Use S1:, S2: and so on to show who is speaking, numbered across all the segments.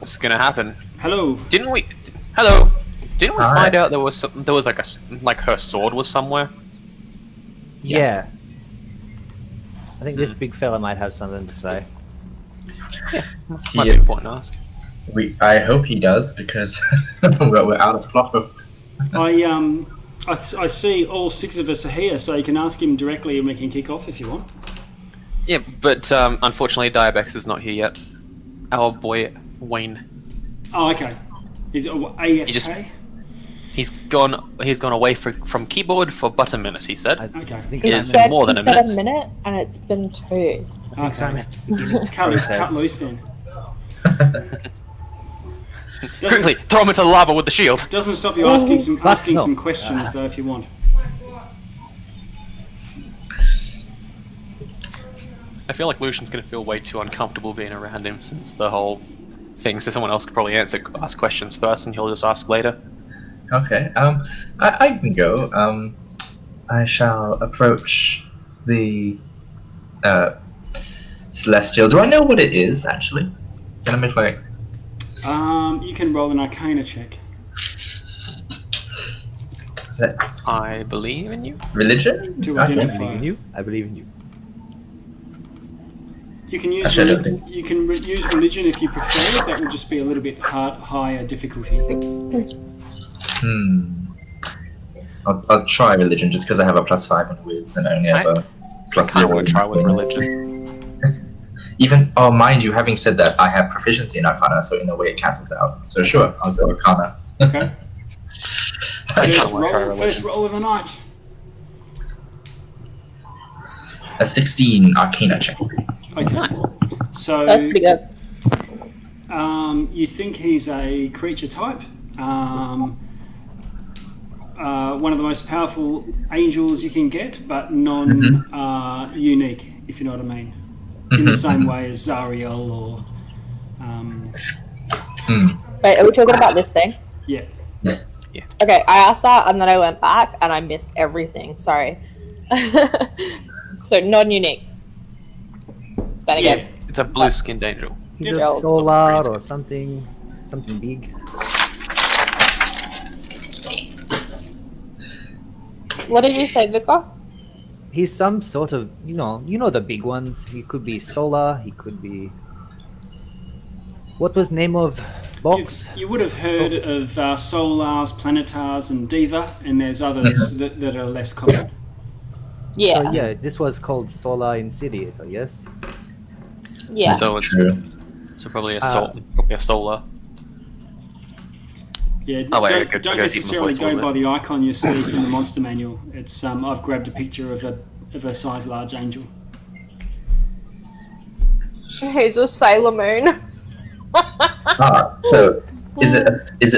S1: What's gonna happen?
S2: Hello.
S1: Didn't we? Hello. Didn't we
S3: Hi.
S1: find out there was like her sword was somewhere?
S4: Yeah. I think this big fella might have something to say.
S1: Yeah, might be important to ask.
S3: I hope he does, because we're out of plot hooks.
S2: I see all 6 of us are here, so you can ask him directly and we can kick off if you want.
S1: Yeah, but unfortunately Dibex is not here yet. Our boy Wayne.
S2: Oh, okay. Is it AFK?
S1: He's gone away from keyboard for but a minute, he said.
S2: Okay.
S4: I think
S1: It's
S4: Simon's-
S1: more than a
S5: He said
S1: minute.
S5: and it's been 2.
S4: I think Simon's beginning the
S2: Cut
S4: process.
S2: loose then.
S1: Quickly, throw him into the lava with the shield.
S2: Doesn't stop you asking some
S4: No.
S2: questions though if you want.
S1: I feel like Lucian's gonna feel way too uncomfortable being around him since the whole thing, so someone else could probably ask questions first and he'll just ask later.
S3: Okay, I can go. I shall approach the Celestial. Do I know what it is, actually? Can I make like...
S2: You can roll an Arcana check.
S3: Let's...
S1: I believe in you.
S3: Religion?
S2: To
S3: Okay.
S2: identify.
S4: I believe in you. I believe in you.
S2: You can use
S3: Actually, I don't
S2: use religion if you prefer. That would just be a little bit higher difficulty.
S3: I'll try religion just because I have a +5 in Wiz and I only have a
S1: I
S3: +0.
S1: kind of want to try with religion.
S3: Even, oh, mind you, having said that, I have proficiency in Arcana, so in a way it cancels out. So sure, I'll go Arcana.
S2: Okay.
S1: I kinda
S2: First
S1: wanna try
S2: roll,
S1: religion.
S2: of the night.
S3: A 16 Arcana check.
S2: Okay. So
S5: That's pretty good.
S2: you think he's a creature type. One of the most powerful angels you can get, but non-unique, if you know what I mean. In the same way as Zariel or...
S5: Wait, are we talking about this thing?
S2: Yeah.
S3: Yes.
S5: Okay, I asked that and then I went back and I missed everything. Sorry. So, non-unique. Then again.
S2: Yeah.
S1: It's a blue-skinned angel.
S4: He's
S2: Yeah.
S4: a solar or something big.
S5: What did you say, Vika?
S4: He's some sort of, you know the big ones. He could be solar. He could be. What was name of box?
S2: You would have heard of Solars, Planetars, and Diva, and there's others that are less common.
S5: Yeah.
S4: So yeah, this was called Solar Insidiator, yes?
S5: Yeah.
S1: So it's
S3: True.
S1: probably a solar.
S2: Yeah,
S1: Oh, wait, I
S2: don't
S1: gotta keep my
S2: necessarily
S1: voice a
S2: go
S1: little
S2: by the icon you see from the monster manual. It's I've grabbed a picture of a size large angel.
S5: He's a Sailor Moon.
S3: So is it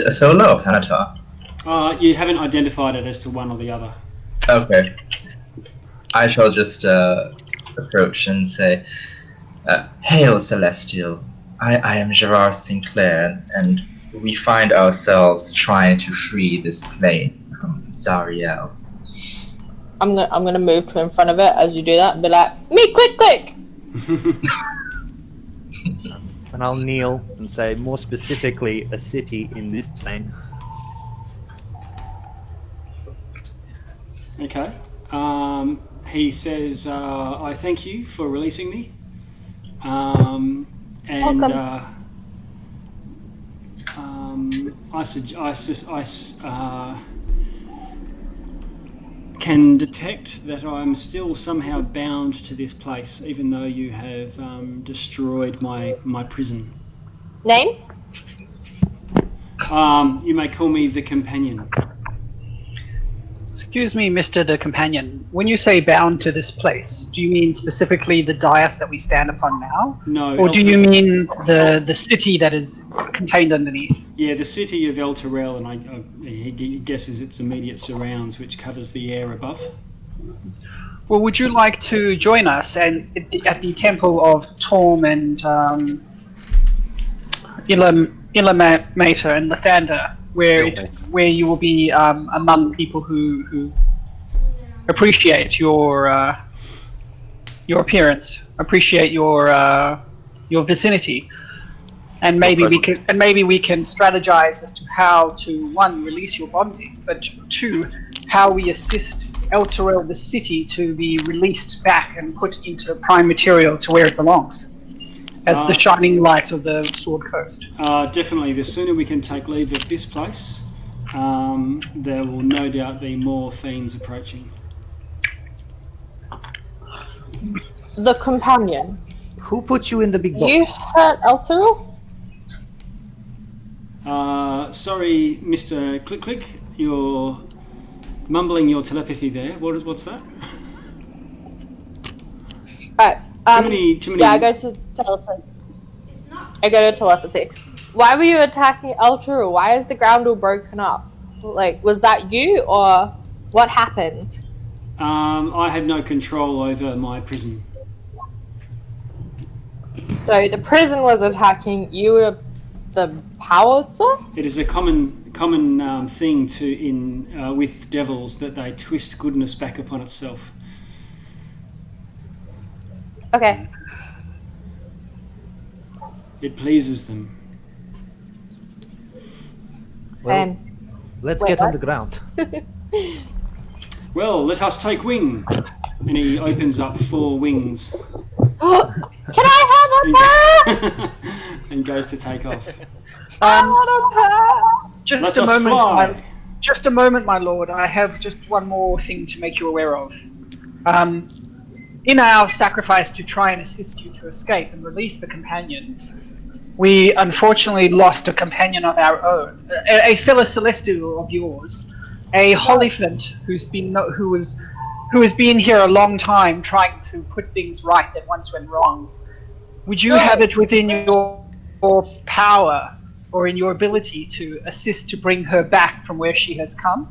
S3: a solar or planetar?
S2: You haven't identified it as to one or the other.
S3: Okay. I shall just approach and say, "Hail, Celestial! I am Gerard Sinclair, and we find ourselves trying to free this plane from Zariel."
S5: I'm gonna move to in front of it as you do that and be like, me, quick!
S4: And I'll kneel and say, more specifically, a city in this plane.
S2: Okay. He says, "I thank you for releasing me." And I can detect that I'm still somehow bound to this place, even though you have destroyed my prison.
S5: Name?
S2: You may call me the Companion.
S6: Excuse me, Mr. the Companion. When you say bound to this place, do you mean specifically the dais that we stand upon now?
S2: No.
S6: Or do you mean the city that is contained underneath?
S2: Yeah, the city of Elturel, and he guesses its immediate surrounds, which covers the air above.
S6: Well, would you like to join us at the temple of Torm and Illumator and Lathander, where you will be among people who appreciate your appearance, appreciate your vicinity? And maybe we can strategize as to how to, one, release your bonding, but two, how we assist Elturel, the city, to be released back and put into prime material to where it belongs, as the shining light of the Sword Coast.
S2: Definitely. The sooner we can take leave of this place, there will no doubt be more fiends approaching.
S5: The companion.
S4: Who put you in the big box?
S5: You hurt Elturel?
S2: Sorry, Mr. Click, you're mumbling your telepathy there. What's that?
S5: Alright.
S2: Too many.
S5: Yeah, I go to telepathy. I go to telepathy. Why were you attacking Elturel? Why is the ground all broken up? Like, was that you, or what happened?
S2: I had no control over my prison.
S5: So the prison was attacking you, were the power source?
S2: It is a common thing with devils that they twist goodness back upon itself.
S5: Okay.
S2: It pleases them.
S5: Same.
S4: Let's
S5: Wait,
S4: get on
S5: what?
S4: the ground.
S2: Well, let us take wing. And he opens up 4 wings.
S5: Can I have a pet?
S2: And goes to take off.
S5: I want a pet.
S6: Just
S2: Let
S6: a
S2: us
S6: moment,
S2: fly.
S6: just a moment, my lord. I have just one more thing to make you aware of. In our sacrifice to try and assist you to escape and release the companion, we unfortunately lost a companion of our own, a fellow celestial of yours, a Hollyflint who has been here a long time trying to put things right that once went wrong. Would you have it within your power or in your ability to assist to bring her back from where she has gone,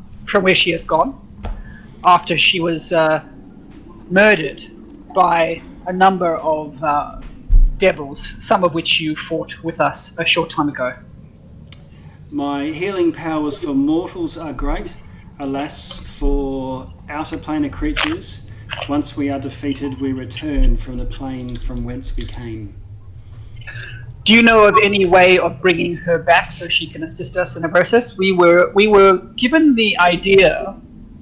S6: after she was murdered by a number of devils, some of which you fought with us a short time ago?
S2: My healing powers for mortals are great. Alas, for outer planar creatures, once we are defeated, we return from the plane from whence we came.
S6: Do you know of any way of bringing her back so she can assist us in the process? We were given the idea,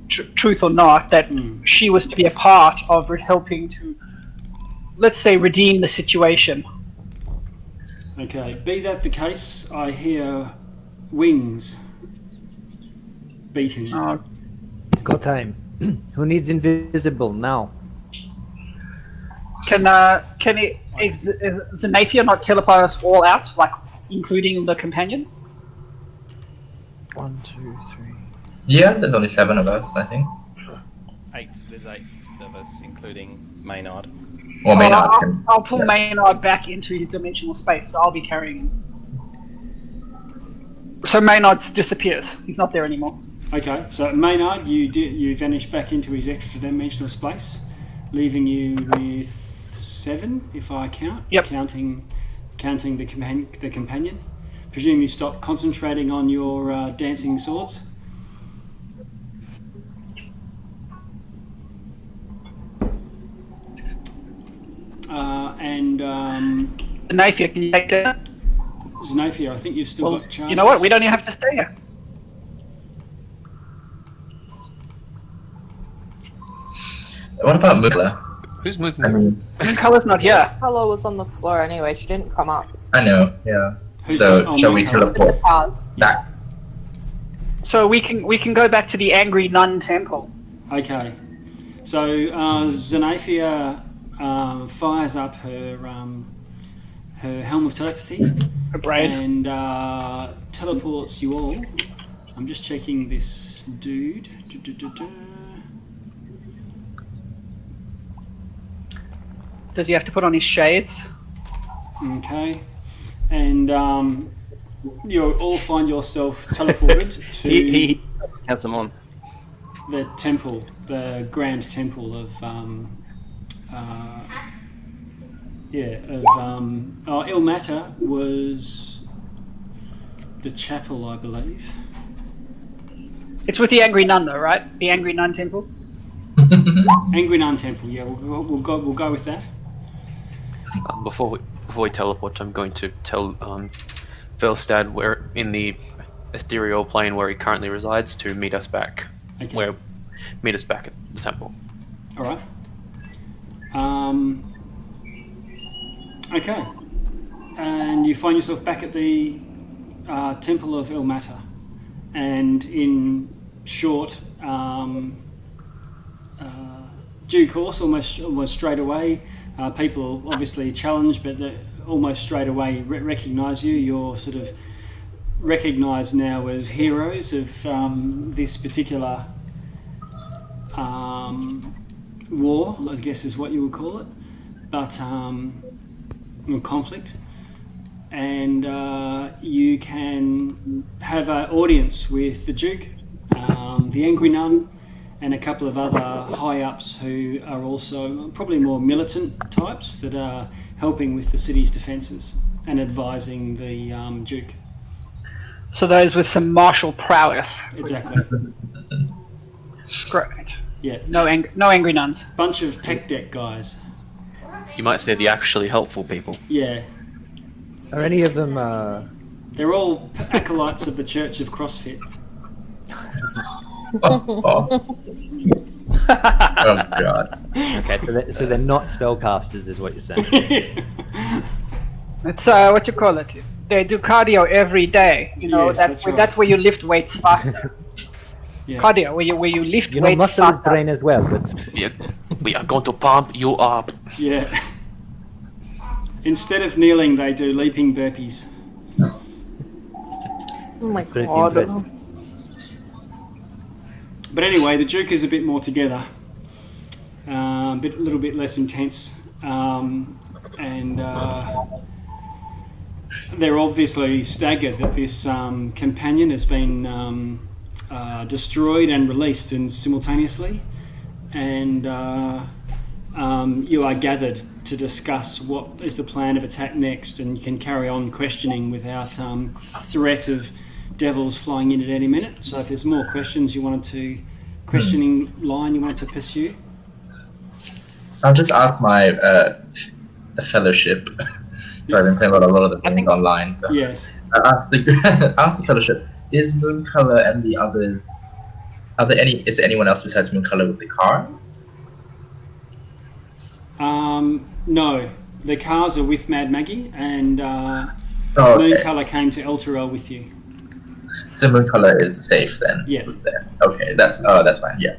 S6: truth or not, that she was to be a part of helping to, let's say, redeem the situation.
S2: Okay, be that the case, I hear wings beating.
S4: It's go time. Who needs invisible now?
S6: Can Xanaphia not teleport us all out, like including the companion?
S4: 1, 2, 3.
S3: Yeah, there's only 7 of us, I think.
S7: 8. There's 8 of us, including Maynard.
S3: Or Maynard.
S6: I'll pull Maynard back into his dimensional space, so I'll be carrying him. So Maynard disappears. He's not there anymore.
S2: Okay, so Maynard, you vanish back into his extra dimensional space, leaving you with 7, if I count.
S6: Yep.
S2: Counting the companion. Presume you stop concentrating on your dancing swords.
S6: Xanaphia, can you take that?
S2: Xanaphia, I think you've still got charges.
S6: You know what? We don't even have to stay here.
S3: What about Mugla?
S1: Who's moving?
S3: I mean,
S6: Color's not here.
S5: Hello was on the floor anyway. She didn't come up.
S3: I know, yeah.
S2: Who's
S3: So,
S2: on
S3: shall we
S2: Mugla?
S5: With the
S3: teleport
S5: cars.
S3: back?
S6: So we can go back to the Angry Nun Temple.
S2: Okay. So Xanaphia fires up her helm of telepathy
S6: Her brain.
S2: and teleports you all. I'm just checking this dude.
S6: Does he have to put on his shades?
S2: Okay. And you all find yourself teleported to
S7: He has them on.
S2: the temple, the grand temple of Ilmater was the chapel, I believe.
S6: It's with the Angry Nun, though, right? The Angry Nun Temple.
S2: Angry Nun Temple, yeah, we'll go with that.
S1: Before we before we teleport, I'm going to tell Velstad where in the ethereal plane where he currently resides to meet us back.
S2: Okay.
S1: Meet us back at the temple.
S2: All right. Okay. And you find yourself back at the Temple of Ilmater, and in short, due course, almost straight away, people obviously challenged, but almost straight away recognise you. You're sort of recognised now as heroes of this particular war, I guess is what you would call it, but conflict. And you can have an audience with the Duke, the Angry Nun, and a couple of other high-ups who are also probably more militant types that are helping with the city's defences and advising the Duke.
S6: So those with some martial prowess.
S2: Exactly.
S6: Great.
S2: Yeah.
S6: No angry nuns.
S2: Bunch of peck deck guys.
S1: You might say the actually helpful people.
S2: Yeah.
S4: Are any of them?
S2: They're all acolytes of the Church of CrossFit.
S3: Oh god.
S4: Okay, so they're not spellcasters, is what you're saying.
S6: It's what you call it. They do cardio every day. You know,
S2: Yes, that's right.
S6: that's where you lift weights faster.
S2: Yeah.
S6: Cardio, where you lift
S4: You know,
S6: weights
S4: muscle is
S6: faster.
S4: brain as well, but
S1: We are going to pump you up.
S2: Yeah. Instead of kneeling, they do leaping burpees.
S5: Oh my
S4: pretty
S5: god.
S4: impressive.
S2: But anyway, the Duke is a bit more together, a little bit less intense, and they're obviously staggered that this companion has been destroyed and released simultaneously, and you are gathered to discuss what is the plan of attack next, and you can carry on questioning without threat of devils flying in at any minute. So if there's more questions you wanted to, questioning line you wanted to pursue.
S3: I'll just ask my fellowship. Sorry, I've been playing a lot of the things online. So.
S2: Yes.
S3: Ask the fellowship. Is Mooncolor and the others? Is there anyone else besides Mooncolor with the cars?
S2: No, the cars are with Mad Maggie, and
S3: Okay.
S2: Mooncolor came to Elturel with you.
S3: So Mooncolor is safe then?
S2: Yeah.
S3: Was there. Okay, that's fine, yeah.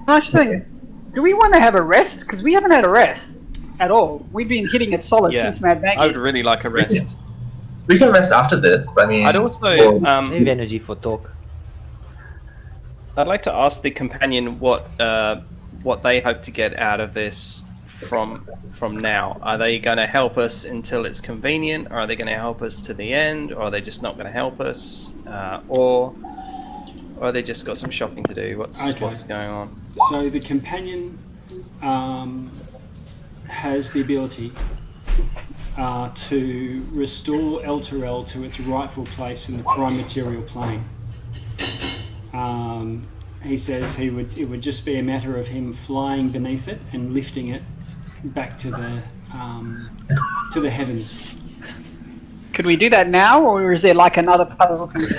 S6: I was just saying, do we want to have a rest? Because we haven't had a rest at all. We've been hitting it solid
S7: Yeah.
S6: since Mad Maggie.
S7: I would really like a rest.
S3: We can rest after this, I mean...
S7: I'd also
S4: they have energy for talk.
S7: I'd like to ask the companion what they hope to get out of this from now. Are they going to help us until it's convenient, or are they going to help us to the end, or are they just not going to help us, or are they just got some shopping to do? What's going on?
S2: So the companion has the ability to restore Elturel to its rightful place in the prime material plane. He says it would just be a matter of him flying beneath it and lifting it back to the heavens.
S6: Could we do that now, or is there like another puzzle piece?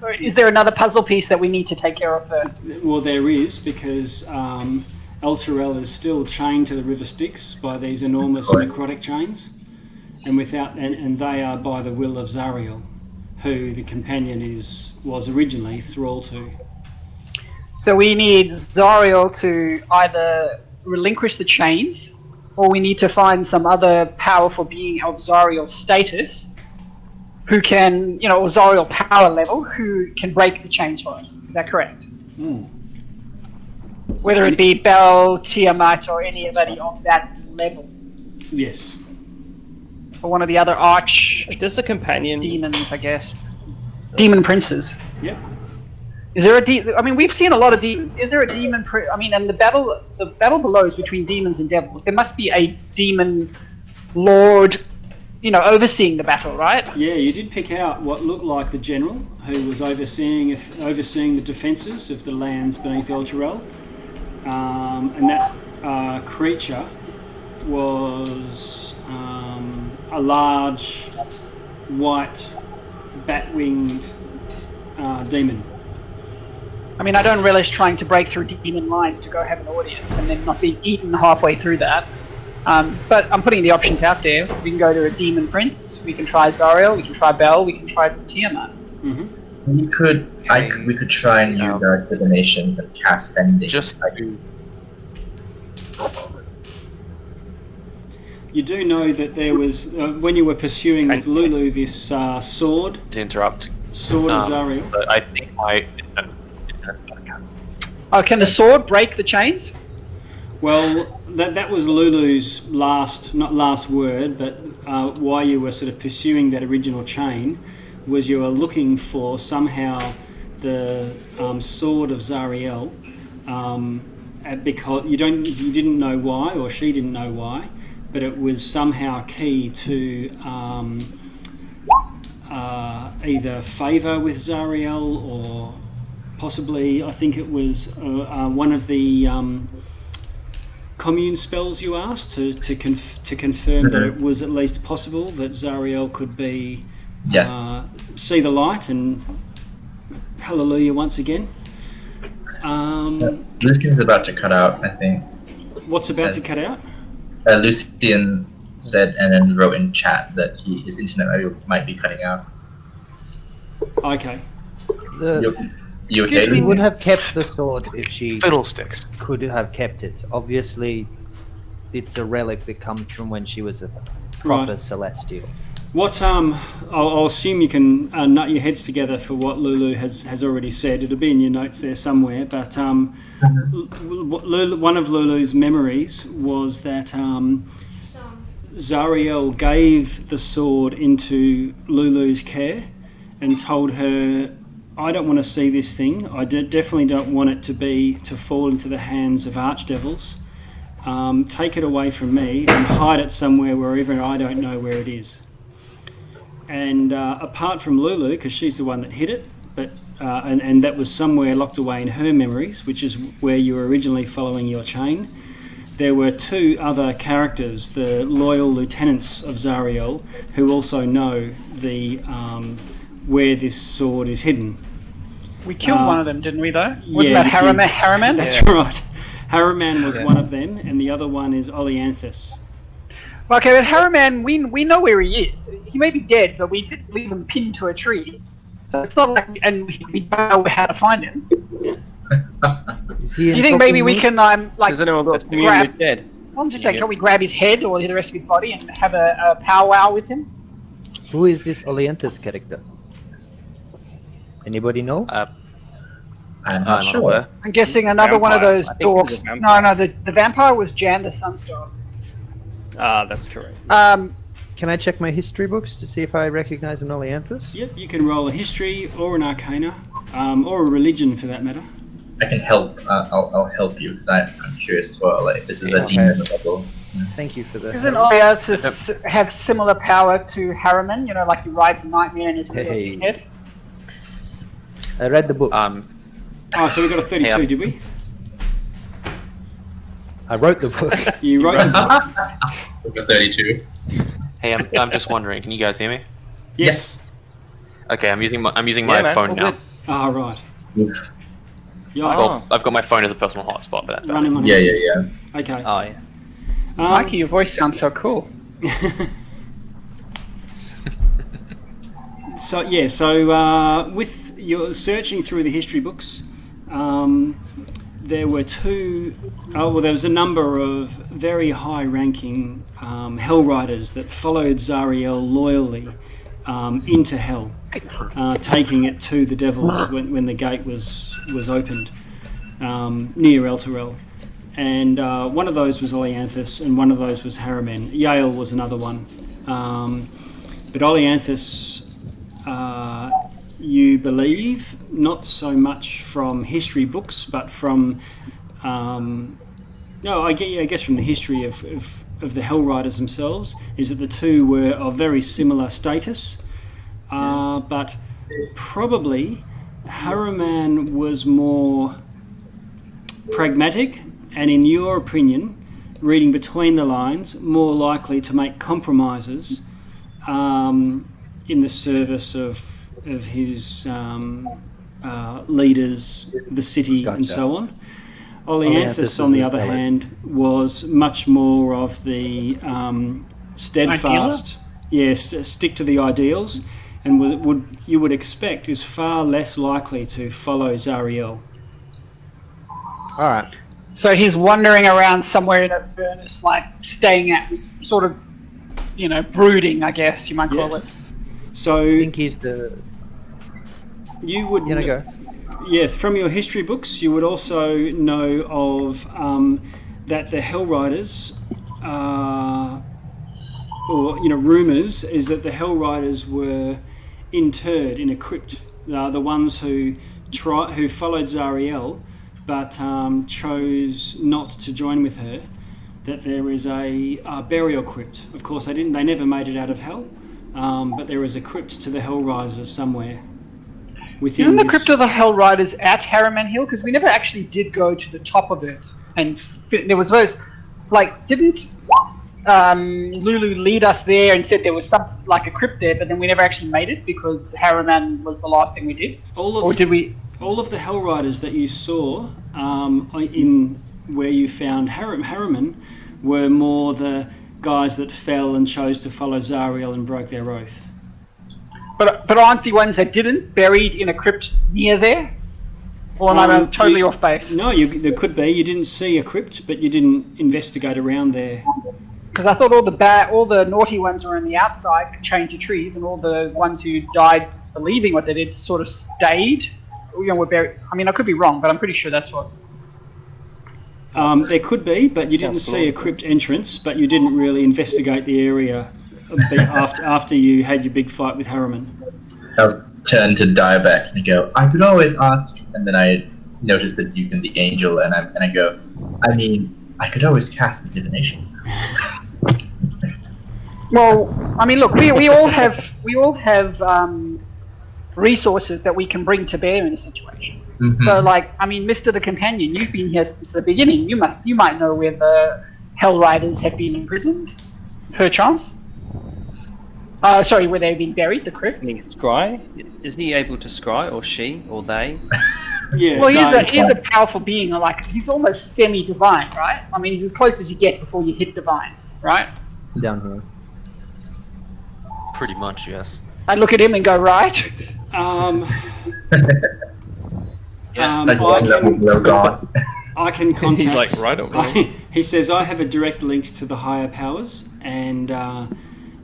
S6: Or is there another puzzle piece that we need to take care of first?
S2: Well, there is, because Elturel is still chained to the River Styx by these enormous necrotic chains, and they are by the will of Zariel, who the companion was originally thrall to.
S6: So we need Zariel to either relinquish the chains, or we need to find some other powerful being of Zariel's status who can, or Zariel power level, who can break the chains for us. Is that correct? Whether it be Bel, Tiamat, or anybody of that level.
S2: Yes.
S6: Or one of the other arch
S7: Does the companion...
S6: demons, I guess. Demon princes.
S2: Yep.
S6: Is there we've seen a lot of demons. Is there a demon? And the battle below is between demons and devils. There must be a demon lord, overseeing the battle, right?
S2: Yeah, you did pick out what looked like the general who was overseeing the defences of the lands beneath Elturel, and that creature was a large, white, bat-winged demon.
S6: I mean, I don't relish trying to break through demon lines to go have an audience and then not be eaten halfway through that. But I'm putting the options out there. We can go to a demon prince. We can try Zariel. We can try Bell. We can try Tiamat.
S2: Mm-hmm.
S3: We could try and use our divinations and cast ending.
S2: You do know that there was, when you were pursuing with Lulu this sword...
S1: To interrupt.
S2: Sword of Zariel.
S1: But I think
S6: Oh, can the sword break the chains?
S2: Well, that was Lulu's not last word, but why you were sort of pursuing that original chain was you were looking for somehow the sword of Zariel, because you didn't know why, or she didn't know why, but it was somehow key to either favour with Zariel or possibly, I think it was one of the commune spells you asked to confirm that it was at least possible that Zariel could be see the light and hallelujah once again.
S3: Lucien's about to cut out, I think.
S2: What's about to cut out?
S3: Luciene said and then wrote in chat that his internet might be cutting out.
S2: Okay.
S3: You okay?
S4: She would have kept the sword if she
S1: fiddlesticks.
S4: could have kept it. Obviously, it's a relic that comes from when she was a proper celestial.
S2: What I'll assume you can nut your heads together for what Lulu has already said. It'll be in your notes there somewhere. But one of Lulu's memories was that Zariel gave the sword into Lulu's care and told her, I don't want to see this thing. I definitely don't want it to fall into the hands of archdevils. Take it away from me and hide it somewhere wherever I don't know where it is. And apart from Lulu, because she's the one that hid it, but and that was somewhere locked away in her memories, which is where you were originally following your chain, there were two other characters, the loyal lieutenants of Zariel, who also know the where this sword is hidden.
S6: We killed one of them, didn't we, though? Wasn't
S2: Yeah,
S6: that Harriman?
S2: That's right. Harriman was one of them, and the other one is Oleanthus.
S6: Okay, but Harriman, we know where he is. He may be dead, but we did leave him pinned to a tree. So it's not like... And we don't know how to find him. Do you think maybe we can,
S7: Does anyone got
S6: grab...
S7: dead?
S6: Well, I'm just saying, can we grab his head or the rest of his body and have a powwow with him?
S4: Who is this Oleanthus character? Anybody know?
S3: I'm not sure.
S6: I'm guessing another one of those
S7: I think it was
S6: dorks.
S7: a vampire.
S6: No, the vampire was Jan the Sunstar.
S7: That's correct.
S4: Can I check my history books to see if I recognize an Oleanthus?
S2: Yep, you can roll a history or an arcana, or a religion for that matter.
S3: I can help. I'll help you because I'm curious as well. Like, if this is a demon level.
S4: Thank you for that.
S6: Isn't Oleanthus have similar power to Harriman? You know, like he rides a nightmare in his head?
S4: I read the book.
S2: Oh, so we got a 32, did we?
S4: I wrote the book.
S2: You wrote the book?
S3: We've got 32.
S1: Hey, I'm just wondering. Can you guys hear me?
S2: Yes.
S1: Okay, I'm using my phone now.
S2: Ah, right.
S3: Oof.
S2: Yikes.
S1: I've got my phone as a personal hotspot for that.
S2: Running on
S3: Yeah.
S2: Okay.
S7: Oh, yeah.
S6: Mikey, your voice sounds so cool.
S2: So with your searching through the history books, there were there was a number of very high-ranking Hellriders that followed Zariel loyally into Hell, taking it to the devils when the gate was opened near Elturel. And one of those was Oleanthus, and one of those was Harriman. Yale was another one. But Oleanthus, you believe, not so much from history books, but from, I guess from the history of the Hellriders themselves, is that the two were of very similar status, but probably Harriman was more pragmatic, and in your opinion, reading between the lines, more likely to make compromises in the service of his leaders, the city, and so on. Olianthus, on the other hand, was much more of the steadfast, stick to the ideals, and you would expect is far less likely to follow Zariel.
S4: All right.
S6: So he's wandering around somewhere in Avernus, like staying at sort of, brooding, I guess you might call it.
S2: So
S4: I think he's the.
S2: You would.
S4: Go.
S2: Yeah, from your history books, you would also know of that the Hellriders, rumours is that the Hellriders were interred in a crypt. The ones who followed Zariel, but chose not to join with her. That there is a burial crypt. Of course, they never made it out of hell, but there is a crypt to the Hellriders somewhere.
S6: Isn't the crypt of the Hellriders at Harriman Hill? Because we never actually did go to the top of it, and there was those, didn't Lulu lead us there and said there was a crypt there, but then we never actually made it because Harriman was the last thing we did? Did we?
S2: All of the Hellriders that you saw in where you found Harriman were more the guys that fell and chose to follow Zariel and broke their oath.
S6: But aren't the ones that didn't buried in a crypt near there? Or am I totally off base?
S2: No, there could be. You didn't see a crypt, but you didn't investigate around there.
S6: Because I thought all the naughty ones were on the outside, chained to trees, and all the ones who died believing what they did sort of stayed. Were buried. I mean, I could be wrong, but I'm pretty sure that's what.
S2: There could be, but you didn't see a crypt entrance, but you didn't really investigate the area after you had your big fight with Harriman.
S3: I'll turn to Dibex and go, I could always ask, and then I noticed that you can the angel, and I go, I mean, I could always cast the divination spell.
S6: Well, I mean, look, we all have resources that we can bring to bear in a situation. Mm-hmm. So, Mr. the Companion, you've been here since the beginning. You might know where the Hellriders have been imprisoned, perchance. Sorry, where they've been buried, the crypt.
S7: Can he scry? Is he able to scry, or she, or they?
S6: Yeah. Well, he's a powerful being. He's almost semi-divine, right? I mean, he's as close as you get before you hit divine, right?
S4: Down here.
S1: Pretty much, yes.
S6: I look at him and go, right?
S2: I can contact.
S7: He's like, right on.
S2: He says, I have a direct link to the higher powers and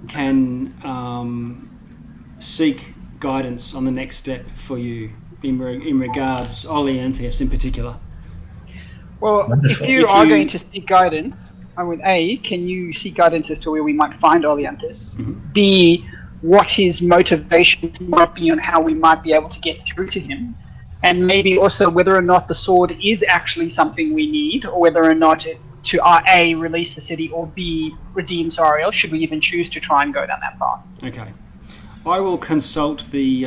S2: can seek guidance on the next step for you in regards Olianthus in particular.
S6: Well, if you are going to seek guidance, I mean, A, can you seek guidance as to where we might find Olianthus? Mm-hmm. B, what his motivations might be on how we might be able to get through to him, and maybe also whether or not the sword is actually something we need, or whether or not it's to A, release the city, or B, redeem Zariel, should we even choose to try and go down that path.
S2: Okay. I will consult the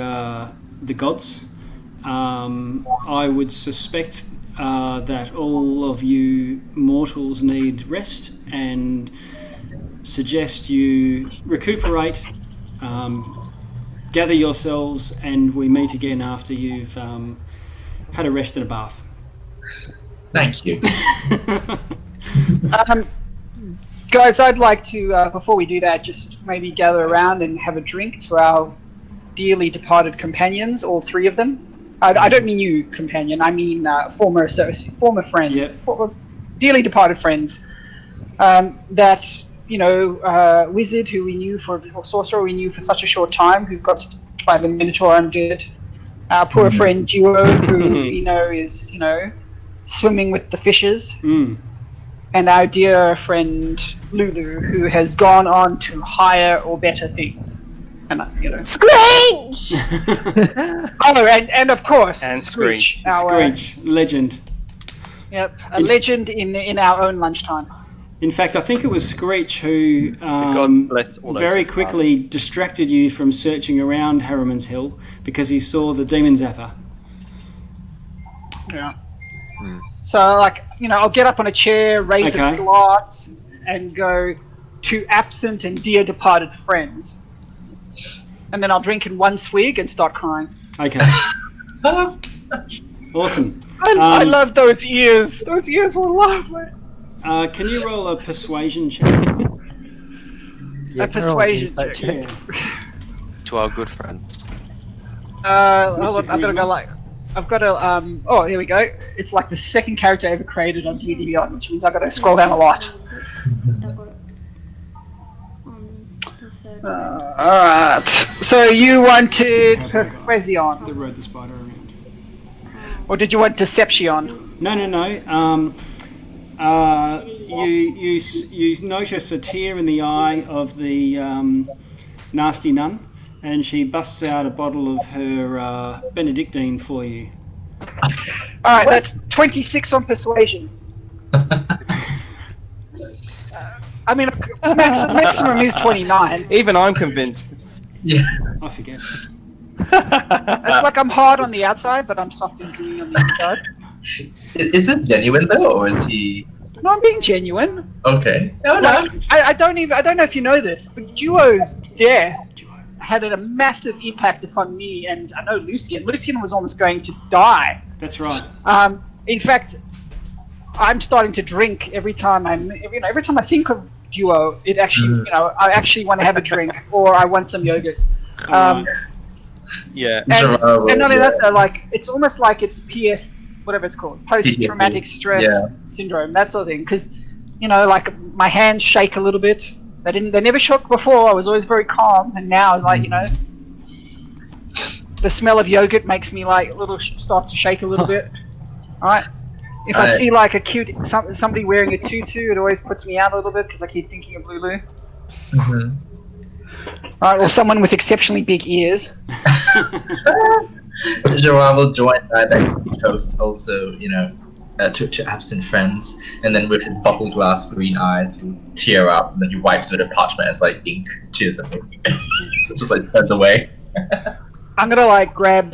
S2: gods. I would suspect that all of you mortals need rest and suggest you recuperate, gather yourselves, and we meet again after you've had a rest and a bath.
S3: Thank you.
S6: Guys, I'd like to, before we do that, just maybe gather around and have a drink to our dearly departed companions, all three of them. I don't mean you, companion. I mean former friends,
S2: yep.
S6: Dearly departed friends. That wizard who we knew or sorcerer we knew for such a short time, who got struck by the Minotaur and did. Our poor friend Duo, who is swimming with the fishes. Mm. And our dear friend Lulu, who has gone on to higher or better things. And
S5: Screech!
S6: and of course,
S7: and
S6: Screech.
S2: Screech, legend.
S6: Yep, a legend in our own lunchtime.
S2: In fact, I think it was Screech who very quickly distracted you from searching around Harriman's Hill because he saw the demon zapper.
S6: Yeah. So, I'll get up on a chair, raise a glass, and go, to absent and dear departed friends. and then I'll drink in one swig and start crying.
S2: Okay. Awesome.
S6: I love those ears. Those ears were lovely.
S2: Can you roll a persuasion check?
S6: A persuasion check.
S2: Yeah.
S1: To our good friends.
S6: Hold on, I've got to go like. I've got to. Oh, here we go. It's like the second character I ever created on D&D Beyond, which means I've got to scroll down a lot. Alright. So you wanted Persuasion.
S2: That rode the spider around.
S6: Or did you want Deception?
S2: No. You notice a tear in the eye of the nasty nun, and she busts out a bottle of her Benedictine for you.
S6: Alright, that's 26 on Persuasion. I mean, maximum is 29.
S7: Even I'm convinced.
S3: Yeah.
S2: I forget.
S6: It's like I'm hard on the outside, but I'm soft and gooey on the inside.
S3: Is this genuine though, or is he?
S6: No, I'm being genuine.
S3: Okay. No.
S6: I don't know if you know this, but Duo's death had a massive impact upon me, and I know Luciene. Luciene was almost going to die.
S2: That's right.
S6: In fact, I'm starting to drink every time I think of Duo. It actually, I actually want to have a drink, or I want some yogurt.
S7: Yeah.
S6: And not only that, though, like it's almost like it's whatever it's called, post-traumatic stress syndrome, that sort of thing. Because, like my hands shake a little bit. They never shook before. I was always very calm, and now, like the smell of yogurt makes me like start to shake a little bit. All right. If I see like a cute somebody wearing a tutu, it always puts me out a little bit because I keep thinking of Lulu.
S3: Mm-hmm.
S6: All right, or someone with exceptionally big ears.
S3: Gerard will join Dibex toast also, to absent friends, and then with his bottle glass green eyes, he'll tear up, and then he wipes with a parchment as like ink, tears of ink. Just like turns away.
S6: I'm gonna like grab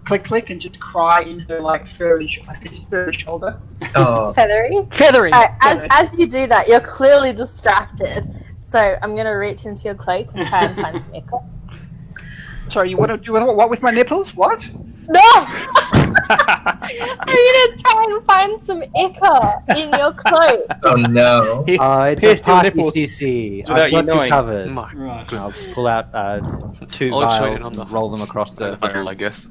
S6: Click and just cry in her like furry shoulder.
S3: Oh.
S6: Feathery.
S5: As you do that, you're clearly distracted. So I'm gonna reach into your cloak and try and find some ichor.
S6: Sorry, you want to do what with my nipples? What?
S5: No! I'm gonna try and find some ichor in your cloak.
S3: Oh no.
S4: It's a party CC. I've got you covered.
S2: Right.
S4: I'll just pull out 2
S1: I'll join
S4: vials
S1: on the-
S4: and roll them across the
S1: barrel, I guess.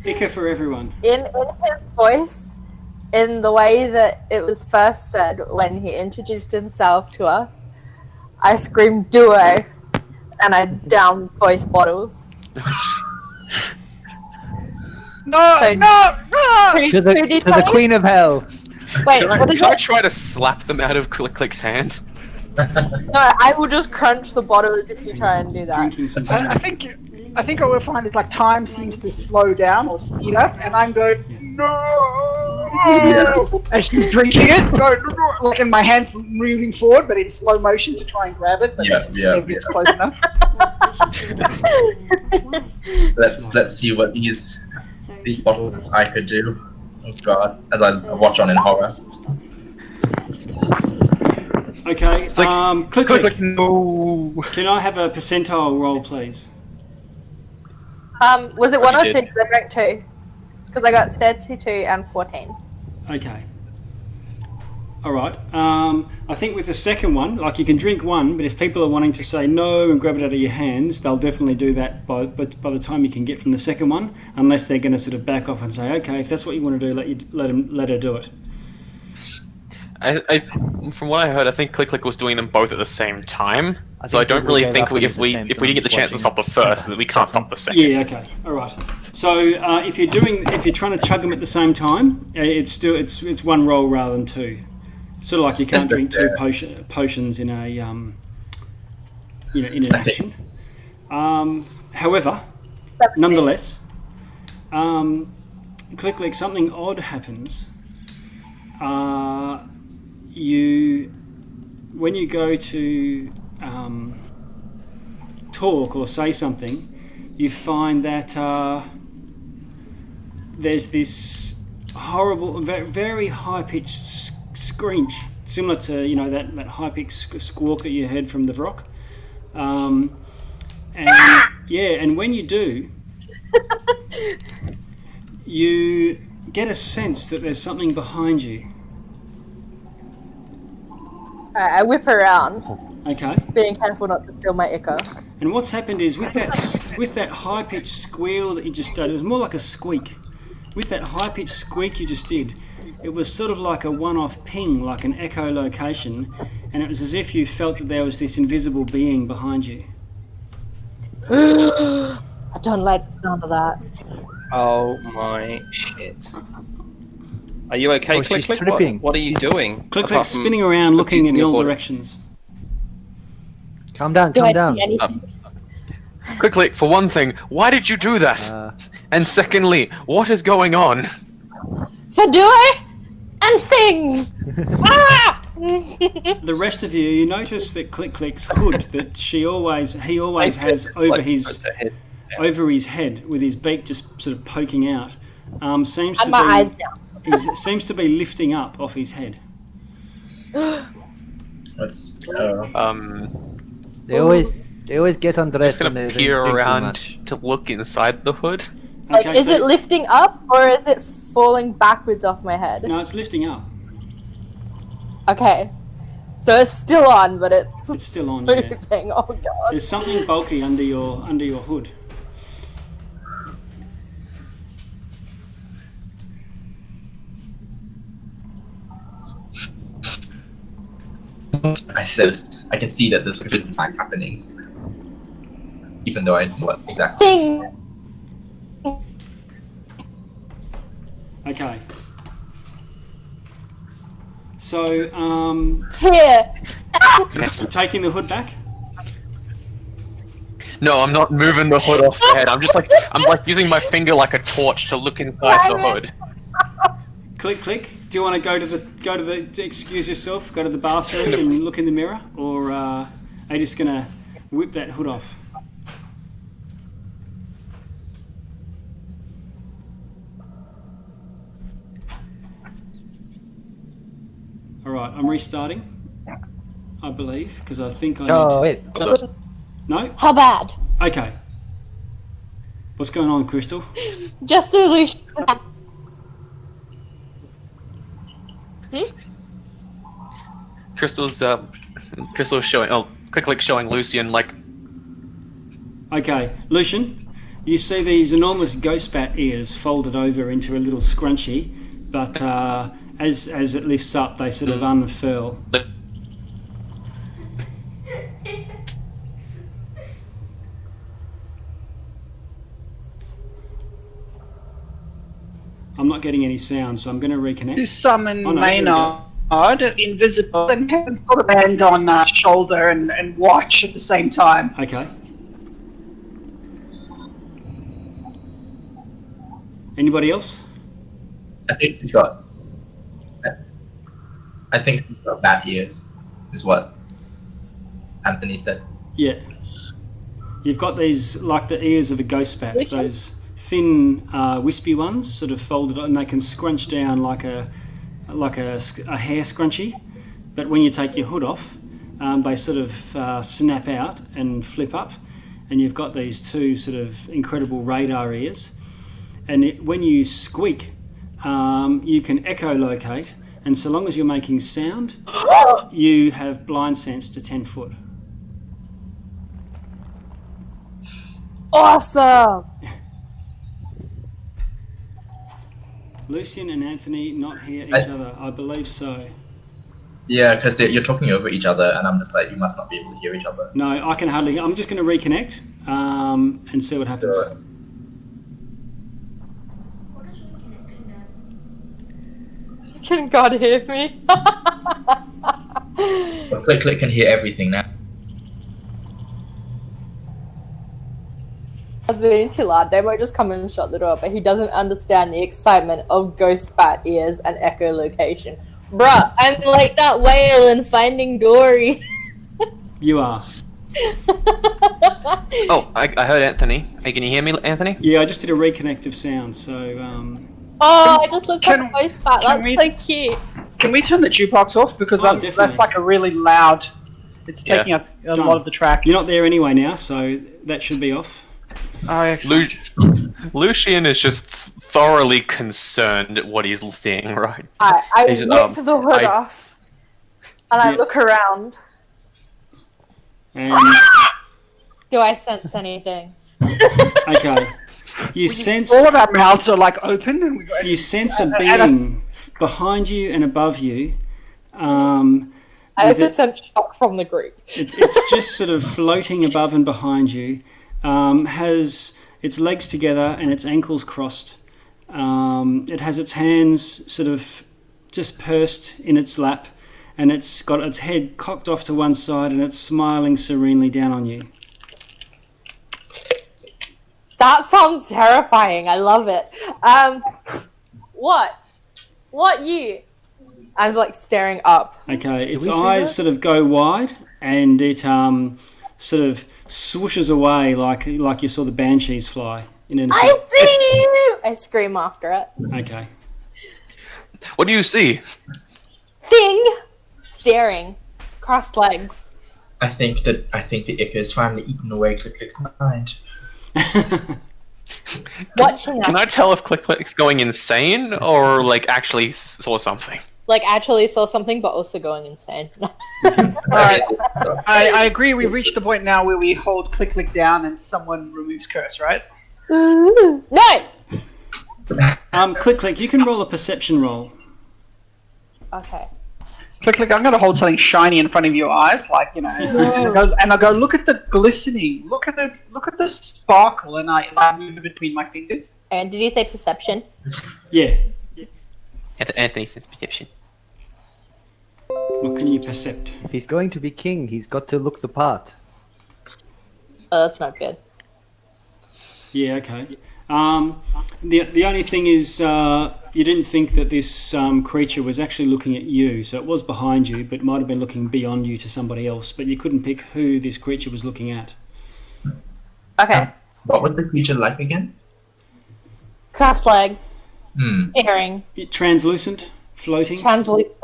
S2: Ichor for everyone.
S5: In his voice, in the way that it was first said when he introduced himself to us, I screamed "Duo," and I downed both bottles.
S6: No!
S4: To the Queen of Hell.
S5: Wait, what is
S1: Should I
S5: it?
S1: try to slap them out of Click's hand?
S5: No, I will just crunch the bottles if you try and do that.
S2: Drinking some
S6: I think what we'll find is like time seems to slow down or speed up, and I'm going no. As she's drinking it, like in my hands moving forward, but in slow motion to try and grab it. But maybe it's close enough.
S3: Let's see what these bottles of I could do. Oh god, as I watch on in horror.
S2: Okay, click.
S1: No.
S2: Can I have a percentile roll, please?
S5: Was it 1 or 2?
S1: did.
S5: Because I drank 2. Because I got 32 and 14.
S2: Okay. Alright. I think with the second one, like you can drink one, but if people are wanting to say no and grab it out of your hands, they'll definitely do that by the time you can get from the second one, unless they're going to sort of back off and say, okay, if that's what you want to do, let her do it.
S1: From what I heard, I think Click was doing them both at the same time. So I don't really think if we didn't get the chance to stop the first, then we can't stop the second.
S2: Yeah. Okay. All right. So if you're trying to chug them at the same time, it's one roll rather than 2. Sort of like you can't drink 2 potions in a in an action. However, nonetheless, Click, something odd happens. When you go to talk or say something, you find that there's this horrible, very high-pitched screech similar to that high pitched squawk that you heard from the Vrock. And when you do, you get a sense that there's something behind you.
S5: Alright, I whip around,
S2: Okay.
S5: being careful not to steal my echo.
S2: And what's happened is with that high pitched squeal that you just did, it was more like a squeak. With that high pitched squeak you just did, it was sort of like a one-off ping, like an echolocation, and it was as if you felt that there was this invisible being behind you.
S5: I don't like the sound of that.
S7: Oh my shit. Are you okay,
S4: Oh, she's
S7: Click?
S4: tripping.
S7: What are you doing?
S2: Click,
S7: Apart
S2: click,
S7: from
S2: spinning around, looking in
S7: confusing
S2: all
S7: your body?
S2: directions.
S4: Calm down,
S5: Do
S4: calm
S5: I
S4: down.
S5: see anything?
S1: Quickly, for one thing, why did you do that? And secondly, what is going on?
S5: For doer and things! Ah!
S2: The rest of you notice that Click Click's hood that he always has over his head with his beak just sort of poking out seems
S5: And
S2: to
S5: my
S2: be
S5: eyes down.
S2: seems to be lifting up off his head.
S3: What's
S4: They always get
S1: Just
S4: undressed when
S1: gonna
S4: they
S1: peer
S4: drink too
S1: around
S4: much.
S1: to look inside the hood.
S5: Like,
S2: Okay,
S5: is
S2: so-
S5: it lifting up or is it falling backwards off my head?
S2: No, it's lifting up.
S5: Okay. So it's still on, but it's
S2: It's still on. Yeah.
S5: moving. Oh god.
S2: There's something bulky under your hood.
S3: I said, I can see that there's good things happening, even though I know what exactly.
S5: Thing.
S2: Okay. So,
S5: Here.
S2: you're taking the hood back?
S1: No, I'm not moving the hood off the head. I'm using my finger like a torch to look inside the hood.
S2: Click, click. Do you want to go to the excuse yourself, go to the bathroom and look in the mirror, or are you just gonna whip that hood off? All right, I'm restarting. I believe because I think I
S4: Oh,
S2: need
S4: wait.
S2: to... No.
S5: How bad?
S2: Okay. What's going on, Crystal?
S5: Just solution.
S1: Crystal's showing. Oh, Click showing Luciene like.
S2: Okay, Lucian, you see these enormous ghost bat ears folded over into a little scrunchie, but as it lifts up, they sort of unfurl. I'm not getting any sound, so I'm going to reconnect.
S6: To summon
S2: Oh, no, here we go.
S6: Maynard, invisible, and put a hand on shoulder and watch at the same time.
S2: Okay. Anybody else?
S3: I think he's got. I think he's got bat ears, is what Anthony said.
S2: Yeah. You've got these, like the ears of a ghost bat,
S5: Which one?
S2: those thin, wispy ones, sort of folded, and they can scrunch down like a hair scrunchie. But when you take your hood off, they sort of snap out and flip up, and you've got these two sort of incredible radar ears. And when you squeak, you can echolocate, and so long as you're making sound, you have blind sense to 10 foot.
S5: Awesome.
S2: Luciene and Anthony not hear each other. I believe so.
S3: Yeah, because you're talking over each other, and I'm just like, you must not be able to hear each other.
S2: No, I can hardly. I'm just going to reconnect and see what happens.
S3: Sure.
S5: Can God hear me?
S3: But Click can hear everything now.
S5: I was being too loud. They might just come in and shut the door, but he doesn't understand the excitement of ghost bat ears and echolocation. Bruh, I'm like that whale in Finding Dory.
S2: You are.
S1: Oh, I heard Anthony. Hey, can you hear me, Anthony?
S2: Yeah, I just did a reconnect of sound, so
S5: Oh, I just looked
S6: Can-
S5: like a ghost bat.
S6: can
S5: That's
S6: we-
S5: so cute.
S6: Can we turn the jukebox off? Because
S2: Oh,
S6: that's
S2: definitely.
S6: like a really loud... It's taking up a
S2: Done.
S6: lot of the track.
S2: You're not there anyway now, so that should be off.
S6: Oh, excellent.
S1: Luciene is just thoroughly concerned at what he's seeing, right?
S5: I
S1: He's,
S5: whip the hood
S1: I-
S5: off, and I
S2: Yeah.
S5: look around.
S2: And
S5: Do I sense anything?
S2: okay, you sense
S6: All of our mouths are like open. And we got,
S2: a being behind you and above you.
S5: I
S2: with
S5: also
S2: it-
S5: sense shock from the group.
S2: it's just sort of floating above and behind you. Has its legs together and its ankles crossed. It has its hands sort of just pursed in its lap, and it's got its head cocked off to one side, and it's smiling serenely down on you.
S5: That sounds terrifying. I love it. What? What you? I'm like staring up.
S2: Okay, its
S4: we see
S2: eyes
S4: that?
S2: sort of go wide, and it sort of swooshes away like you saw the banshees fly. In an
S5: I see you! I scream after it.
S2: Okay.
S1: What do you see?
S5: Thing! Staring. Crossed legs.
S3: I think the Ica has finally eaten away Klik's mind.
S5: Watching
S1: Can
S5: us.
S1: I tell if Click's going insane or like actually saw something?
S5: Like actually saw something, but also going insane.
S6: Alright. I agree. We've reached the point now where we hold Click down and someone removes curse, right?
S5: Ooh. No!
S2: Click, you can roll a perception roll.
S5: Okay.
S6: Click, I'm going to hold something shiny in front of your eyes, like, you know, and I'll go, look at the glistening, look at the sparkle, and I move it between my fingers.
S5: And did you say perception?
S2: Yeah.
S1: Anthony sense perception.
S2: What can you percept?
S4: If he's going to be king, he's got to look the part.
S5: Oh, that's not good.
S2: Yeah, okay. The only thing is you didn't think that this creature was actually looking at you, so it was behind you, but might have been looking beyond you to somebody else, but you couldn't pick who this creature was looking at.
S5: Okay.
S3: What was the creature like again?
S5: Crossed leg.
S3: Hmm.
S5: Staring.
S2: Translucent, floating.
S5: Translucent.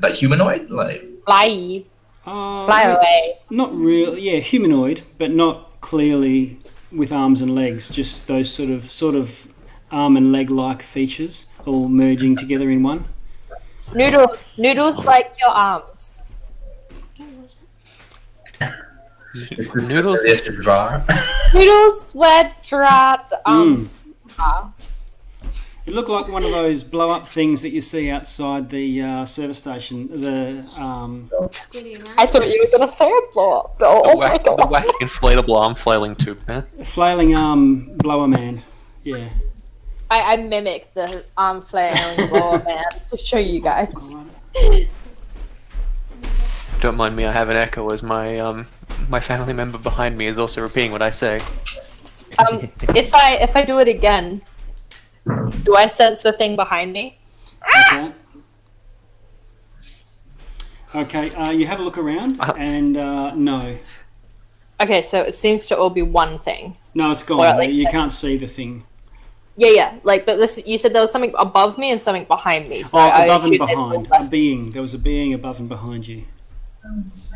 S3: But humanoid? Like,
S5: Fly. Fly
S2: It's
S5: away.
S2: Not real, yeah, humanoid, but not clearly with arms and legs. Just those sort of arm and leg-like features, all merging together in one.
S5: Noodles. Noodles like your arms.
S1: Noodles.
S5: Noodles where Gerard arms are.
S2: It looked like one of those blow-up things that you see outside the service station.
S5: I thought you were gonna say a blow up. Oh my
S1: The
S5: god.
S1: wacky inflatable arm flailing tube, man.
S2: Flailing arm blower man. Yeah.
S5: I mimicked the arm flailing blower man to show you guys.
S1: Don't mind me, I have an echo as my my family member behind me is also repeating what I say.
S5: If I do it again, do I sense the thing behind me?
S2: Okay. Okay, you have a look around, and no.
S5: Okay, so it seems to all be one thing.
S2: No, it's
S5: Or
S2: gone.
S5: at least
S2: You
S5: it-
S2: can't see the thing.
S5: Yeah, like, but this, you said there was something above me and something behind me. So
S2: Oh,
S5: I
S2: above and
S5: assumed it was
S2: behind.
S5: less-
S2: A being. There was a being above and behind you.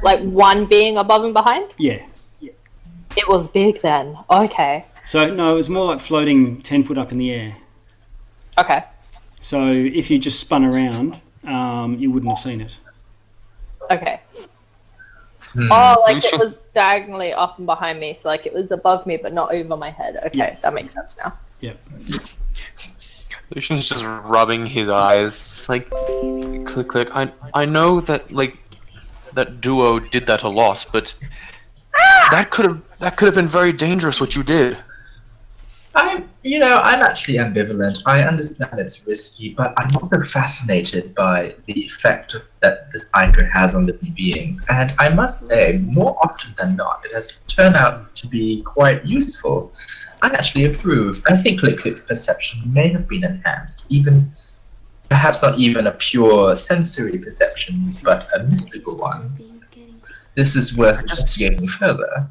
S5: Like one being above and behind?
S2: Yeah.
S5: It was big then. Okay.
S2: So, no, it was more like floating 10 foot up in the air.
S5: Okay.
S2: So, if you just spun around, you wouldn't have seen it.
S5: Okay. Oh, like
S1: Lucian-
S5: it was diagonally up and behind me, so like it was above me but not over my head. Okay,
S2: Yeah.
S5: that makes sense now.
S2: Yep.
S1: Lucian's just rubbing his eyes, just like, click. I know that like that duo did that a lot, but that could have been very dangerous what you did.
S3: I'm actually ambivalent. I understand it's risky, but I'm also fascinated by the effect that this anchor has on living beings. And I must say, more often than not, it has turned out to be quite useful. I actually approve. I think Click's perception may have been enhanced, perhaps not even a pure sensory perception, but a mystical one. This is worth investigating further.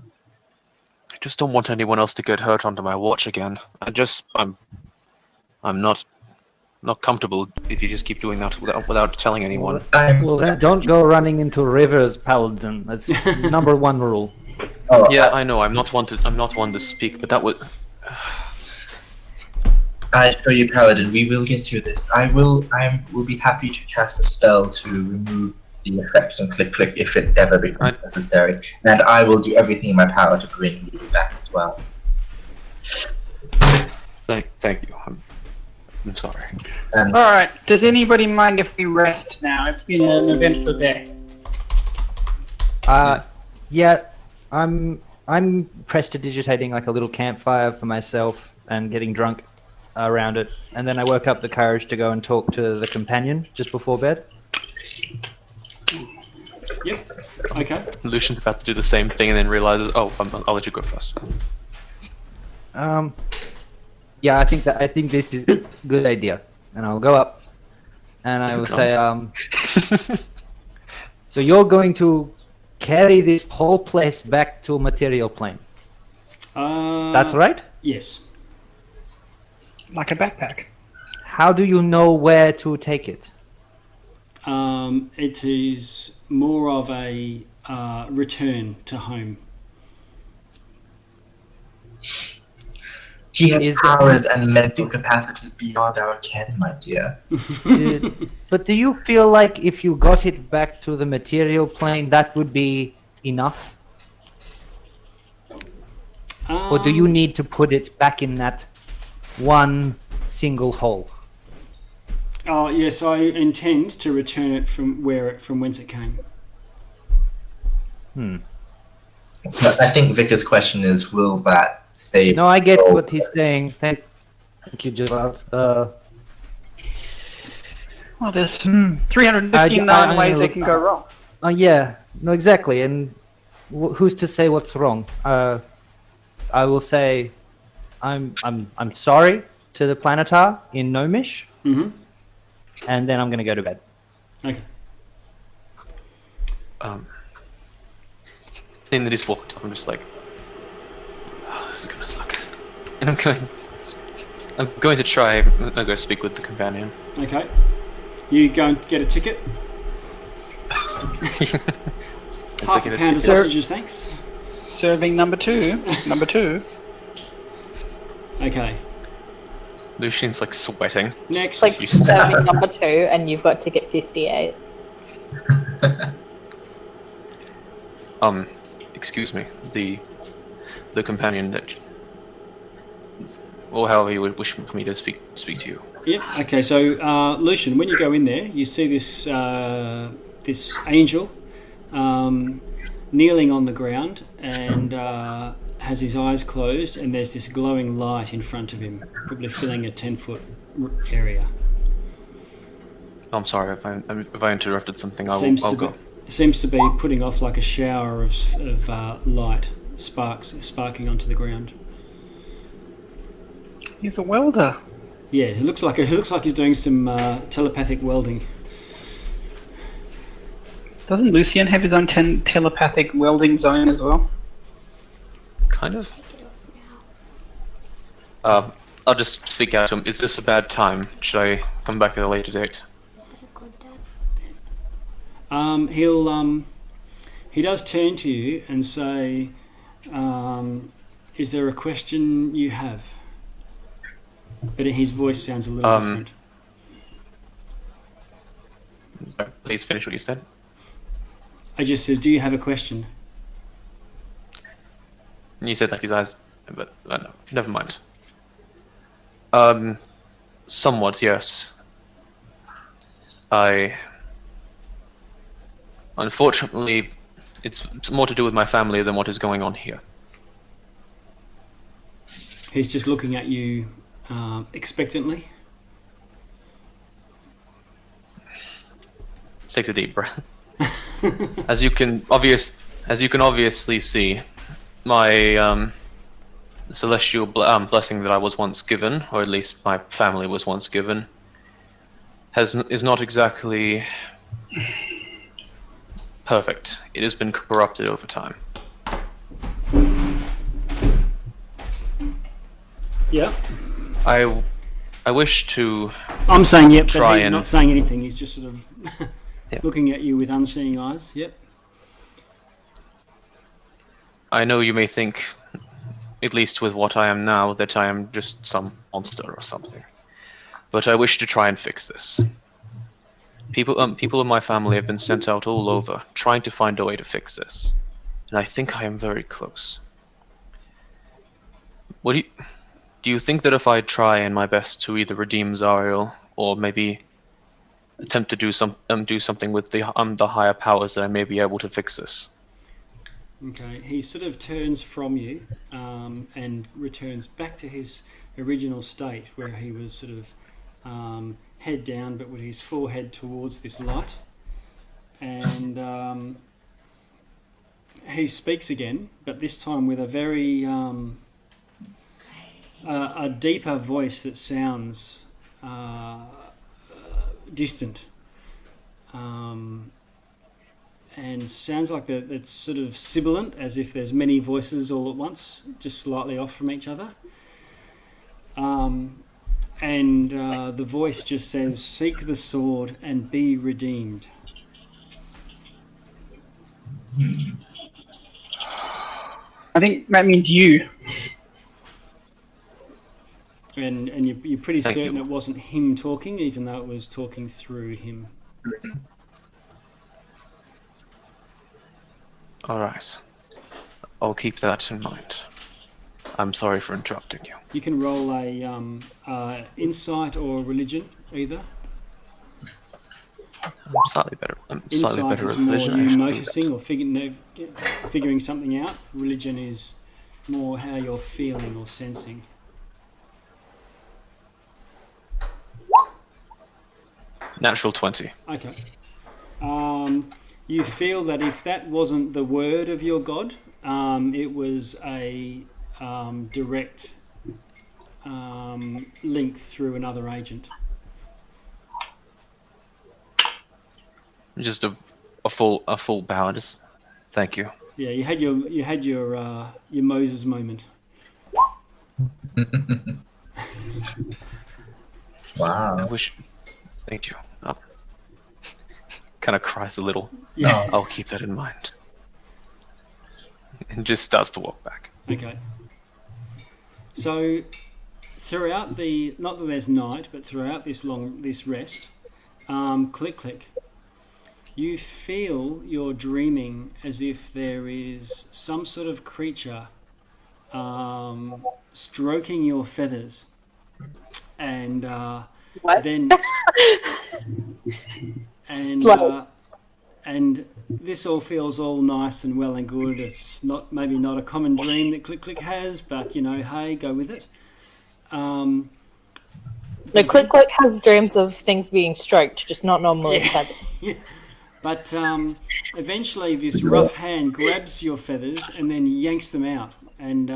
S1: I just don't want anyone else to get hurt under my watch again. I'm not comfortable if you just keep doing that without telling anyone.
S4: Well, then don't go running into rivers, Paladin. That's number one rule.
S3: Oh,
S1: Yeah, I know. I'm not one to speak, but that was.
S3: I assure you, Paladin, we will get through this. I will be happy to cast a spell to remove the effects on Click if it ever becomes necessary, and I will do everything in my power to bring you back as well.
S1: Thank you. I'm sorry.
S6: Alright, does anybody mind if we rest now? It's been an eventful day.
S4: Yeah, I'm prestidigitating like a little campfire for myself and getting drunk around it, and then I work up the courage to go and talk to the companion just before bed.
S2: Yep. Okay.
S1: Lucien's about to do the same thing and then realizes, oh, I'll let you go first.
S4: Yeah, I think this is a good idea, and I'll go up, and I will say, so you're going to carry this whole place back to a material plane. That's right?
S2: Yes.
S6: Like a backpack.
S4: How do you know where to take it?
S2: It is more of a return to home.
S3: He has powers and mental capacities beyond our ken, my dear.
S4: But do you feel like if you got it back to the material plane, that would be enough? Or do you need to put it back in that one single hole?
S2: Oh yes, I intend to return it from whence it came.
S3: But I think Victor's question is, will that save?
S4: No, I get what he's saying. Thank you, Gerard.
S6: Well, there's 359 ways it can go wrong.
S4: Yeah, no, exactly. And who's to say what's wrong? I will say, I'm sorry to the Planetar in Gnomish, and then I'm going to go to bed.
S2: Okay.
S1: Seeing that he's walked, I'm just like, oh, this is gonna suck. And I'm going to try. I'll go speak with the companion.
S2: Okay. You go and get a ticket. Half a pound of sausages, thanks.
S6: Serving number two. Number two.
S2: Okay.
S1: Lucien's like sweating.
S2: Next.
S5: Like serving number 2, and you've got ticket 58.
S1: Excuse me, the companion that, or however you would wish for me to speak to you.
S2: Yep. Okay. So, Lucian, when you go in there, you see this this angel kneeling on the ground and has his eyes closed, and there's this glowing light in front of him, probably filling a 10-foot area.
S1: I'm sorry if I interrupted something. I'll go.
S2: Seems to be putting off like a shower of light, sparking onto the ground.
S6: He's a welder.
S2: Yeah, it looks like he's doing some telepathic welding.
S6: Doesn't Luciene have his own telepathic welding zone as well?
S1: Kind of. I'll just speak out to him. Is this a bad time? Should I come back at a later date?
S2: He does turn to you and say, is there a question you have? But his voice sounds a little different.
S1: Please finish what you said.
S2: I just said, do you have a question?
S1: And you said like his eyes, but no, never mind. Somewhat, yes. Unfortunately, it's more to do with my family than what is going on here.
S2: He's just looking at you expectantly.
S1: Takes a deep breath. As you can obviously see, my celestial blessing that I was once given, or at least my family was once given, is not exactly perfect. It has been corrupted over time.
S2: Yeah.
S1: I wish to.
S2: I'm saying yep, but
S1: Try
S2: he's
S1: and-
S2: not saying anything. He's just sort of
S1: Yeah.
S2: looking at you with unseeing eyes. Yep.
S1: I know you may think, at least with what I am now, that I am just some monster or something. But I wish to try and fix this. People in my family have been sent out all over, trying to find a way to fix this. And I think I am very close. Do you think that if I try in my best to either redeem Zariel, or maybe attempt to do something with the higher powers, that I may be able to fix this?
S2: Okay. He sort of turns from you and returns back to his original state, where he was sort of head down, but with his forehead towards this light. And he speaks again, but this time with a very a deeper voice that sounds distant, and sounds like it's sort of sibilant, as if there's many voices all at once, just slightly off from each other. And the voice just says, "Seek the sword and be redeemed."
S6: I think that means you.
S2: And you're pretty
S1: Thank
S2: certain
S1: you.
S2: it wasn't him talking, even though it was talking through him.
S1: Alright. I'll keep that in mind. I'm sorry for interrupting you.
S2: You can roll a insight or religion, either.
S1: I'm slightly better.
S2: Insight
S1: at
S2: is more
S1: religion. I
S2: you
S1: should do
S2: noticing or figuring something out. Religion is more how you're feeling or sensing.
S1: that. Natural 20.
S2: Okay. You feel that if that wasn't the word of your god, it was a direct link through another agent.
S1: Just a full bow. Just thank you.
S2: Yeah, you had your Moses moment.
S3: Wow.
S1: I wish. Thank you. Kind of cries a little.
S2: Yeah.
S1: I'll keep that in mind. And just starts to walk back.
S2: Okay. So throughout not that there's night, but throughout this rest, click, you feel you're dreaming as if there is some sort of creature stroking your feathers, and
S5: What?
S2: then and this all feels all nice and well and good. It's maybe not a common dream that Click has, but hey, go with it.
S5: No, Click has dreams of things being stroked, just not normally feathered.
S2: Yeah. But eventually this rough hand grabs your feathers and then yanks them out. And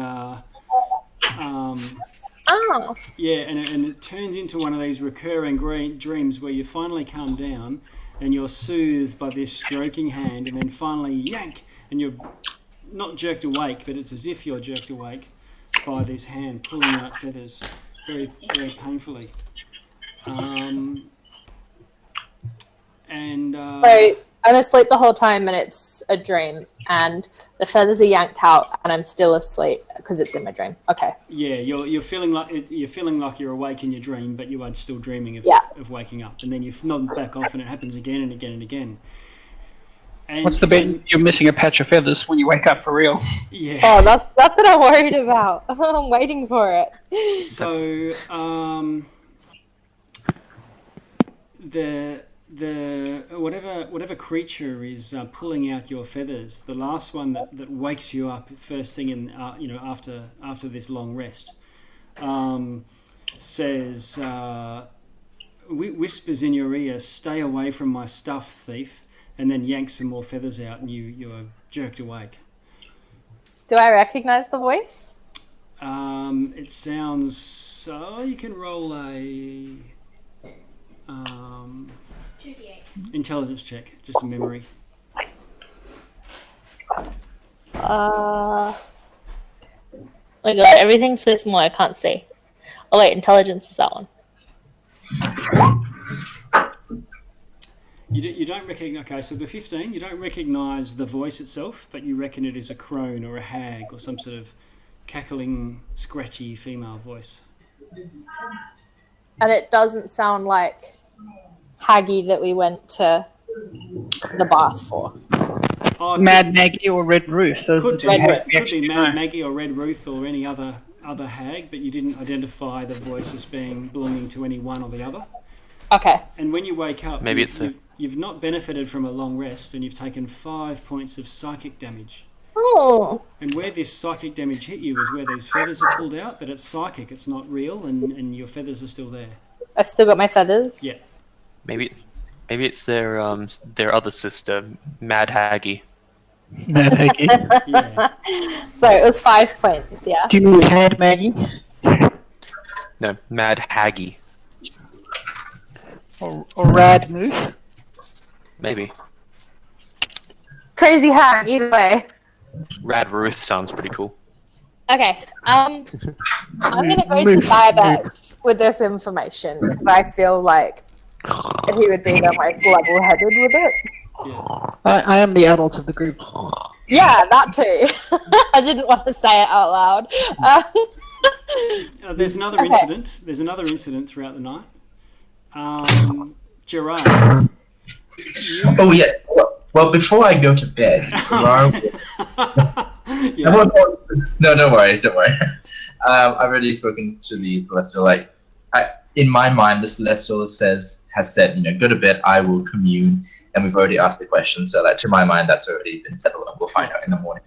S5: Oh.
S2: yeah, and it turns into one of these recurring dreams where you finally calm down and you're soothed by this stroking hand, and then finally yank, and you're not jerked awake, but it's as if you're jerked awake by this hand pulling out feathers very, very painfully.
S5: So I'm asleep the whole time and it's a dream, and the feathers are yanked out and I'm still asleep because it's in my dream. Okay.
S2: Yeah, you're feeling like you're awake in your dream, but you are still dreaming of waking up, and then you nod back off, and it happens again and again and again. And,
S6: What's the bit? You're missing a patch of feathers when you wake up for real.
S2: Yeah.
S5: Oh, that's what I'm worried about. I'm waiting for it.
S2: So the whatever creature is pulling out your feathers, the last one that wakes you up first thing in after this long rest, says whispers in your ear, "Stay away from my stuff, thief," and then yanks some more feathers out, and you are jerked awake.
S5: Do I recognize the voice?
S2: It sounds so. You can roll a intelligence check, just a memory.
S5: Oh my god, everything's so small I can't see. Oh wait, intelligence is that one.
S2: You don't recognize. Okay, so the 15, you don't recognize the voice itself, but you reckon it is a crone or a hag or some sort of cackling, scratchy female voice.
S5: And it doesn't sound like Haggy that we went to the bath for.
S2: Oh,
S6: Mad Maggie or Red Ruth. Those are the
S2: could
S6: two
S2: be,
S6: hags we
S2: could
S6: actually
S2: be
S6: do
S2: Mad
S6: know.
S2: Maggie or Red Ruth or any other hag, but you didn't identify the voice as being belonging to any one or the other.
S5: Okay.
S2: And when you wake up,
S1: Maybe it's
S2: you've not benefited from a long rest, and you've taken 5 points of psychic damage.
S5: Oh.
S2: And where this psychic damage hit you is where these feathers are pulled out, but it's psychic, it's not real, and your feathers are still there.
S5: I still got my feathers.
S2: Yeah.
S1: Maybe it's their other sister, Mad Haggy.
S6: Mad Maggie.
S2: Yeah.
S5: So it was 5 points, yeah?
S6: Do you Mad Maggie?
S1: No, Mad Haggy.
S6: Or Rad Ruth?
S1: Maybe.
S5: Crazy hag, either way.
S1: Rad Ruth sounds pretty cool.
S5: Okay, I'm gonna go to Dibex with this information because I feel like he would be the most level-headed with it.
S2: Yeah.
S6: I am the adult of the group.
S5: Yeah, that too. I didn't want to say it out loud.
S2: There's another incident. There's another incident throughout the night. Gerard.
S3: Oh yes. Well, before I go to bed, Gerard.
S2: Yeah.
S3: No, don't worry. I've already spoken to the Celestial. Like, in my mind, the Celestial has said, go to bed. I will commune, and we've already asked the question. So, like, to my mind, that's already been settled, and we'll find out in the morning.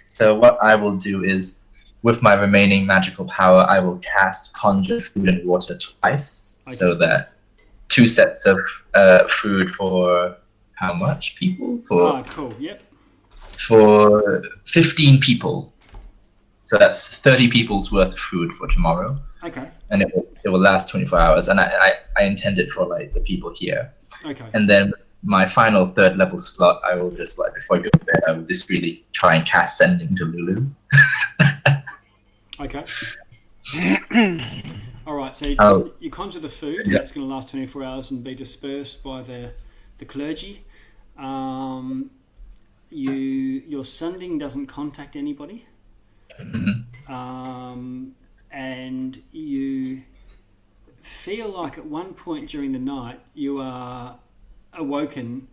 S3: So, what I will do is, with my remaining magical power, I will cast Conjure Food and Water twice,
S2: Okay.
S3: so that 2 sets of food for how much people?
S2: Oh, cool. Yep.
S3: For 15 people. So that's 30 people's worth of food for tomorrow.
S2: Okay.
S3: And it will last 24 hours. And I intend it for like the people here.
S2: Okay.
S3: And then my final 3rd level slot, I will just like, before I go to bed, I will just really try and cast Sending to Lulu.
S2: Okay. All right. So you conjure the food.
S3: Yeah.
S2: That's going to last 24 hours and be dispersed by the clergy. Your sending doesn't contact anybody. And you feel like at one point during the night you are awoken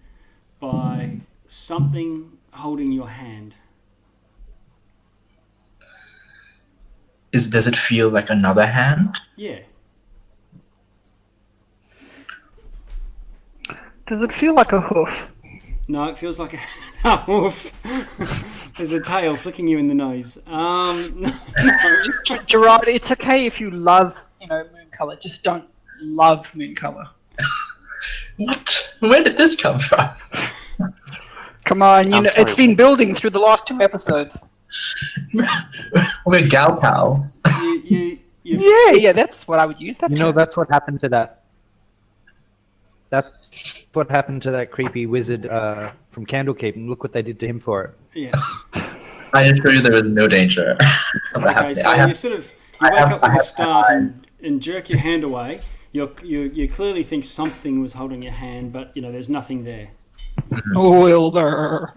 S2: by something holding your hand.
S3: Does it feel like another hand?
S2: Yeah.
S6: Does it feel like a hoof?
S2: No, it feels like a wolf. There's a tail flicking you in the nose. No.
S6: Gerard, it's okay if you love, moon color. Just don't love moon color.
S3: What? Where did this come from?
S6: Come on,
S1: I'm sorry.
S6: it's been building through the last 2 episodes.
S3: We're gal pals.
S2: You
S6: Yeah, that's what I would use. That term.
S4: That's what happened to that. That's what happened to that creepy wizard from Candlekeep, and look what they did to him for it.
S2: yeah.
S3: I assure you there is no danger.
S2: Okay, so you wake up with a start and jerk your hand away. You clearly think something was holding your hand, but there's nothing there.
S6: Wilbur.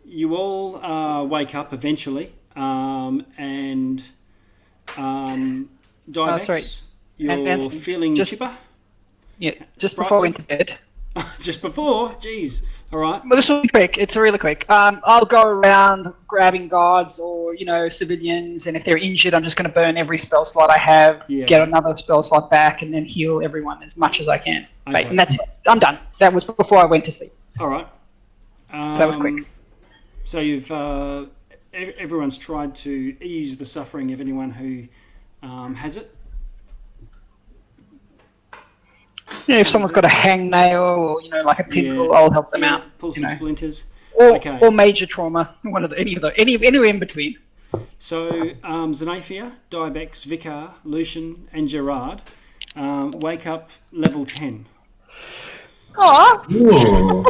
S2: You all wake up eventually, and Dibex,
S6: sorry.
S2: you're
S6: And
S2: feeling
S6: just-
S2: chipper.
S6: Yeah, just before I went to bed.
S2: Just before, jeez. All right.
S6: Well, this will be quick. It's really quick. I'll go around grabbing guards or, civilians, and if they're injured, I'm just going to burn every spell slot I have,
S2: Yeah.
S6: get another spell slot back, and then heal everyone as much as I can.
S2: Okay.
S6: And that's it. I'm done. That was before I went to sleep.
S2: All right.
S6: So that was quick.
S2: So you've everyone's tried to ease the suffering of anyone who has it.
S6: Yeah, if someone's got a hangnail or, like a pimple, I'll help them out.
S2: Pull some splinters.
S6: Or,
S2: Okay.
S6: or major trauma. Anywhere in between.
S2: So Xanaphia, Dibex, Vicar, Luciene, and Gerard wake up level 10.
S5: Aw,
S3: Ooh.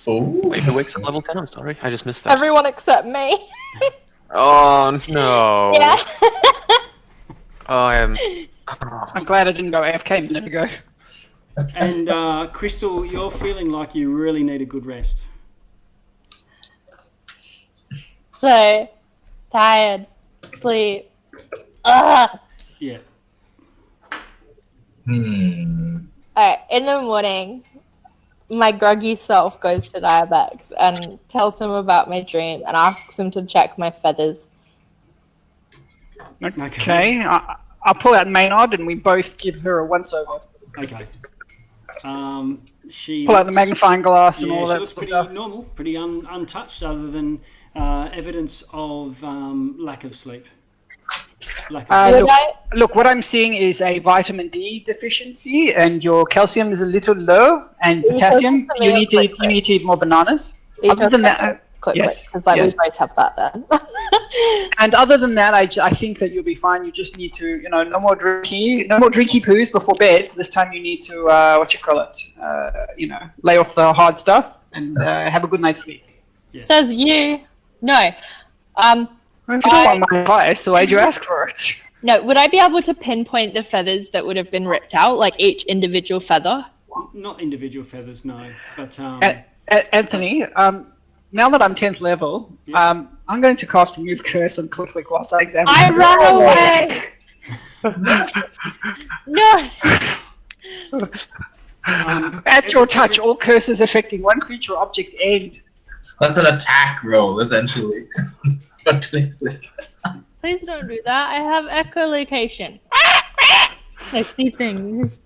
S3: Oh.
S1: Wait, who wakes up level 10? I'm sorry, I just missed that.
S5: everyone except me.
S1: Oh no.
S5: Yeah.
S1: Oh, I am.
S6: I'm glad I didn't go AFK a minute ago.
S2: And Crystal, you're feeling like you really need a good rest.
S5: So tired, sleep. Ugh.
S2: Yeah.
S5: Alright, in the morning, my groggy self goes to Dibex and tells him about my dream and asks him to check my feathers.
S6: Okay, I'll pull out Maynard and we both give her a once-over.
S2: Okay. She
S6: Pull out the magnifying glass and
S2: yeah,
S6: all
S2: she
S6: that
S2: looks
S6: sort of
S2: pretty
S6: stuff.
S2: normal, pretty untouched, other than evidence of lack of sleep. Lack of
S5: Would
S6: Look,
S5: I-
S6: look, what I'm seeing is a vitamin D deficiency, and your calcium is a little low, and
S5: you
S6: potassium.
S5: talking to
S6: You
S5: me
S6: need to
S5: or
S6: eat. You need to eat more bananas.
S5: You
S6: Other than that,
S5: quick,
S6: yes,
S5: because like
S6: yes.
S5: we both have that then.
S6: And other than that, I think that you'll be fine. You just need to, no more drinky poos before bed. This time you need to, lay off the hard stuff and have a good night's sleep.
S5: Says you. No.
S6: Well, if you don't want my advice, so why'd you ask for it?
S5: No, would I be able to pinpoint the feathers that would have been ripped out, like each individual feather?
S2: not individual feathers, no. But
S6: Anthony, now that I'm 10th level, I'm going to cast Remove Curse on Klikla whilst I examine.
S5: I ran away! No!
S6: At your touch, all curses affecting one creature or object end.
S3: That's an attack roll, essentially. But click.
S5: Please don't do that. I have echolocation. I see things.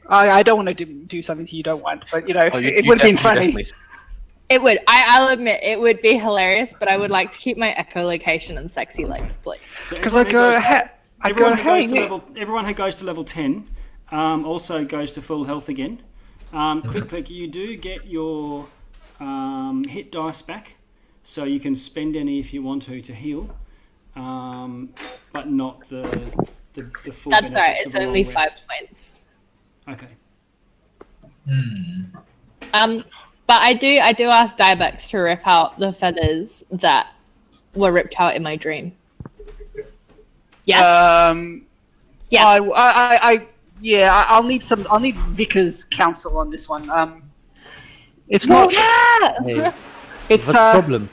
S6: I don't want to do something to you don't want, but
S1: Oh,
S6: it would have been funny.
S5: It would. I'll admit it would be hilarious, but I would like to keep my echolocation and sexy legs, please.
S6: Because I go,
S2: everyone who goes to level 10 also goes to full health again. Click, you do get your hit dice back, so you can spend any if you want to heal, but not the full.
S5: That's alright.
S2: benefits
S5: It's
S2: of a
S5: only
S2: long
S5: 5
S2: rest.
S5: points.
S2: Okay.
S5: But I do ask Dibex to rip out the feathers that were ripped out in my dream. Yeah. Yeah.
S6: I'll need Vicar's counsel on this one. It's not.
S4: Hey,
S6: It's
S4: what's the problem?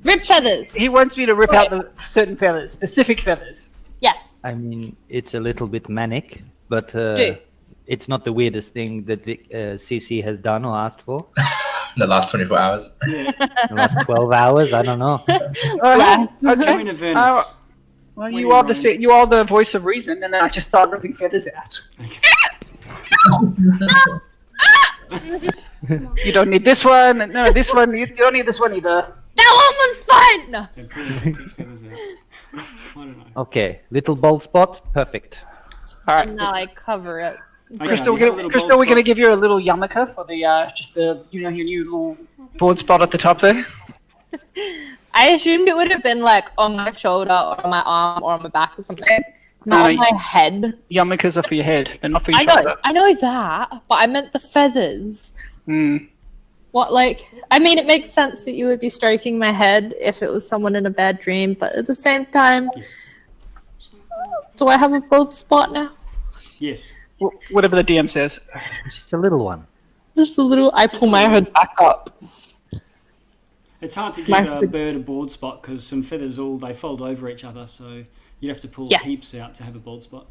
S5: Rip feathers.
S6: He wants me to rip out the certain feathers, specific feathers.
S5: Yes.
S4: I mean, it's a little bit manic, but
S5: Do.
S4: it's not the weirdest thing that CC has done or asked for.
S3: In the last 24 hours.
S2: Yeah.
S4: The last 12 hours, I don't know.
S5: Yeah.
S2: Come in, Avernus.
S6: Well,
S2: What
S6: you
S2: are
S6: are
S2: you
S6: you are the voice of reason, and then I just start ripping feathers out. You don't need this one. No, this one. You don't need this one either.
S5: That one was fun. No.
S2: They're pretty good feathers out. I don't know.
S4: Okay, little bald spot, perfect.
S6: All right,
S5: And now I cover it.
S2: Okay,
S6: Crystal,
S2: you have a little
S6: Crystal,
S2: bald
S6: we're gonna
S2: spot.
S6: give you a little yarmulke for the your new little board spot at the top there.
S5: I assumed it would have been like on my shoulder or on my arm or on my back or something. Not on my head.
S6: Yarmulkes are for your head, they're not for your
S5: I know that, but I meant the feathers. What, I mean, it makes sense that you would be stroking my head if it was someone in a bad dream, but at the same time, do I have a bald spot now?
S2: Yes.
S6: Whatever the DM says.
S4: It's just a little one.
S5: Just a little. I pull my head back up.
S2: It's hard to give a bird a bald spot because some feathers they fold over each other, so you'd have to pull
S5: Yes.
S2: heaps out to have a bald spot.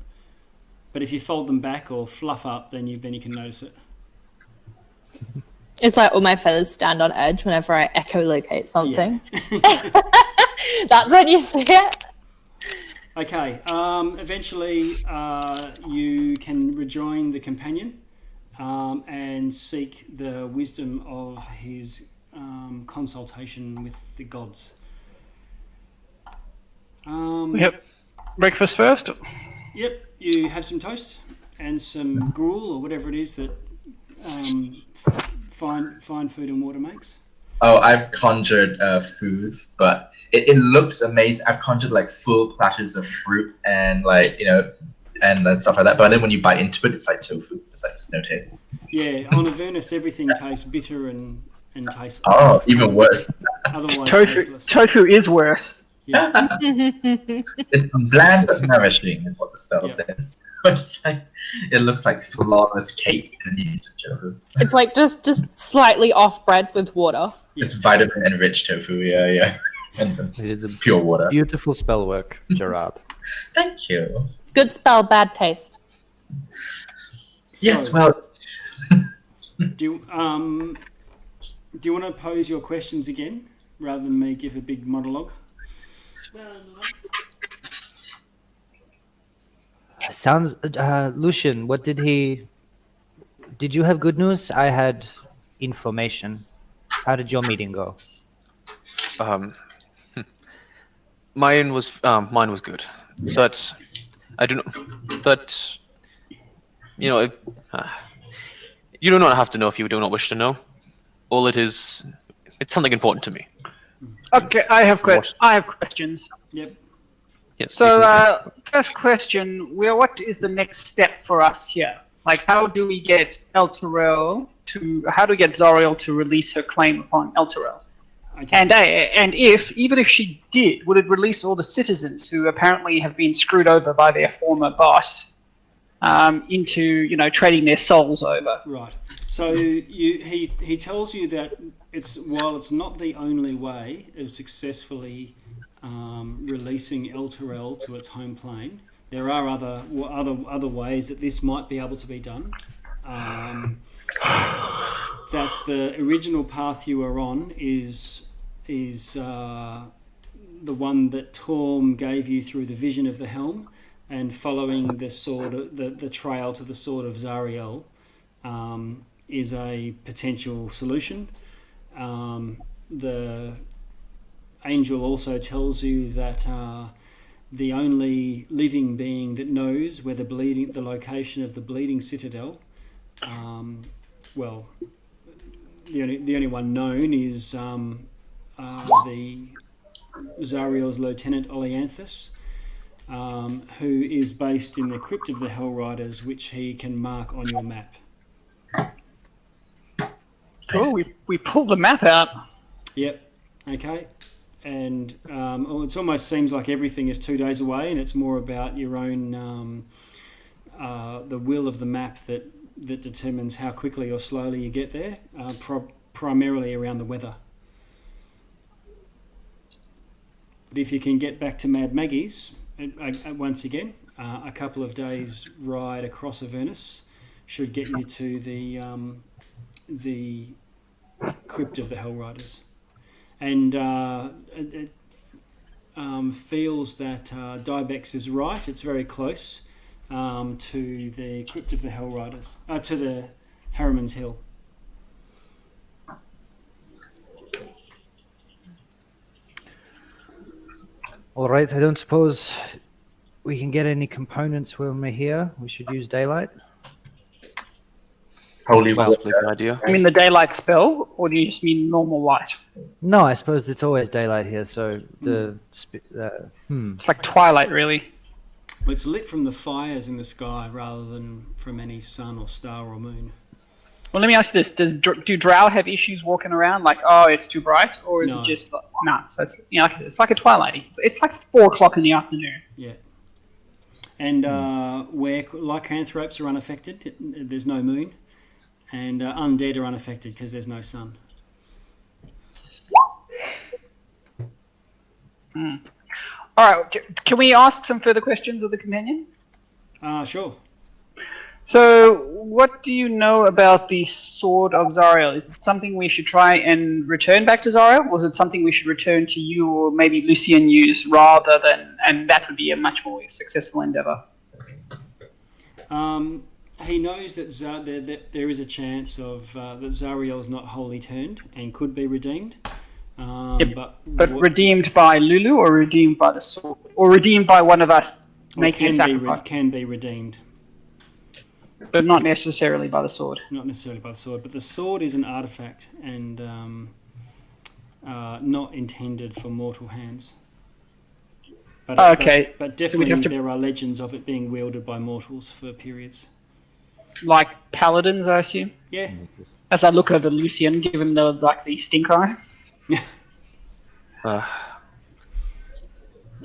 S2: But if you fold them back or fluff up, then you can notice it.
S5: It's like all my feathers stand on edge whenever I echolocate something.
S2: Yeah.
S5: That's when you see it.
S2: Okay. Eventually, you can rejoin the companion and seek the wisdom of his consultation with the gods.
S6: Yep. Breakfast first.
S2: Yep. You have some toast and some gruel or whatever it is that fine food and water makes.
S3: Oh, I've conjured food, but it looks amazing. I've conjured like full platters of fruit and and stuff like that. But then when you bite into it, it's like tofu. It's like there's no taste.
S2: Yeah, on Avernus, everything tastes bitter and tastes.
S3: Oh, even worse.
S2: Otherwise
S6: Tofu
S2: tasteless.
S6: tofu is worse.
S2: Yeah.
S3: It's bland but nourishing, is what the spell
S2: Yeah.
S3: says. It's like, it looks like flawless cake, and it's just tofu.
S5: It's like just slightly off bread with water.
S3: It's vitamin enriched tofu, yeah. And
S4: It is a
S3: pure water.
S4: beautiful spell work, Gerard.
S3: Thank you.
S5: Good spell, bad taste.
S3: Yes,
S2: So,
S3: well,
S2: Do you want to pose your questions again rather than me give a big monologue?
S4: Sounds, Lucian, what did he... Did you have good news? I had information. How did your meeting go?
S1: Mine was good, but I do not. But you know, you do not have to know if you do not wish to know. All it is, it's something important to me.
S6: Okay, I have
S1: What?
S6: questions.
S2: Yep.
S1: Yes.
S6: So,
S1: you can-
S6: first question: what is the next step for us here? Like, how do we get Elturel to? How do we get Zariel to release her claim upon Elturel?
S2: Okay.
S6: And even if she did, would it release all the citizens who apparently have been screwed over by their former boss into trading their souls over?
S2: Right. So he tells you that while it's not the only way of successfully releasing Elturel to its home plane, there are other ways that this might be able to be done. That the original path you were on is the one that Torm gave you through the vision of the helm, and following the trail to the sword of Zariel is a potential solution. The angel also tells you that the only living being that knows where the location of the bleeding citadel, well, the only one known is the Zariel's lieutenant Oleanthus, who is based in the Crypt of the Hellriders, which he can mark on your map.
S6: Cool. We pulled the map out.
S2: Yep. Okay. And it almost seems like everything is 2 days away, and it's more about your own the will of the map that determines how quickly or slowly you get there. Primarily around the weather. But if you can get back to Mad Maggie's, once again, a couple of days ride across Avernus should get you to the Crypt of the Hellriders. And it feels that Dibex is right. It's very close to the Crypt of the Hellriders, to the Harriman's Hill.
S4: All right, I don't suppose we can get any components when we're here. We should use daylight.
S3: holy
S1: possibly
S3: water.
S1: a good idea.
S6: I mean the daylight spell, or do you just mean normal light?
S4: No, I suppose it's always daylight here, so the...
S6: It's like twilight, really.
S2: It's lit from the fires in the sky rather than from any sun or star or moon.
S6: Well, let me ask you this: do Drow have issues walking around like, oh, it's too bright, or is
S2: No.
S6: it just like, nah? So it's it's like a twilight. It's like 4 o'clock in the afternoon.
S2: Yeah. And where lycanthropes are unaffected, there's no moon. And undead are unaffected because there's no sun.
S6: All right, can we ask some further questions of the companion?
S2: Sure.
S6: So, what do you know about the Sword of Zariel? Is it something we should try and return back to Zariel, or is it something we should return to you or maybe Luciene use rather than, and that would be a much more successful endeavor?
S2: He knows that there is a chance of that Zariel is not wholly turned and could be redeemed. But
S6: redeemed by Lulu, or redeemed by the sword, or redeemed by one of us making a sacrifice,
S2: can be redeemed.
S6: but not necessarily by the sword.
S2: Not necessarily by the sword, but the sword is an artifact and not intended for mortal hands. But,
S6: Okay,
S2: but
S6: so we'd
S2: definitely
S6: have to-
S2: there are legends of it being wielded by mortals for periods.
S6: Like paladins, I assume.
S2: Yeah.
S6: As I look over Luciene, give him the stink eye.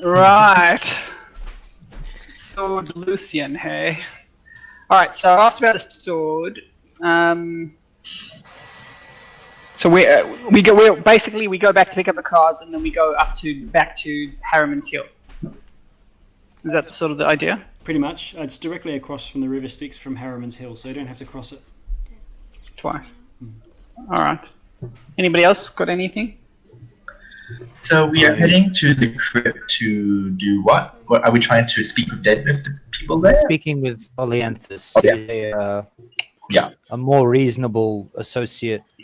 S6: Right. Sword Luciene, hey. Alright, so I asked about the sword. So we go back to pick up the cards, and then we go back to Harriman's Hill. Is that sort of the idea?
S2: Pretty much. It's directly across from the River Styx from Harriman's Hill, so you don't have to cross it.
S6: Twice. Alright. Anybody else got anything?
S3: So we are heading to the crypt to do what? What are we trying to speak with the people there?
S4: Speaking with Olianthus, a more reasonable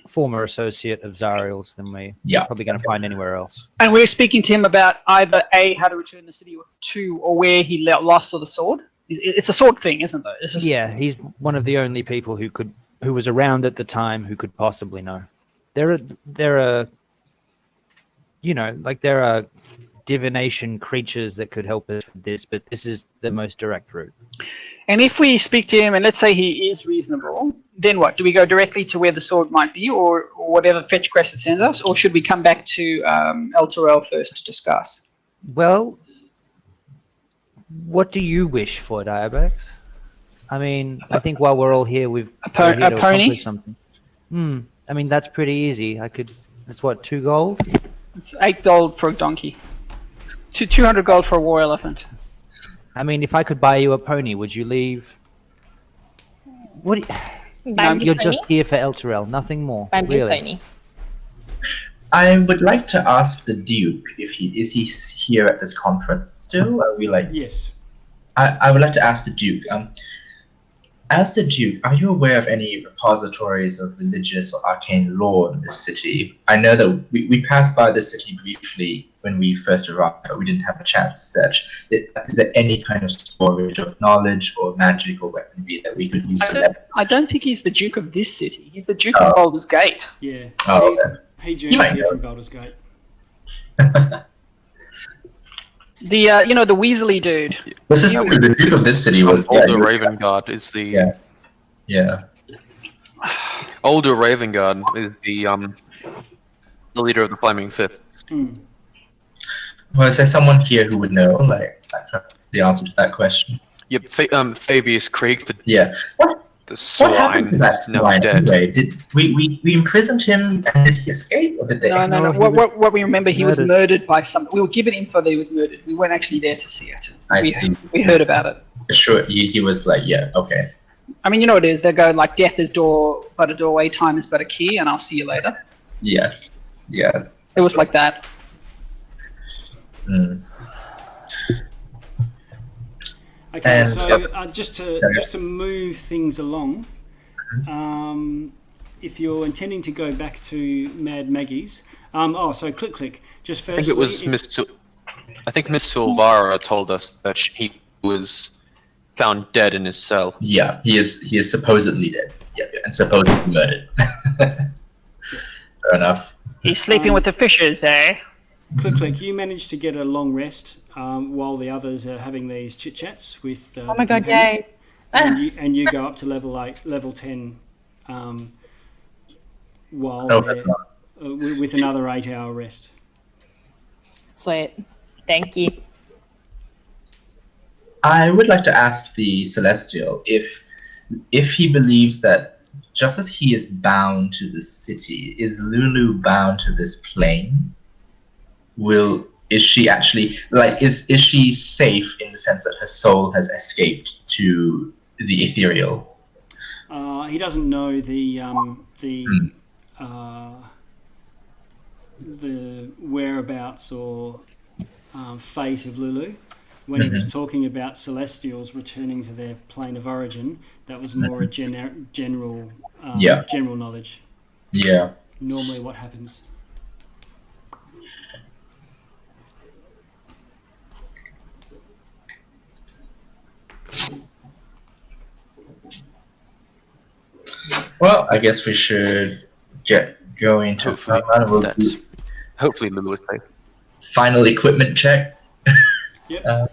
S4: former associate of Zariel's than we're probably going to find anywhere else.
S6: And we're speaking to him about either A, how to return the city, or 2, or where he lost the sword. It's a sword thing, isn't it? It's just...
S4: Yeah, he's one of the only people who was around at the time who could possibly know. There are divination creatures that could help us with this, but this is the most direct route.
S6: And if we speak to him, and let's say he is reasonable, then what? Do we go directly to where the sword might be, or whatever fetch quest it sends us, or should we come back to Elturel first to discuss?
S4: Well, what do you wish for, Dibex? I mean, I think while we're all here, we're here to accomplish something. I mean, that's pretty easy. That's what, 2 gold?
S6: It's 8 gold for a donkey. 200 gold for a war elephant.
S4: I mean, if I could buy you a pony, would you leave? What? You're just here for Elturel, nothing more. Really.
S5: Pony.
S3: I would like to ask the Duke if he is here at this conference still. Are we like?
S2: Yes.
S3: I would like to ask the Duke. As the Duke, are you aware of any repositories of religious or arcane lore in this city? I know that we passed by the city briefly when we first arrived, but we didn't have a chance to search. Is there any kind of storage of knowledge or magic or weaponry that we could use?
S6: I don't think he's the Duke of this city. He's the Duke of Baldur's Gate.
S2: Yeah.
S3: Oh, okay.
S2: He journeyed here from Baldur's Gate.
S6: The the Weasley dude.
S3: This is the Duke of this city.
S1: Older Raven Guard is the Older Raven Guard is the leader of the Flaming Fifth.
S3: Well, is there someone here who would know the answer to that question?
S1: Yep, Fabius Krieg, the
S3: What happened to
S1: swine,
S3: that
S1: is now
S3: swine
S1: dead.
S3: anyway? Did we imprisoned him and did he escape, or did they?
S6: No. What we remember, he was murdered by some. We were given info that he was murdered. We weren't actually there to see it.
S3: I see.
S6: We heard about it.
S3: Sure, he was like, yeah, okay.
S6: I mean, you know what it is. They go like, death is door, but a doorway. Time is but a key, and I'll see you later.
S3: Yes.
S6: It was like that.
S2: Okay,
S3: And-
S2: so just to move things along, if you're intending to go back to Mad Maggie's, so click. Just first.
S1: I think it was Miss Silvara told us that he was found dead in his cell.
S3: Yeah, he is supposedly dead. Yeah, and supposedly murdered. Fair enough.
S6: He's sleeping with the fishes, eh?
S2: Click. You managed to get a long rest while the others are having these chit chats with.
S5: Oh my god! Yay!
S2: And you go up to level 10, while they're, with another 8-hour rest.
S5: Sweet. Thank you.
S3: I would like to ask the Celestial if he believes that just as he is bound to the city, is Lulu bound to this plane? Is she actually is she safe in the sense that her soul has escaped to the ethereal?
S2: He doesn't know the whereabouts or fate of Lulu. When he was talking about Celestials returning to their plane of origin, that was more a general knowledge.
S3: Yeah.
S2: Normally, what happens?
S3: Well, I guess we should get going to
S1: Hopefully Lulu is safe.
S3: Final equipment check.
S2: Yep.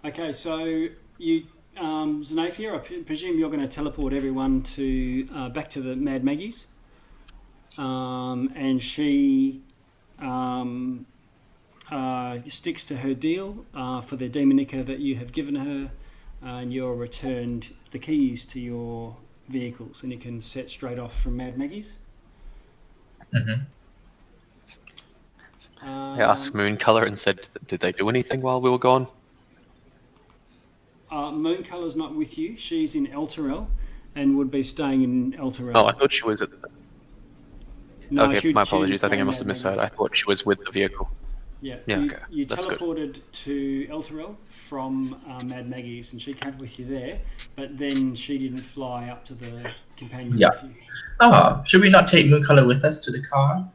S2: Okay, so you, Xanaphia, I presume you're going to teleport everyone to back to the Mad Maggie's, and she sticks to her deal for the demonica that you have given her, and you're returned the keys to your vehicles, and you can set straight off from Mad Maggie's.
S3: Mm-hmm.
S1: I asked Mooncolor and said, did they do anything while we were gone?
S2: Mooncolor's not with you. She's in Elturel and would be staying in Elturel.
S1: Oh, I thought she was at...
S2: No,
S1: Okay, my
S2: she'd
S1: apologies. I
S2: stay
S1: think I
S2: in
S1: must have
S2: Mad
S1: misheard.
S2: Maggie's.
S1: I thought she was with the vehicle.
S2: Yeah,
S1: Yeah,
S2: you,
S1: okay.
S2: you
S1: That's good.
S2: teleported to Elturel from Mad Maggie's, and she came with you there, but then she didn't fly up to the companion
S3: Yeah.
S2: with you.
S3: Oh, should we not take Mooncolor with us to the car?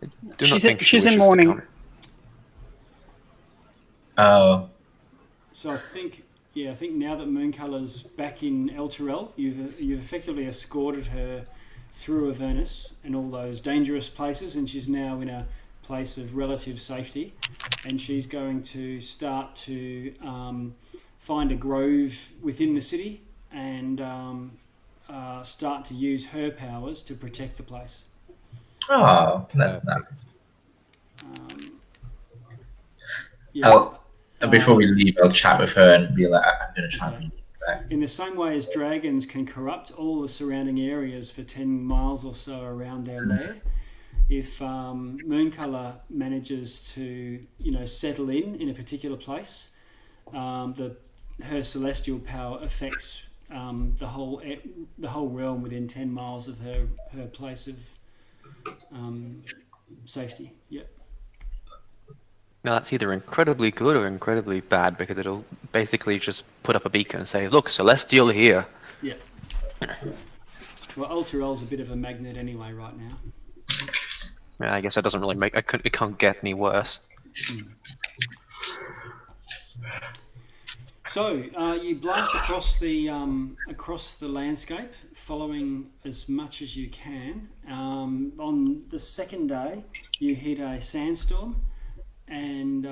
S1: Do not
S6: She's
S1: think
S6: in-
S1: she
S6: she's in
S1: wishes to
S6: mourning.
S1: come.
S3: Oh,
S2: So I think now that Mooncolor's back in Elturel, you've effectively escorted her through Avernus and all those dangerous places, and she's now in a place of relative safety, and she's going to start to find a grove within the city and start to use her powers to protect the place.
S3: oh, that's nice.
S2: Yeah.
S3: Before we leave, I'll chat with her and be like, I'm going to try
S2: Okay.
S3: and back.
S2: In the same way as dragons can corrupt all the surrounding areas for 10 miles or so around their lair, if Mooncolor manages to, settle in a particular place, her celestial power affects the whole realm within 10 miles of her place of safety. Yep.
S1: Now that's either incredibly good or incredibly bad, because it'll basically just put up a beacon and say, look, Celestial here.
S2: Yeah. Well, Elturel's a bit of a magnet anyway right now.
S1: Yeah, I guess that doesn't really it can't get any worse.
S2: So you blast across the landscape, following as much as you can. On the second day, you hit a sandstorm, and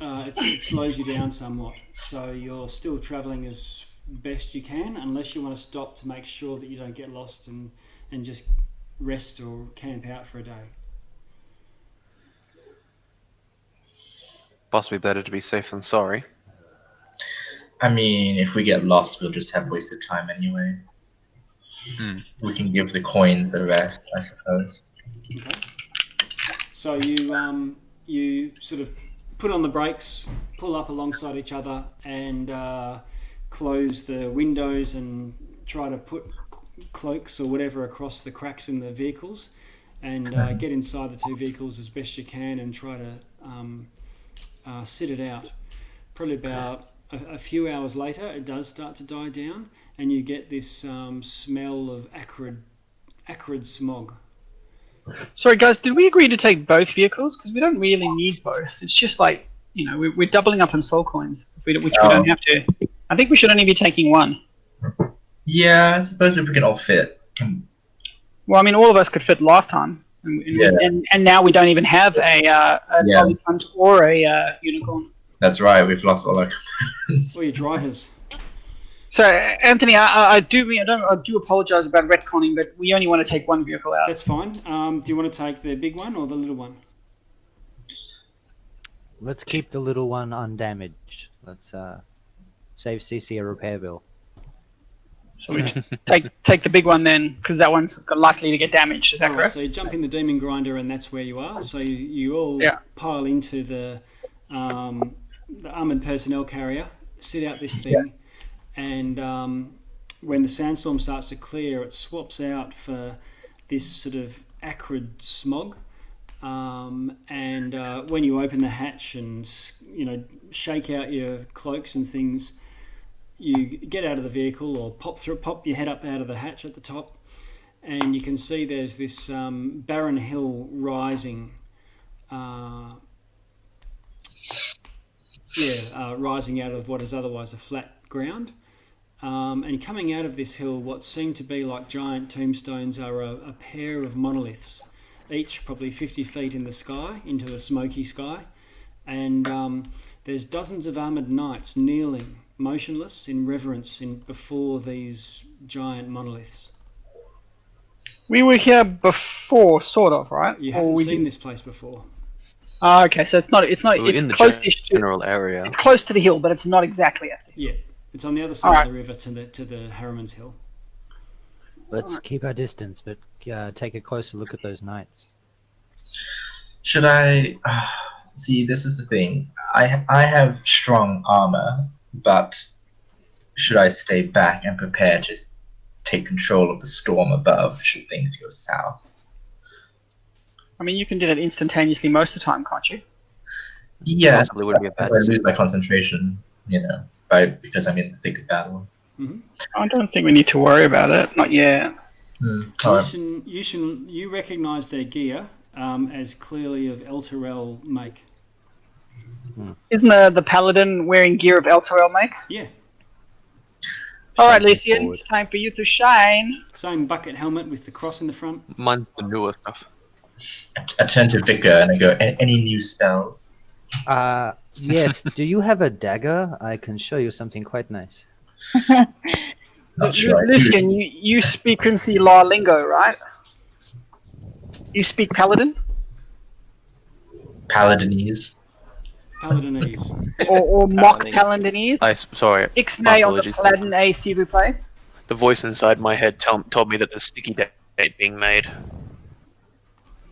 S2: it slows you down somewhat. So you're still travelling as best you can, unless you want to stop to make sure that you don't get lost and just rest or camp out for a day.
S1: Possibly better to be safe than sorry.
S3: I mean, if we get lost, we'll just have wasted time anyway.
S1: Hmm.
S3: We can give the coins a rest, I suppose.
S2: Okay. So you sort of put on the brakes, pull up alongside each other, and close the windows and try to put cloaks or whatever across the cracks in the vehicles, and get inside the two vehicles as best you can and try to sit it out. Probably about a few hours later, it does start to die down, and you get this smell of acrid smog.
S6: Sorry, guys, did we agree to take both vehicles? Because we don't really need both. It's just like, we're doubling up on soul coins, which we don't have to. I think we should only be taking one.
S3: Yeah, I suppose if we can all fit.
S6: Well, I mean, all of us could fit last time. And now we don't even have a elephant or a unicorn.
S3: That's right, we've lost all our companions.
S2: Or your drivers.
S6: So, Anthony, I do apologise about retconning, but we only want to take one vehicle out.
S2: That's fine. Do you want to take the big one or the little one?
S4: Let's keep the little one undamaged. Let's save CC a repair bill.
S6: So we take the big one then, because that one's likely to get damaged. Is that
S2: Alright,
S6: correct?
S2: so you jump in the demon grinder, and that's where you are. So you all pile into the armoured personnel carrier, sit out this thing, and when the sandstorm starts to clear, it swaps out for this sort of acrid smog. And when you open the hatch and shake out your cloaks and things, you get out of the vehicle or pop your head up out of the hatch at the top, and you can see there's this barren hill rising. Rising out of what is otherwise a flat ground. And coming out of this hill, what seem to be like giant tombstones are a pair of monoliths, each probably 50 feet in the sky, into the smoky sky. And there's dozens of armoured knights kneeling, motionless, in reverence before these giant monoliths.
S6: We were here before, sort of, right?
S2: You
S6: Or
S2: haven't
S6: we
S2: seen
S6: did-
S2: this place before.
S6: Oh, okay, so it's not. It's
S1: We were
S6: it's
S1: in the
S6: close-ish to.
S1: general area.
S6: It's close to the hill, but it's not exactly at the hill.
S2: Yeah, it's on the other side
S6: Alright.
S2: of the river to the Harriman's Hill.
S4: Let's keep our distance, but take a closer look at those knights.
S3: Should I see? This is the thing. I have strong armor, but should I stay back and prepare to take control of the storm above? Should things go south?
S6: I mean, you can do that instantaneously most of the time, can't you?
S3: Yes,
S1: Possibly would be a bad
S3: I lose my concentration, because I'm in the thick of battle.
S6: I don't think we need to worry about it. Not yet.
S3: Alright.
S2: You recognise their gear as clearly of Elturel make.
S6: Isn't the paladin wearing gear of Elturel make?
S2: Yeah,
S6: All right,
S4: Shining
S6: Luciene,
S4: forward.
S6: it's time for you to shine.
S2: same bucket helmet with the cross in the front.
S1: Mine's the newer stuff.
S3: I turn to Vicar and I go, any new spells?
S4: Yes. Do you have a dagger? I can show you something quite nice.
S3: Not sure. I do.
S6: Luciene, you speak Quincy Law lingo, right? You speak paladin?
S3: Paladinese.
S2: Paladinese.
S6: Or mock
S7: Paladinese.
S6: paladinese?
S1: Sorry.
S6: Ixnay
S1: my
S6: on the
S1: apologies.
S6: paladin A, s'il vous plaît.
S1: The voice inside my head told me that there's sticky date being made.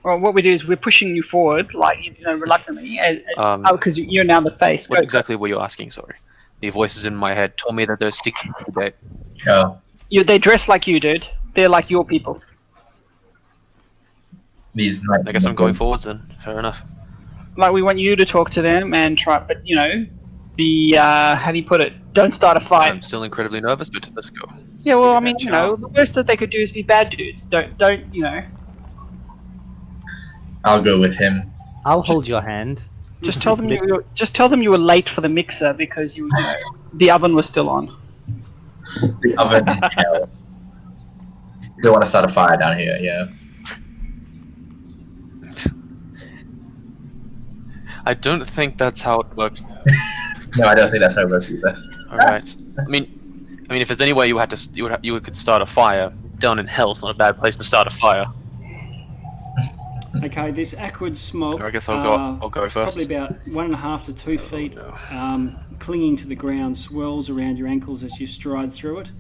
S6: Well, what we do is we're pushing you forward, reluctantly, because you're now the face.
S1: What exactly were you asking? Sorry. The voices in my head told me that there's sticky date.
S3: Oh,
S6: They dress like you, dude. They're like your people.
S3: these knights.
S1: I guess I'm going forwards then. Fair enough.
S6: Like, we want you to talk to them and try, but, be, how do you put it? Don't start a fight.
S1: I'm still incredibly nervous, but let's go.
S6: Yeah, well, I mean, the worst that they could do is be bad dudes. Don't.
S3: I'll go with him.
S4: I'll hold your hand.
S6: Just tell them you were late for the mixer because the oven was still on.
S3: The oven in hell. You don't want to start a fire down here, yeah.
S1: I don't think that's how it works.
S3: No, I don't think that's how it works either.
S1: All right. I mean, if there's any way you could start a fire down in hell's not a bad place to start a fire.
S2: Okay, this acrid smoke.
S1: I guess I'll go first.
S2: Probably about 1.5 to 2 feet, clinging to the ground, swirls around your ankles as you stride through it.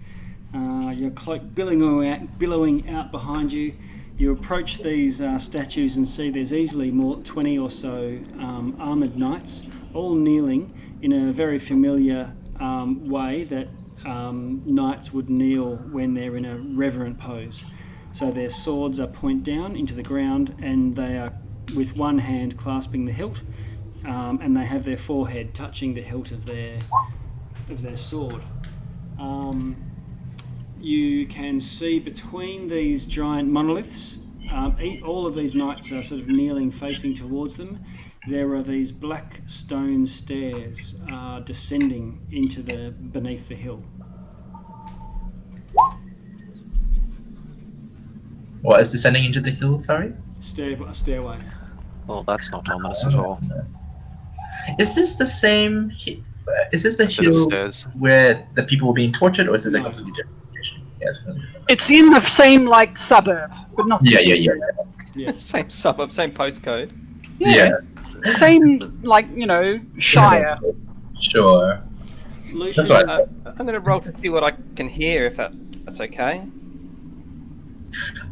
S2: Your cloak billowing out behind you. You approach these statues and see there's easily 20 or so armoured knights, all kneeling in a very familiar way that knights would kneel when they're in a reverent pose. So their swords are point down into the ground, and they are with one hand clasping the hilt, and they have their forehead touching the hilt of their sword. You can see between these giant monoliths, all of these knights are sort of kneeling, facing towards them. There are these black stone stairs descending into beneath the hill.
S3: What is descending into the hill, sorry?
S2: A stairway.
S1: Well, that's not ominous at all.
S3: Is this the same... Is this the
S1: Set of
S3: hill
S1: stairs.
S3: where the people were being tortured, or is this a
S2: No.
S3: completely different location? Yes.
S6: It's in the same suburb, but not.
S3: Yeah.
S2: Yeah.
S7: Same suburb, same postcode.
S3: Yeah.
S6: Same shire.
S3: Sure.
S2: Lucian,
S3: That's right.
S7: I'm going to roll to see what I can hear, if that's okay.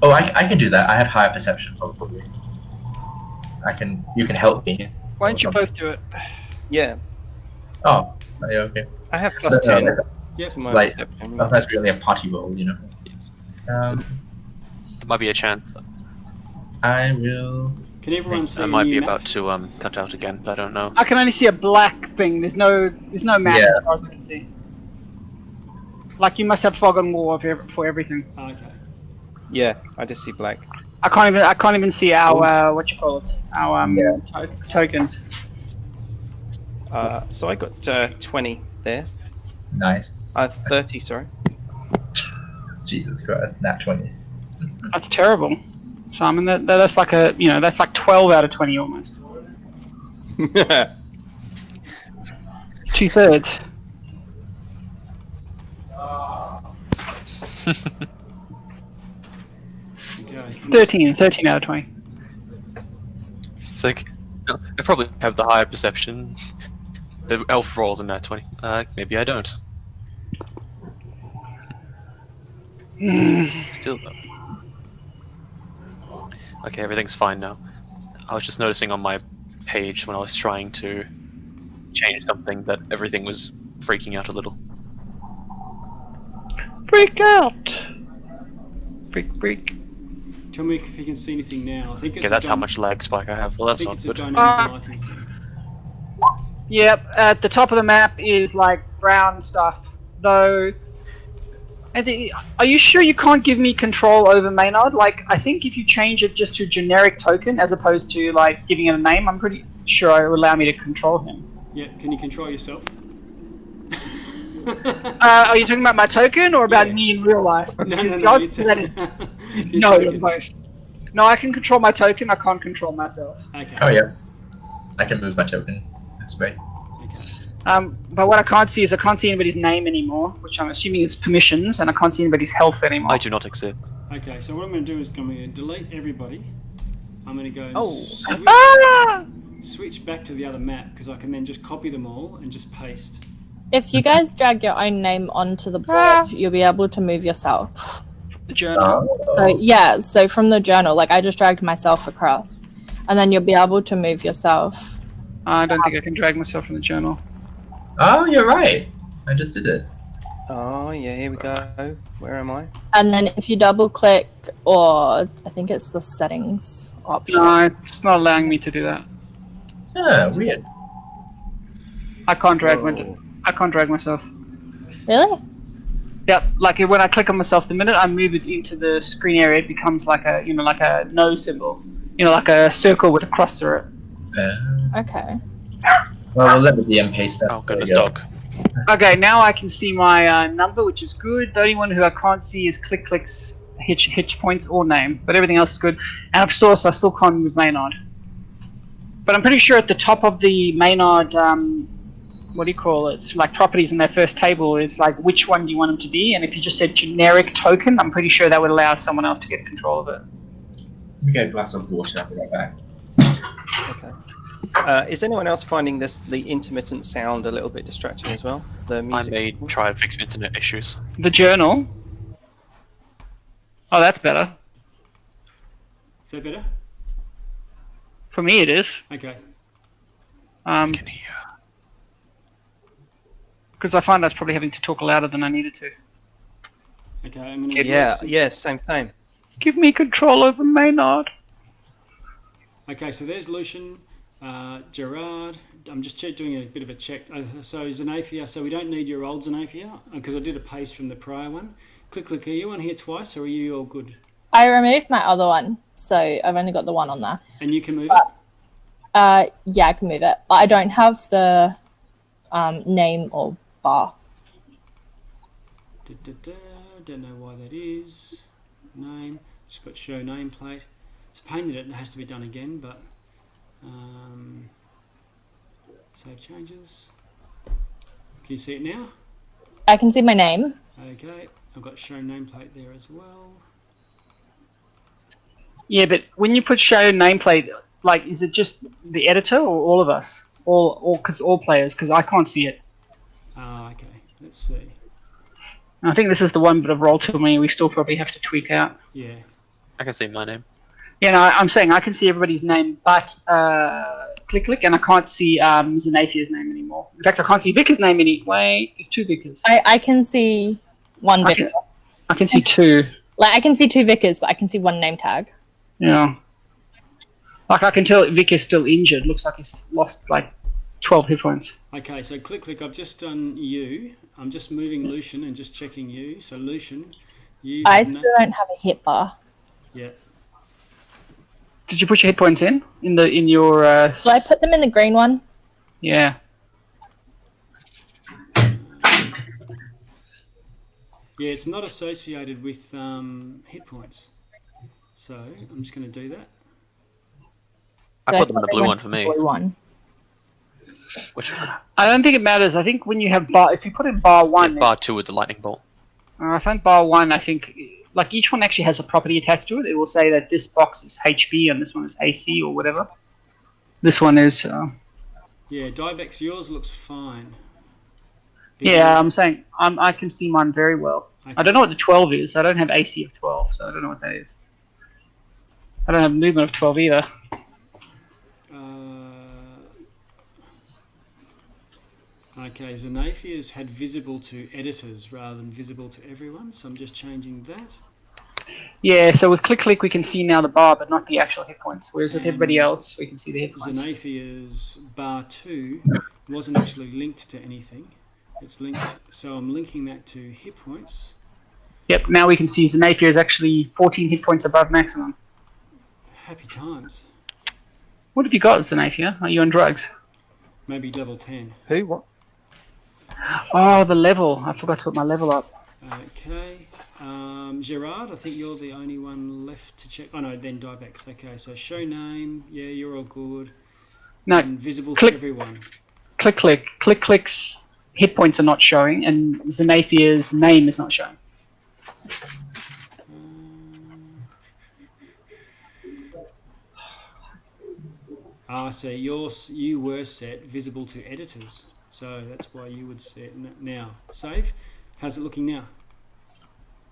S3: Oh, I can do that. I have higher perception, probably. You can help me.
S6: Why don't you both do it?
S7: Yeah,
S3: Oh, yeah, okay.
S7: I have plus 10
S2: Yep.
S7: to my
S3: Like,
S7: perception.
S3: sometimes we only have party roll,
S1: Yes.
S3: Um,
S1: There might be a chance.
S3: I will...
S2: can everyone see
S1: I
S2: a
S1: might
S2: new
S1: be
S2: map?
S1: about to cut out again. I don't know.
S6: I can only see a black thing. There's no map
S3: Yeah.
S6: as far as I can see. Like, you must have fog and wall for everything.
S2: Oh, okay.
S7: Yeah, I just see black.
S6: I can't even see our what you call it, our tokens.
S7: So I got 20 there.
S3: Nice.
S7: 30, sorry.
S3: Jesus Christ, nat 20.
S6: That's terrible, Simon. That's like that's like 12 out of 20 almost. It's 2/3.
S2: Okay,
S6: 13 out of 20.
S1: It's like, no, I probably have the higher perception. The elf rolls in that 20. Maybe I don't. Still though. Okay, everything's fine now. I was just noticing on my page when I was trying to change something that everything was freaking out a little.
S6: Freak out! Freak.
S2: Tell me if you can see anything now. I think it's
S1: Okay, that's how much lag spike I have. Well,
S2: I
S1: that's
S2: think
S1: not
S2: it's a
S1: good.
S2: dynamic lighting thing.
S6: Yep, at the top of the map is like brown stuff. Though, are you sure you can't give me control over Maynard? Like, I think if you change it just to generic token as opposed to like giving it a name, I'm pretty sure it will allow me to control him.
S2: Yeah, can you control yourself?
S6: Are you talking about my token or about
S2: Yeah.
S6: me in real life?
S2: No,
S6: Because
S2: no,
S6: God,
S2: you
S6: that is
S2: Your
S6: no,
S2: token.
S6: both. No, I can control my token. I can't control myself.
S2: Okay.
S3: Oh yeah. I can move my token. That's great.
S2: Okay.
S6: But what I can't see is I can't see anybody's name anymore, which I'm assuming is permissions, and I can't see anybody's health anymore.
S1: I do not exist.
S2: Okay, so what I'm going to do is I'm going to delete everybody. I'm going to go and
S6: Ah!
S2: switch back to the other map because I can then just copy them all and just paste.
S5: If you guys drag your own name onto the board, you'll be able to move yourself.
S6: The journal.
S5: So yeah, so from the journal, like I just dragged myself across, and then you'll be able to move yourself.
S6: I don't think I can drag myself from the journal.
S3: Oh, you're right. I just did it.
S7: Oh yeah, here we go. Where am I?
S5: And then if you double click, or I think it's the settings option.
S6: No, it's not allowing me to do that.
S3: Ah, weird.
S6: I can't drag
S7: Whoa.
S6: I can't drag myself.
S5: Really?
S6: Yep, like when I click on myself, the minute I move it into the screen area, it becomes like a, like a no symbol. Like a circle with a cross through it.
S5: Okay.
S3: Well, we'll let the DM paste that.
S1: Oh,
S3: There
S1: goodness,
S3: you go.
S1: dog.
S6: Okay, now I can see my number, which is good. The only one who I can't see is Click's hitch points or name, but everything else is good. And I still can't move Maynard. But I'm pretty sure at the top of the Maynard, what do you call it? Like properties in their first table, it's like which one do you want them to be? And if you just said generic token, I'm pretty sure that would allow someone else to get control of it.
S3: Let me get a glass of water. I'll be right back.
S7: Okay. Is anyone else finding the intermittent sound a little bit distracting as well? The
S1: I
S7: music.
S1: may try and fix internet issues.
S6: The journal. Oh, that's better.
S2: Is that better?
S6: For me, it is.
S2: Okay.
S1: I can hear.
S6: Because I find I was probably having to talk louder than I needed to.
S2: Okay, I'm going to
S7: Yeah, same.
S6: Give me control over Maynard.
S2: Okay, so there's Luciene, Gerard. I'm just doing a bit of a check. So Xanaphia, so we don't need your old Xanaphia because I did a paste from the prior one. Click, are you on here twice or are you all good?
S5: I removed my other one, so I've only got the one on there.
S2: And you can move it?
S5: Yeah, I can move it. I don't have the name or bar.
S2: Don't know why that is. Name. Just got show nameplate. It's a pain that it has to be done again, but save changes. Can you see it now?
S5: I can see my name.
S2: Okay, I've got show nameplate there as well.
S6: Yeah, but when you put show nameplate, like, is it just the editor or all of us? All players, because I can't see it.
S2: Okay, let's see.
S6: And I think this is the one bit of Roll20 we still probably have to tweak out.
S2: Yeah.
S1: I can see my name.
S6: Yeah, no, I'm saying I can see everybody's name, but Click, and I can't see Xanaphia's name anymore. In fact, I can't see Vicker's name anyway. There's two Vickers.
S5: I can see one Vicker.
S6: I can see two.
S5: Like I can see two Vickers, but I can see one name tag.
S6: Yeah. Like I can tell Vicker's still injured. Looks like he's lost like 12 hit points.
S2: Okay, so Click, I've just done you. I'm just moving Luciene and just checking you. So Luciene, you.
S5: I still don't have a hit bar.
S2: Yeah.
S6: Did you put your hit points in your?
S5: So I put them in the green one.
S6: Yeah.
S2: Yeah, it's not associated with hit points. So I'm just going to do that.
S1: I put them in the blue one for me.
S5: Blue one.
S1: Which
S6: I don't think it matters. I think when you have bar, if you put in bar one,
S1: bar 2 with the lightning bolt.
S6: I find bar one. I think like each one actually has a property attached to it. It will say that this box is HP and this one is AC or whatever. This one is.
S2: Yeah, Dibex, yours looks fine.
S6: Yeah, I'm saying I can see mine very well.
S2: Okay.
S6: I don't know what the 12 is. I don't have AC of 12, so I don't know what that is. I don't have movement of 12 either.
S2: Okay, Xanaphia's had visible to editors rather than visible to everyone, so I'm just changing that.
S6: Yeah, so with click we can see now the bar, but not the actual hit points. Whereas with everybody else, we can see the hit points.
S2: Xanaphia's bar 2 wasn't actually linked to anything. It's linked, so I'm linking that to hit points.
S6: Yep, now we can see Xanaphia is actually 14 hit points above maximum.
S2: Happy times.
S6: What have you got, Xanaphia? Are you on drugs?
S2: Maybe level 10.
S7: Who? What?
S6: Oh, the level. I forgot to put my level up.
S2: Okay. Gerard, I think you're the only one left to check. Oh no, then Dibex. Okay, so show name. Yeah, you're all good.
S6: No,
S2: And visible to everyone.
S6: Click's hit points are not showing, and Xanaphia's name is not showing.
S2: So you were set visible to editors. So that's why you would set now. Save. How's it looking now?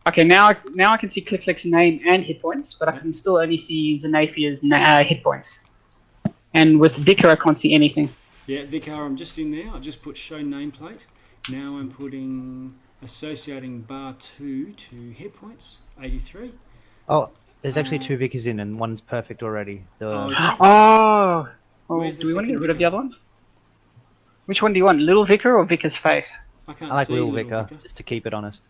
S6: Okay, now I can see Click's name and hit points, but I can still only see Xanaphia's hit points. And with Vicar, I can't see anything.
S2: Yeah, Vicar, I'm just in there. I've just put show nameplate. Now I'm putting associating bar 2 to hit points, 83.
S4: Oh, there's actually 2 Vicars in, and one's perfect already.
S2: Oh, is that?
S6: Oh,
S2: Where's
S6: do
S2: the
S6: we want to
S2: second
S6: get rid of
S2: Vicar?
S6: the other one? Which one do you want, Little Vicar or Vicar's face?
S2: I can't
S4: I like
S2: see
S4: Little Vicar,
S2: Vicar.
S4: just to keep it honest.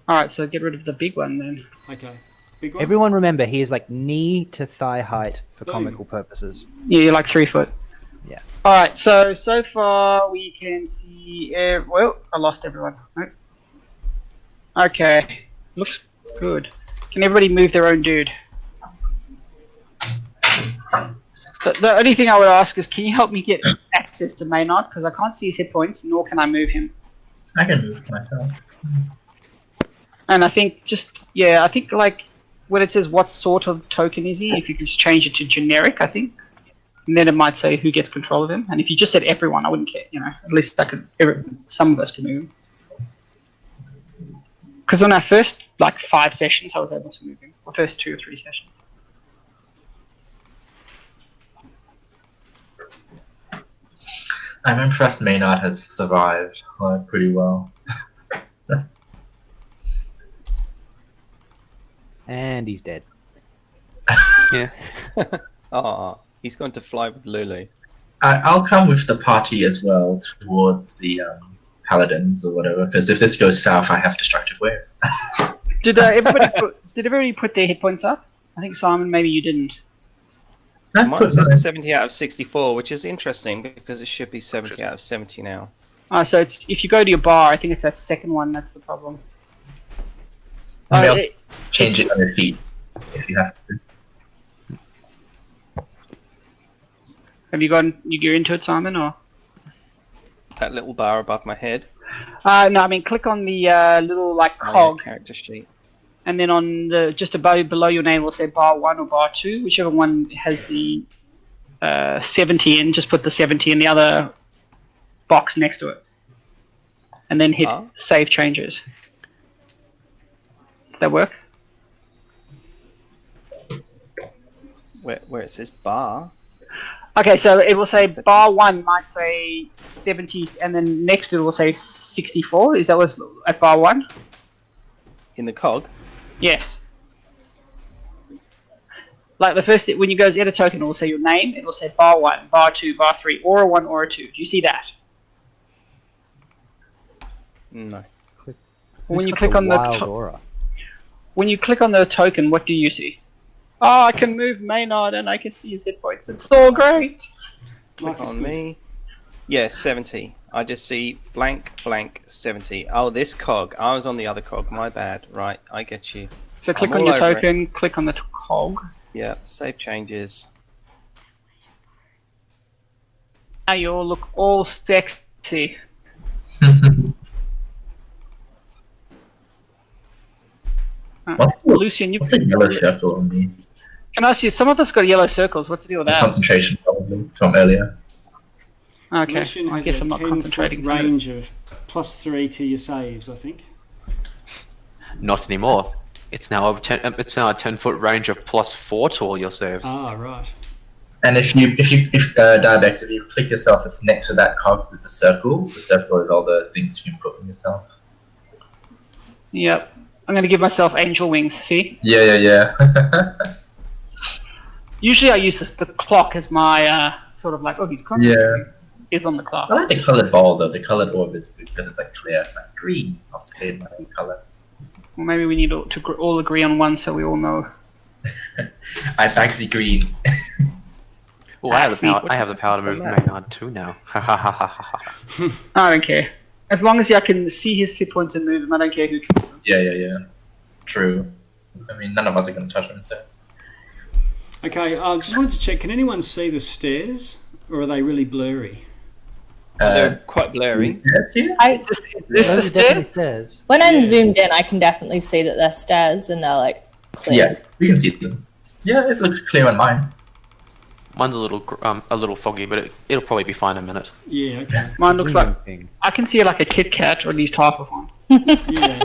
S6: Alright, so get rid of the big one then.
S2: Okay. Big one?
S4: Everyone remember, he is like knee to thigh height for
S2: Boom.
S4: comical purposes.
S6: Yeah, you're like 3 foot.
S4: Yeah.
S6: Alright, so far we can see... well, I lost everyone. Nope. Okay, looks good. Can everybody move their own dude? The only thing I would ask is, can you help me get access to Maynard? Because I can't see his hit points, nor can I move him.
S3: I can move myself.
S6: And I think I think like when it says what sort of token is he, if you could just change it to generic, I think. And then it might say who gets control of him. And if you just said everyone, I wouldn't care, at least some of us could move him. Because on our first 5 sessions, I was able to move him. Or first 2 or 3 sessions.
S3: I'm impressed Maynard has survived pretty well.
S4: And he's dead.
S1: Yeah.
S7: Oh, he's going to fly with Lulu.
S3: I'll come with the party as well towards the paladins or whatever, because if this goes south, I have destructive wave.
S6: Did everybody put their hit points up? I think Simon, maybe you didn't.
S7: Mine says 70 out of 64, which is interesting because it should be 70 out of 70 now.
S6: So it's if you go to your bar, I think it's that second one that's the problem.
S3: Maybe I'll change it on your feet if you have to.
S6: Have you're into it, Simon, or?
S7: That little bar above my head.
S6: No, I mean click on the little cog,
S7: Character sheet.
S6: and then on the just above below your name will say bar 1 or bar 2, whichever one has the 70 in. Just put the 70 in the other box next to it, and then hit save changes. Does that work?
S7: Where it says bar.
S6: Okay, so it will say bar 1 might say 70, and then next it will say 64. Is that what's at bar 1?
S7: In the cog?
S6: Yes. Like the first, when you go to edit token, it will say your name, it will say bar 1, bar 2, bar 3, or a 1 or a 2. Do you see that?
S7: No.
S6: When you click on the
S4: aura.
S6: when you click on the token, what do you see? Oh, I can move Maynard and I can see his hit points. It's so great.
S7: Click on me. Yeah, 70. I just see blank, blank, 70. Oh, this cog. I was on the other cog. My bad. Right, I get you.
S6: So click
S7: I'm
S6: on
S7: all
S6: your
S7: over
S6: token, click on the cog.
S7: Yeah, save changes.
S6: Now you all look all sexy.
S3: What
S6: Luciene, you've
S3: What's the yellow circle on me?
S6: can I ask you? Some of us got yellow circles. What's the deal with that?
S3: Concentration probably from earlier.
S6: Okay,
S2: Luciene
S6: I
S2: has
S6: guess
S2: a
S6: I'm not
S2: 10-foot
S6: concentrating. too much.
S2: range of +3 to your saves, I think.
S1: Not anymore. It's now a 10-foot range of +4 to all your saves.
S2: Ah, right.
S3: And if Dibex, if you click yourself, it's next to that cog is the circle. The circle is all the things you can put on yourself.
S6: Yep. I'm gonna give myself angel wings. See?
S3: Yeah.
S6: Usually I use the clock as my sort of like, oh, he's concentrating. Is on the clock.
S3: I like the colored ball though. The colored orb is because it's like clear, like green. I'll say my color.
S6: Well, maybe we need to all agree on one so we all know.
S3: I fancy green.
S1: Oh, I have the
S7: See,
S1: power.
S7: what
S1: I have the
S7: does
S1: power to
S7: it
S1: move
S7: matter?
S1: Maynard too now. Ha ha ha ha ha.
S6: I don't care. As long as I can see his hit points and move him, I don't care who kills him.
S3: Yeah. True. I mean, none of us are going to touch him. So.
S2: Okay, I just wanted to check, can anyone see the stairs? Or are they really blurry?
S7: They're quite blurry.
S6: Is this the
S4: Those are
S6: stair?
S4: definitely stairs.
S5: When I'm
S2: Yeah.
S5: zoomed in, I can definitely see that they're stairs and they're like clear.
S3: Yeah, we can see them. Yeah, it looks clear on mine.
S1: Mine's a little foggy, but it'll probably be fine in a minute.
S2: Yeah, okay.
S6: Mine looks like
S4: Thing.
S6: I can see like a Kit Kat or at least half of one.
S2: Yeah.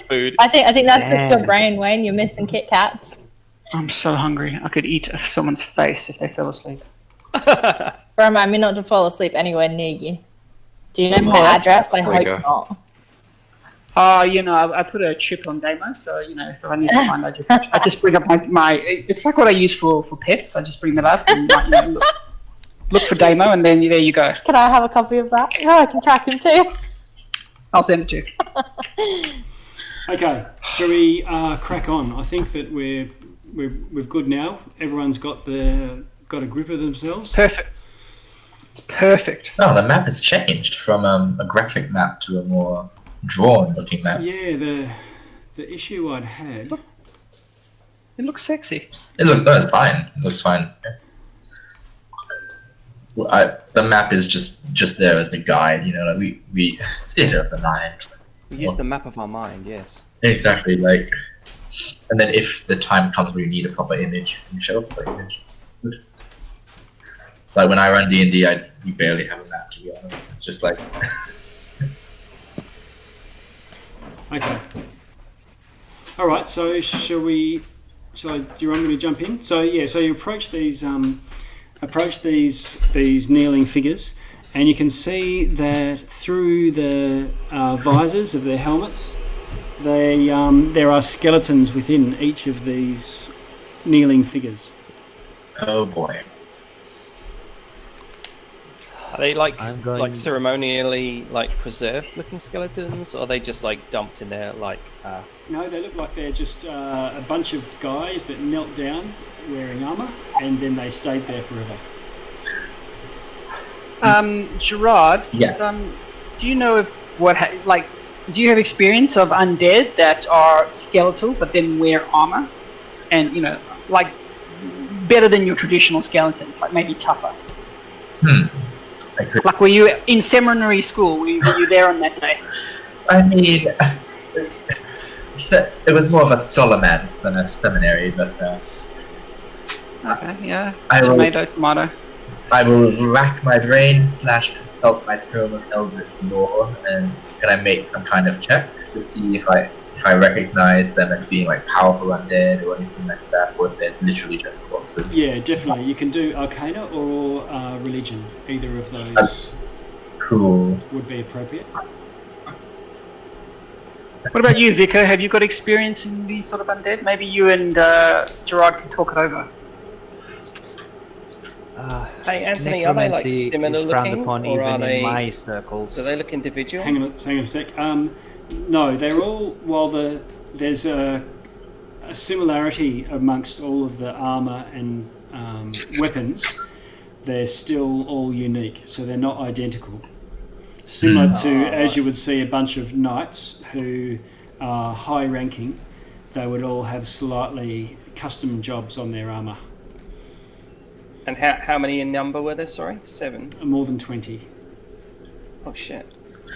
S7: Food.
S5: I think that's just your
S4: Damn.
S5: brain, Wayne. You're missing Kit Kats.
S6: I'm so hungry. I could eat someone's face if they fell asleep.
S5: Remind me not to fall asleep anywhere near you. Do you know my
S6: that's-
S5: address? I
S1: there you
S5: hope
S1: go.
S5: not.
S6: You know, I put a chip on Damo, so you know, if I need to find, I just bring up my. It's like what I use for pets. I just bring that up and you know, look for Damo, and then there you go.
S5: Can I have a copy of that? Oh, I can track him too.
S6: I'll send it to you.
S2: Okay, shall we crack on? I think that we're good now. Everyone's got a grip of themselves.
S6: Perfect. It's perfect.
S3: Oh, the map has changed from a graphic map to a more drawn-looking map.
S2: Yeah, the issue I'd had.
S6: It looks sexy.
S3: It's fine. It looks fine. Well, the map is just there as the guide. You know, like we theater of the mind.
S7: We use the map of our mind, yes.
S3: Exactly, like, and then if the time comes where you need a proper image, you show a proper image. Good. Like when I run D&D, we barely have a map, to be honest. It's just like,
S2: Okay. All right. So do you want me to jump in? So yeah. So you approach these kneeling figures, and you can see that through the visors of their helmets, there are skeletons within each of these kneeling figures.
S3: oh boy.
S7: Are they like
S4: I'm going-
S7: like ceremonially like preserved looking skeletons, or are they just like dumped in there like
S2: No, they look like they're just a bunch of guys that knelt down wearing armor, and then they stayed there forever.
S6: Gerard.
S3: Yeah.
S6: Do you know do you have experience of undead that are skeletal but then wear armor, and you know, like better than your traditional skeletons, like maybe tougher?
S3: I could.
S6: Like, were you in seminary school? Were you there on that day?
S3: I mean, it was more of a Solomans than a seminary, but
S6: Okay, yeah.
S3: I will-
S6: Tomato.
S3: I will rack my brain / consult my tome of Eldritch lore, and can I make some kind of check to see if I recognize them as being like powerful undead or anything like that, or if they're literally just corpses.
S2: Yeah, definitely. You can do Arcana or Religion. Either of those
S3: Cool.
S2: would be appropriate.
S6: What about you, Vicar? Have you got experience in these sort of undead? Maybe you and Gerard can talk it over.
S7: Hey Anthony, are they like
S4: necromancy
S7: similar
S4: is frowned
S7: looking,
S4: upon
S7: or
S4: even
S7: are they?
S4: in my circles.
S7: Do they look individual?
S2: Hang on a sec. No, they're all. While there's a similarity amongst all of the armor and weapons, they're still all unique. So they're not identical. Similar to, as you would see, a bunch of knights who are high ranking, they would all have slightly custom jobs on their armor.
S7: And how many in number were there? Sorry, 7.
S2: More than 20.
S7: Oh shit.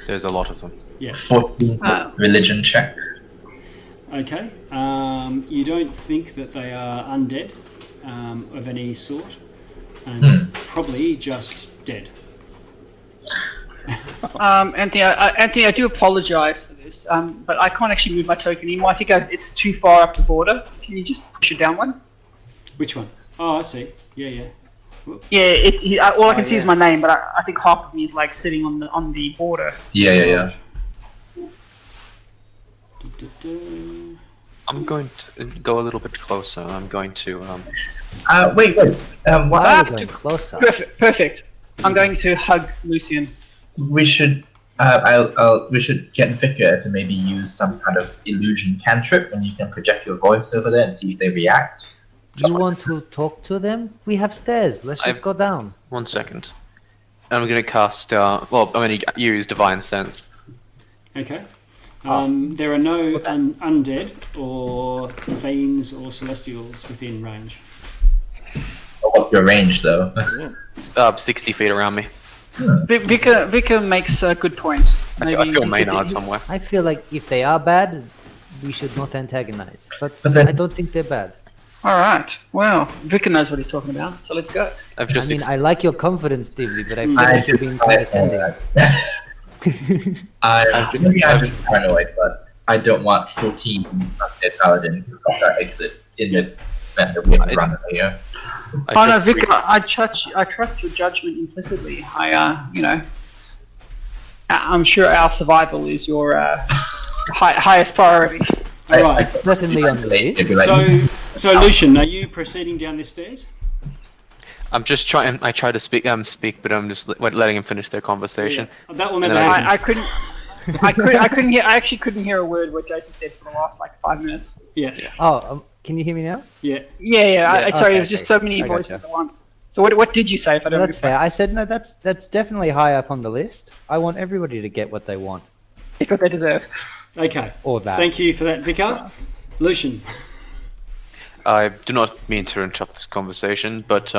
S1: There's a lot of them.
S2: Yeah.
S3: 14 religion check.
S2: Okay. You don't think that they are undead of any sort, and probably just dead.
S6: Anthony, I do apologise for this, but I can't actually move my token anymore. I think it's too far up the border. Can you just push it down one?
S2: Which one? Oh, I see. Yeah.
S6: Yeah, all I can see is my name, but I think half of me is like sitting on the border.
S3: Yeah.
S1: I'm going to go a little bit closer. I'm going to
S3: Wait.
S4: Why are we
S6: Ah,
S4: going closer?
S6: Perfect. I'm going to hug Luciene.
S3: We should. We should get Vicar to maybe use some kind of illusion cantrip, and you can project your voice over there and see if they react.
S4: You want to talk to them? We have stairs. Let's just go down.
S1: 1 second. I'm going to cast. I'm going to use Divine Sense.
S2: Okay. There are no undead or fiends or celestials within range.
S3: What's your range, though?
S1: 60 feet around me.
S6: Vicar makes a good point.
S1: I feel Maynard somewhere.
S4: I feel like if they are bad, we should not antagonize. But
S3: then-
S4: I don't think they're bad.
S6: All right. Well, Vicar knows what he's talking about, so let's go.
S1: I've
S4: I
S1: just
S4: mean, I like your confidence, Divly, but I feel like you're being condescending.
S3: I'm just paranoid, but I don't want 14 undead paladins to block our exit in the event that we have to run over here.
S6: Oh no, Vicar, I trust your judgment implicitly. I'm sure our survival is your highest priority.
S2: Right.
S4: Certainly on the list.
S2: So Lucian, are you proceeding down the stairs?
S1: I'm just trying. I try to speak, but I'm just letting him finish their conversation.
S2: Yeah. That will never
S1: And then
S2: happen.
S6: I couldn't hear. I actually couldn't hear a word what Jason said for the last 5 minutes.
S2: Yeah.
S4: Oh, can you hear me now?
S2: Yeah.
S6: Yeah. Sorry,
S4: okay,
S6: it was just so many
S4: I
S6: voices
S4: gotcha.
S6: at once. So what did you say? If I don't
S4: No, that's fair. I said no. That's definitely high up on the list. I want everybody to get what they want.
S6: Get what they deserve.
S2: Okay.
S4: Or that.
S2: Thank you for that, Vicar. Lucian.
S1: I do not mean to interrupt this conversation, but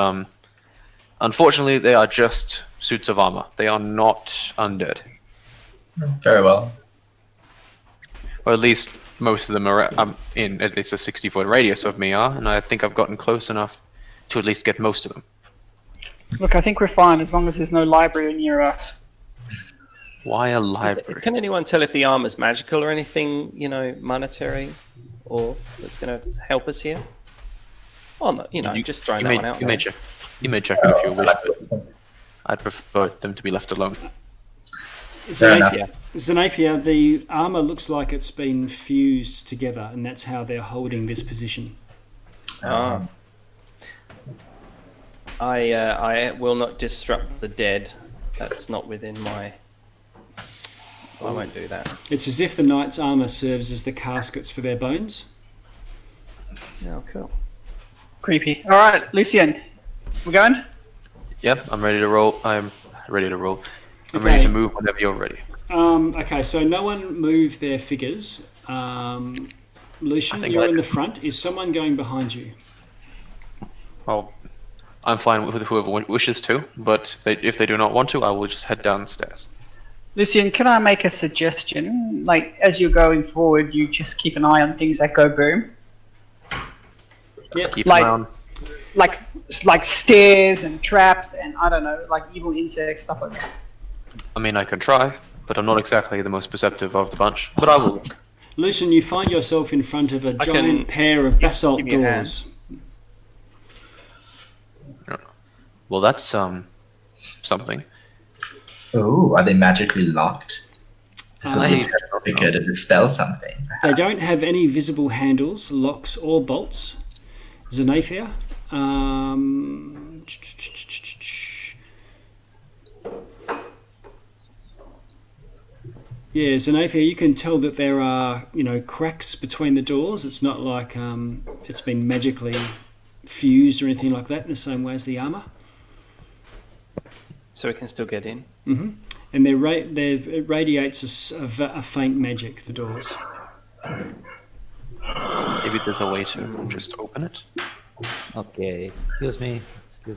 S1: unfortunately, they are just suits of armor. They are not undead,
S3: Very well.
S1: or at least most of them are in at least a 60-foot radius of me are, and I think I've gotten close enough to at least get most of them.
S6: Look, I think we're fine as long as there's no library near us.
S1: Why a library?
S7: Can anyone tell if the armor's magical or anything, monetary, or that's going to help us here? Oh, no, just throwing that one out.
S1: You may check it if you wish, but I'd prefer them to be left alone.
S2: Xanaphia, the armor looks like it's been fused together, and that's how they're holding this position.
S7: I will not disrupt the dead. That's not within my... I won't do that.
S2: It's as if the knight's armor serves as the caskets for their bones.
S7: Oh, cool.
S6: Creepy. All right, Luciene, we're going.
S1: Yep, I'm ready to roll. I'm ready to
S2: Okay.
S1: ready to move whenever you're ready.
S2: Okay, so no one moved their figures. Lucian, you're in the front. Is someone going behind you?
S1: Well, I'm fine with whoever wishes to, but if they do not want to, I will just head downstairs.
S6: Luciene, can I make a suggestion? As you're going forward, you just keep an eye on things that go boom.
S2: Yep.
S1: Keep an eye on.
S6: Like stairs and traps and I don't know, evil insects, stuff like that.
S1: I mean, I can try, but I'm not exactly the most perceptive of the bunch. But I will look.
S2: Lucian, you find yourself in front of a giant pair of basalt
S7: give me a hand.
S2: doors.
S1: Well, that's something.
S3: Oh, are they magically locked?
S2: They
S3: Be good to dispel something.
S2: They don't have any visible handles, locks, or bolts. Xanaphia. Yeah, Xanaphia, you can tell that there are, cracks between the doors. It's not like it's been magically fused or anything like that in the same way as the armour.
S7: So we can still get in.
S2: Mm-hmm. And it radiates a faint magic, the doors.
S1: Maybe there's a way to just open it.
S4: Okay. Excuse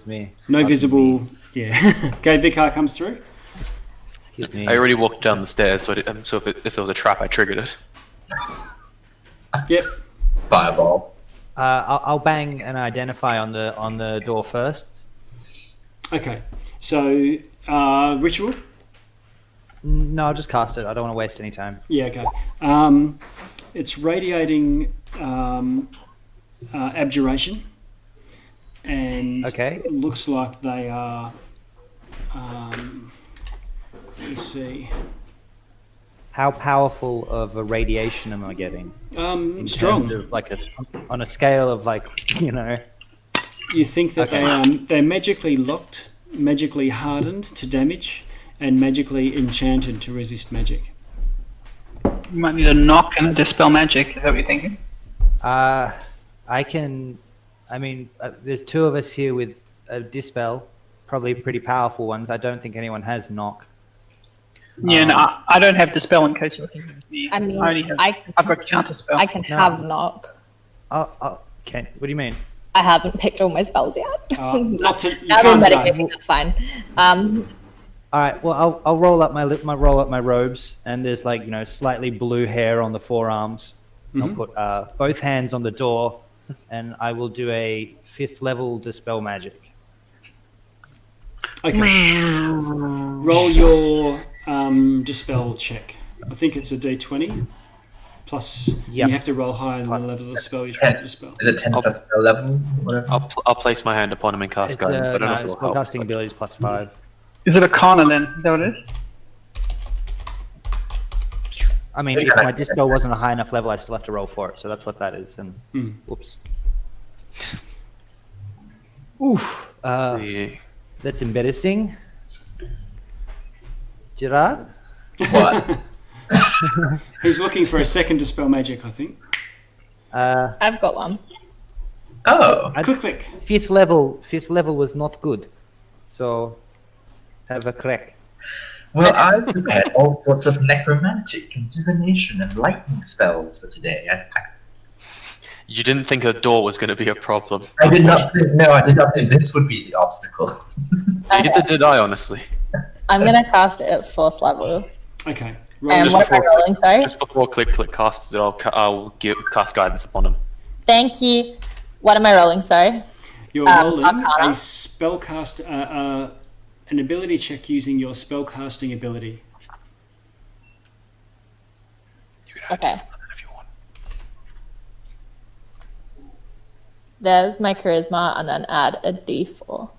S4: me.
S2: No visible... Yeah. Okay, Vicar comes through.
S4: Excuse me.
S1: I already walked down the stairs, so if there was a trap, I triggered it.
S2: Yep.
S3: Fireball.
S4: I'll bang and identify on the door first.
S2: Okay. So, ritual?
S4: No, I'll just cast it. I don't want to waste any time.
S2: Yeah, okay. It's radiating abjuration. And
S4: Okay.
S2: it looks like they are... let's see.
S4: How powerful of a radiation am I getting? In
S2: Strong.
S4: terms of, like on a scale of
S2: You think that
S4: Okay.
S2: they're magically locked, magically hardened to damage, and magically enchanted to resist magic.
S6: You might need a knock and a dispel magic. Is that what you're thinking?
S4: There's two of us here with a dispel, probably pretty powerful ones. I don't think anyone has knock.
S6: Yeah, no, I don't have dispel in case you're thinking it's me.
S5: I mean,
S6: only have, I've got counter spell.
S5: I can have knock.
S4: Okay. What do you mean?
S5: I haven't picked all my spells yet.
S2: Not to, you
S5: Now they're
S2: can't today.
S5: metagaming, that's fine.
S4: All right. Well, I'll roll up my robes, and there's slightly blue hair on the forearms. I'll put both hands on the door, and I will do a 5th level dispel magic.
S2: Okay. Roll your dispel check. I think it's a d20 plus.
S4: Yep.
S2: You have to roll higher than the level of the spell you're trying to dispel.
S3: Is it 10 plus spell level? Whatever.
S1: I'll place my hand upon him and cast guidance. I don't know if it'll help.
S4: Spellcasting abilities +5.
S6: Is it a Arcana then? Is that what it is?
S4: I mean, if my dispel wasn't a high enough level, I still have to roll for it. So that's what that is. And whoops. Oof. That's embarrassing. Gerard?
S3: What?
S2: He's looking for a second dispel magic, I think.
S5: I've got one.
S3: Oh.
S2: Click.
S4: 5th level was not good. So have a crack.
S3: Well, I prepared all sorts of necromantic and divination and lightning spells for today.
S1: You didn't think a door was going to be a problem.
S3: I did not think this would be the obstacle.
S1: Neither did I, honestly.
S5: I'm going to cast it at 4th level.
S2: Okay. Roll
S5: And
S2: your-
S5: what am I rolling, sorry?
S1: Just before Click casts it, I'll cast guidance upon him.
S5: Thank you. What am I rolling, sorry?
S2: You're rolling
S5: Arcana.
S2: a spellcast, an ability check using your spellcasting ability.
S1: You can add
S5: Okay.
S1: if you want.
S5: There's my charisma, and then add a d4.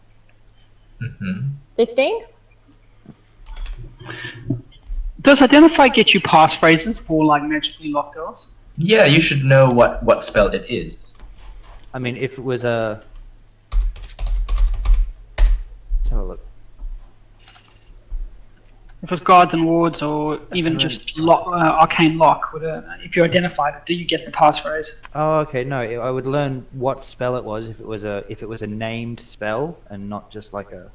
S5: 15?
S6: Does Identify get you passphrases for like magically locked doors?
S3: Yeah, you should know what spell it is.
S4: I mean, if it was a... Let's have a look.
S6: If it's guards and wards, or even just arcane lock, if you identified it, do you get the passphrase?
S4: Oh, okay. No, I would learn what spell it was if it was a named spell and not just like a...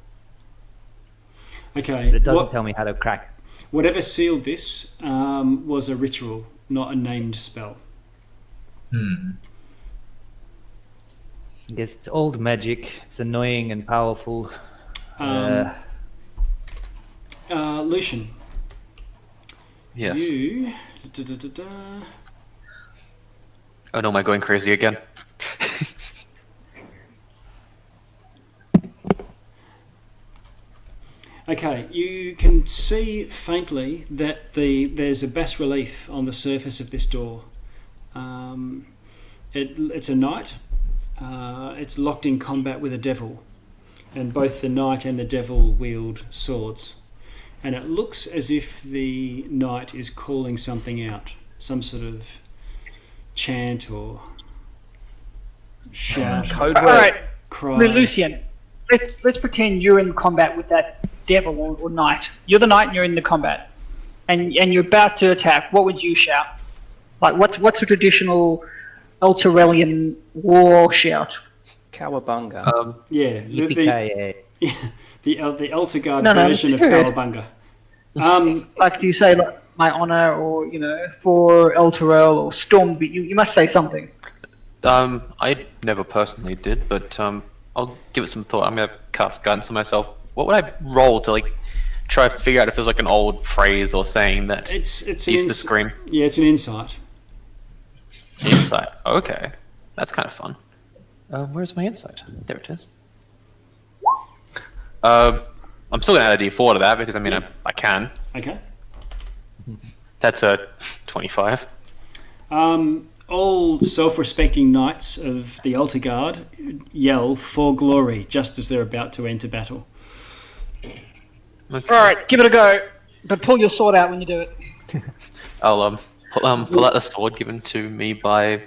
S2: Okay.
S4: But it doesn't tell me how to crack.
S2: Whatever sealed this was a ritual, not a named spell.
S4: I guess it's old magic. It's annoying and powerful.
S2: Lucian.
S1: Yes.
S2: You...
S1: Oh no, am I going crazy again?
S2: Okay, you can see faintly that there's a bas relief on the surface of this door. It's a knight. It's locked in combat with a devil, and both the knight and the devil wield swords. And it looks as if the knight is calling something out, some sort of chant or shout,
S7: Code
S6: All
S7: word.
S6: right,
S2: cry.
S6: Luciene, let's pretend you're in combat with that devil or knight. You're the knight and you're in the combat, and you're about to attack. What would you shout? Like what's a traditional Elturelian war shout?
S7: Cowabunga.
S2: Yeah, the Elterguard
S6: No,
S2: version of
S6: it's good.
S2: Cowabunga.
S6: Like, do you say like my honor, or for Elturel or Stormbeat? You must say something.
S1: I never personally did, but I'll give it some thought. I'm gonna cast guidance on myself. What would I roll to try to figure out if there's an old phrase or saying that
S2: It's an
S1: used to scream?
S2: Yeah, it's an insight.
S1: Insight. Okay, that's kind of fun. Where's my insight? There it is. I'm still gonna add a D4 to that because I mean I can.
S2: Okay.
S1: That's a 25.
S2: All self-respecting knights of the Altar Guard yell for glory just as they're about to enter battle.
S1: Okay.
S6: Alright, give it a go. But pull your sword out when you do it.
S1: I'll pull out the sword given to me by,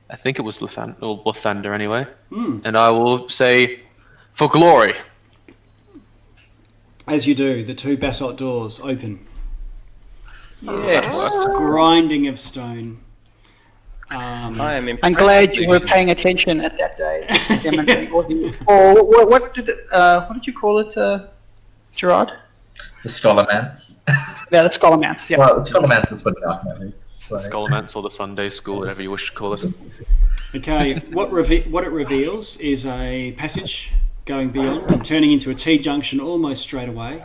S1: I think it was Lathander anyway, and I will say, for glory.
S2: As you do, the two basalt doors open.
S7: Yes.
S2: Grinding of stone.
S7: I am impressed.
S6: I'm glad you were
S7: Lucian.
S6: paying attention at that day. Or what did you call it, Gerard?
S3: The Scholarmance.
S6: Yeah, the Scholarmance. Yeah.
S3: Well, the Scholarmance is for dark magics.
S1: Skullmance or the Sunday School, whatever you wish to call it.
S2: Okay, what it reveals is a passage going beyond and turning into a T-junction almost straight away.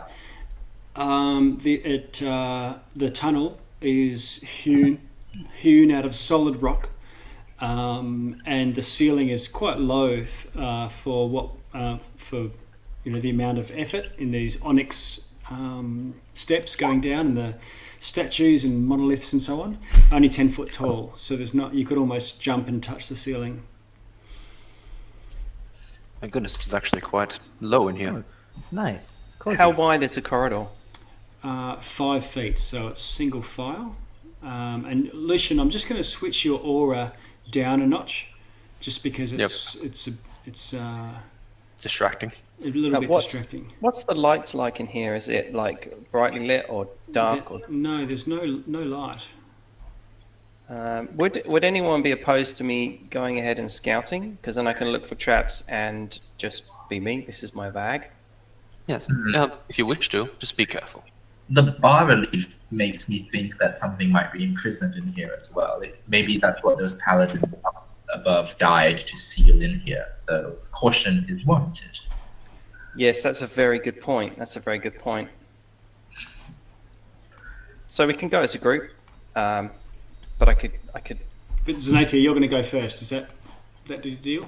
S2: The tunnel is hewn out of solid rock, and the ceiling is quite low for the amount of effort in these onyx steps going down, and the statues and monoliths and so on. Only 10 foot tall, so you could almost jump and touch the ceiling.
S1: My goodness, it's actually quite low in here.
S4: It's nice. It's cozy.
S7: How wide is the corridor?
S2: 5 feet, so it's single file. And Lucian, I'm just going to switch your aura down a notch, just because it's
S1: Distracting.
S2: a little bit distracting.
S7: What's the lights like in here? Is it like brightly lit or dark?
S2: No, there's no light.
S7: Would anyone be opposed to me going ahead and scouting? Because then I can look for traps and just be me. This is my bag.
S1: Yes. If you wish to, just be careful.
S3: The bas relief makes me think that something might be imprisoned in here as well. Maybe that's what those paladins up above died to seal in here. So caution is warranted.
S7: Yes, that's a very good point. So we can go as a group, but I could.
S2: But Xanaphia, you're going to go first. Is that the deal?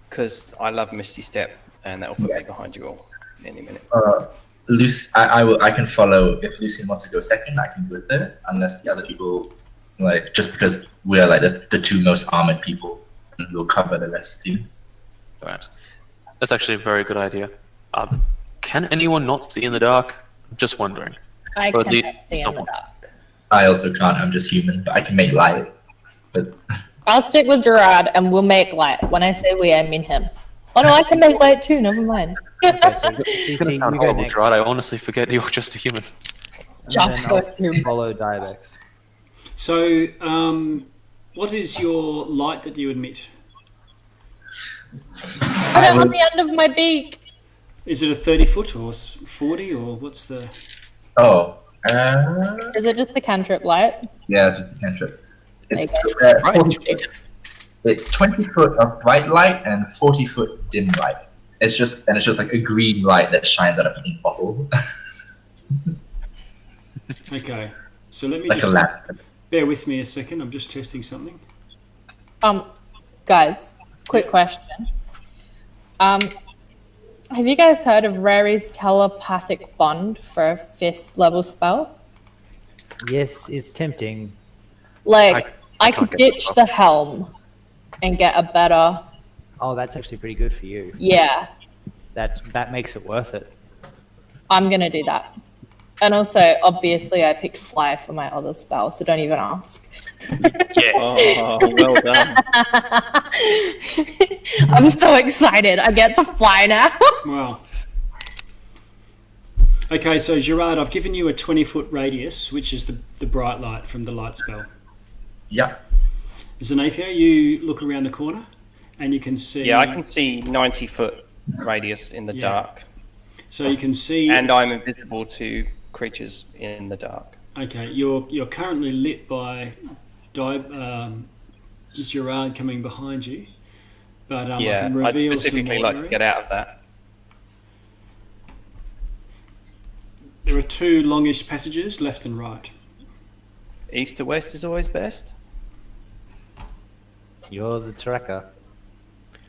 S7: Because I love Misty Step, and that will put me behind you all any minute.
S3: I can follow. If Luciene wants to go second, I can go third, unless the other people, just because we're the two most armored people, and we'll cover the rest of you.
S1: Alright. That's actually a very good idea. Can anyone not see in the dark? Just wondering.
S5: I
S1: Or at
S5: cannot
S1: least
S5: see in the
S1: someone.
S5: dark.
S3: I also can't. I'm just human, but I can make light. But
S5: I'll stick with Gerard and we'll make light. When I say we, I mean him. Oh no, I can make light too, never mind.
S4: Okay, so
S1: It's gonna
S4: you
S1: sound
S4: go
S1: horrible,
S4: next.
S1: Gerard. I honestly forget you're just a human.
S4: And then I'll follow Dibex.
S2: So, what is your light that you emit?
S5: Put it on the end of my beak.
S2: Is it a 30 foot or 40 or what's the...
S5: Is it just the cantrip light?
S3: Yeah, it's just a cantrip. It's
S5: Okay.
S3: 40 foot. It's 20 foot of bright light and 40 foot dim light. It's just like a green light that shines out of an ink bottle.
S2: Okay, so let me
S3: Like a
S2: just...
S3: lamp.
S2: Bear with me a second, I'm just testing something.
S5: Guys, quick question. Have you guys heard of Rary's telepathic bond for a 5th level spell?
S4: Yes, it's tempting.
S5: Like, I
S1: can't
S5: could
S1: get
S5: ditch
S1: that
S5: the helm and get a better...
S4: Oh, that's actually pretty good for you.
S5: Yeah,
S4: That makes it worth it.
S5: I'm gonna do that. And also, obviously, I picked fly for my other spell, so don't even ask.
S7: Oh, well done.
S5: I'm so excited. I get to fly now.
S2: Wow. Okay, so Gerard, I've given you a 20 foot radius, which is the bright light from the light spell.
S3: Yeah.
S2: Xanaphia, you look around the corner and you can see...
S7: Yeah, I can see 90 foot radius in the
S2: Yeah.
S7: dark,
S2: So you can see...
S7: and I'm invisible to creatures in the dark.
S2: Okay, you're currently lit by Gerard coming behind you, but I
S7: Yeah,
S2: can
S7: I'd
S2: reveal
S7: specifically
S2: some
S7: like
S2: more
S7: to get out of that.
S2: There are 2 longish passages, left and right.
S7: East to west is always best.
S4: You're the tracker.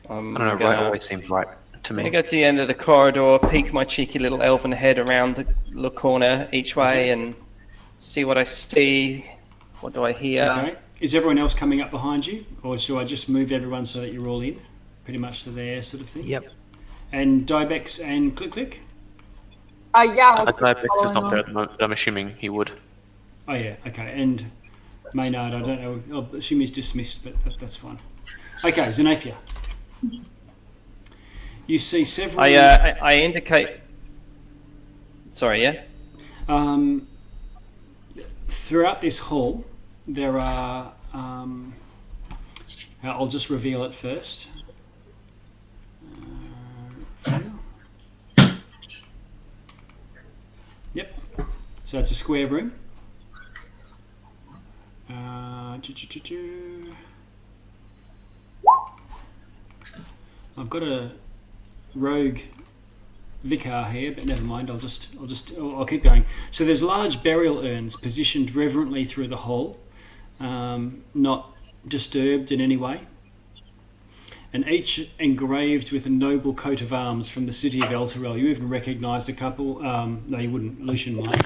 S1: I don't know, right always seems right to
S7: I'm gonna
S1: me.
S7: go to the end of the corridor, peek my cheeky little elven head around the little corner each way, and see what I see. What do I hear?
S2: Okay. Is everyone else coming up behind you, or should I just move everyone so that you're all in, pretty much to there sort of thing?
S4: Yep.
S2: And Dibex and Click.
S5: Yeah.
S1: Dibex is not there at the moment, but I'm assuming he would.
S2: Oh yeah. Okay. And Maynard, I don't know. I'll assume he's dismissed, but that's fine. Okay, Xanaphia. You see several.
S7: I indicate. Sorry, yeah.
S2: Throughout this hall, there are. I'll just reveal it first. Yep. So it's a square room. I've got a rogue vicar here, but never mind. I'll keep going. So there's large burial urns positioned reverently through the hall, not disturbed in any way, and each engraved with a noble coat of arms from the city of Elturel. You even recognise a couple. No, you wouldn't. Luciene might.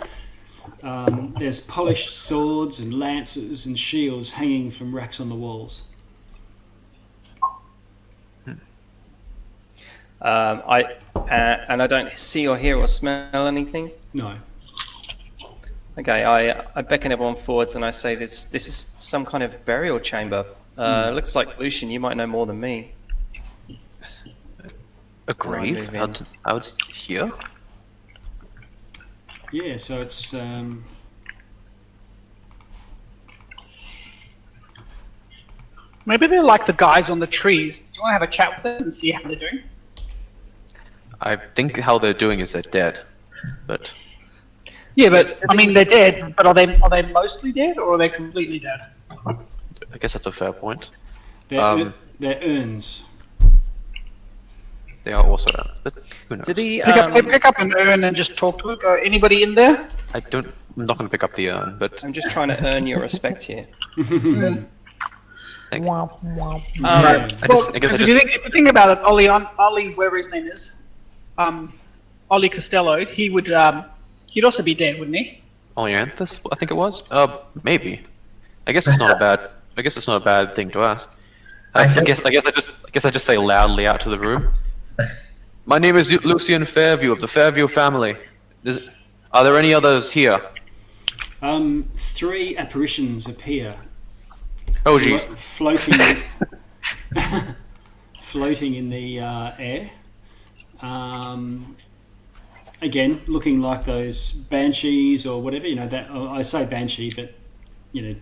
S2: There's polished swords and lances and shields hanging from racks on the walls.
S7: I don't see or hear or smell anything.
S2: No.
S7: Okay, I beckon everyone forwards and I say this is some kind of burial chamber. Looks like Luciene, you might know more than me.
S1: A grave? Out here?
S2: Yeah, so it's
S6: Maybe they're like the guys on the trees. Do you want to have a chat with them and see how they're doing?
S1: I think how they're doing is they're dead, but
S6: Yeah, but I mean they're dead. But are they mostly dead or are they completely dead?
S1: I guess that's a fair point.
S2: they're urns.
S1: They are also urns, but who knows?
S7: Did he?
S6: Pick up an urn and just talk to it. Anybody in there?
S1: I'm not going to pick up the urn, but
S7: I'm just trying to earn your respect here.
S1: thank you.
S6: Well,
S1: I guess
S6: if you think about it, Ollie, whoever his name is, Ollie Costello, he'd also be dead, wouldn't he?
S1: Olyanthus, I think it was. Maybe. I guess it's not a bad thing to ask. I guess I just say loudly out to the room. My name is Luciene Fairview of the Fairview family. Are there any others here?
S2: 3 apparitions appear.
S1: Oh jeez.
S2: Floating in the air. Again, looking like those banshees or whatever. You know that I say banshee, but you know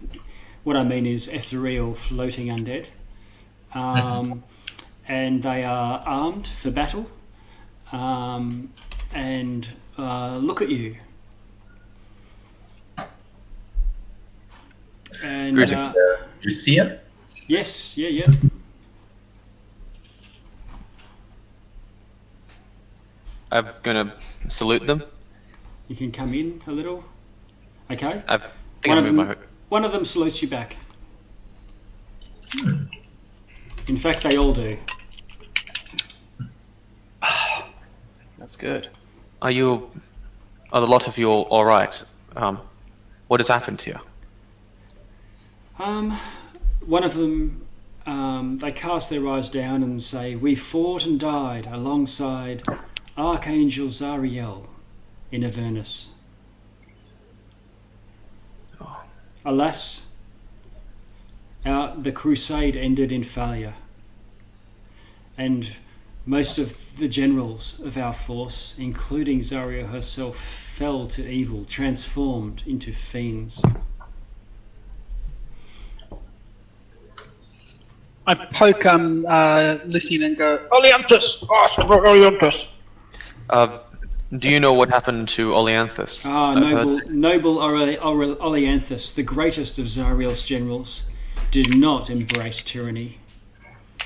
S2: what I mean is ethereal floating undead. And they are armed for battle. And look at you. And
S3: Greetings, Lucia.
S2: yes, yeah.
S1: I'm gonna salute them.
S2: You can come in a little. Okay.
S1: I think I moved my.
S2: One of them salutes you back. In fact, they all do.
S7: That's good.
S1: Are the lot of you all right? What has happened here?
S2: One of them, they cast their eyes down and say, "We fought and died alongside Archangel Zariel in Avernus. Alas, the crusade ended in failure, and most of the generals of our force, including Zariel herself, fell to evil, transformed into fiends."
S6: I poke Luciene and go, Oleanthus! Oleanthus!
S1: Do you know what happened to Oleanthus?
S2: Noble Oleanthus, the greatest of Zariel's generals, did not embrace tyranny.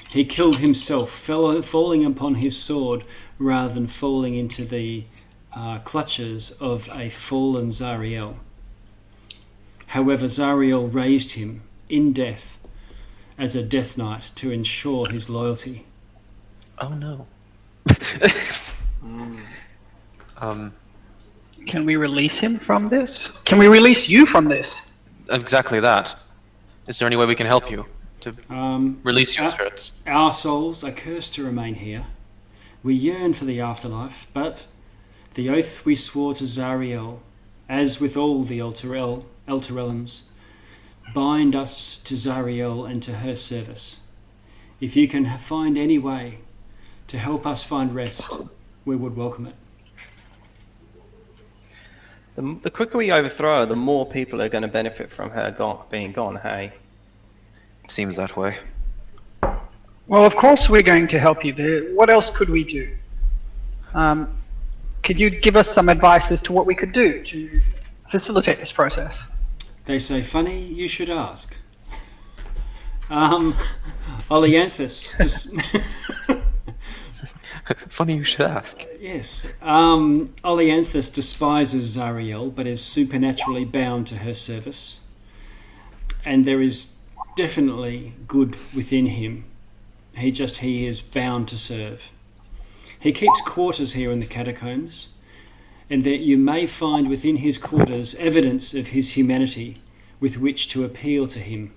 S2: He killed himself, falling upon his sword rather than falling into the clutches of a fallen Zariel. However, Zariel raised him in death as a Death Knight to ensure his loyalty.
S1: Oh no.
S6: Can we release him from this? Can we release you from this?
S1: Exactly that. Is there any way we can help you to release your
S2: our-
S1: spirits?
S2: Our souls are cursed to remain here. We yearn for the afterlife, but the oath we swore to Zariel, as with all the Elturelans, bind us to Zariel and to her service. If you can find any way to help us find rest, we would welcome it.
S7: The quicker we overthrow her, the more people are going to benefit from her being gone, hey?
S1: Seems that way.
S6: Well, of course we're going to help you. What else could we do? Could you give us some advice as to what we could do to facilitate this process?
S2: They say, funny you should ask. Oleanthus.
S1: Funny you should ask.
S2: Yes. Oleanthus despises Zariel, but is supernaturally bound to her service. And there is definitely good within him. He is bound to serve. He keeps quarters here in the catacombs, and that you may find within his quarters evidence of his humanity with which to appeal to him.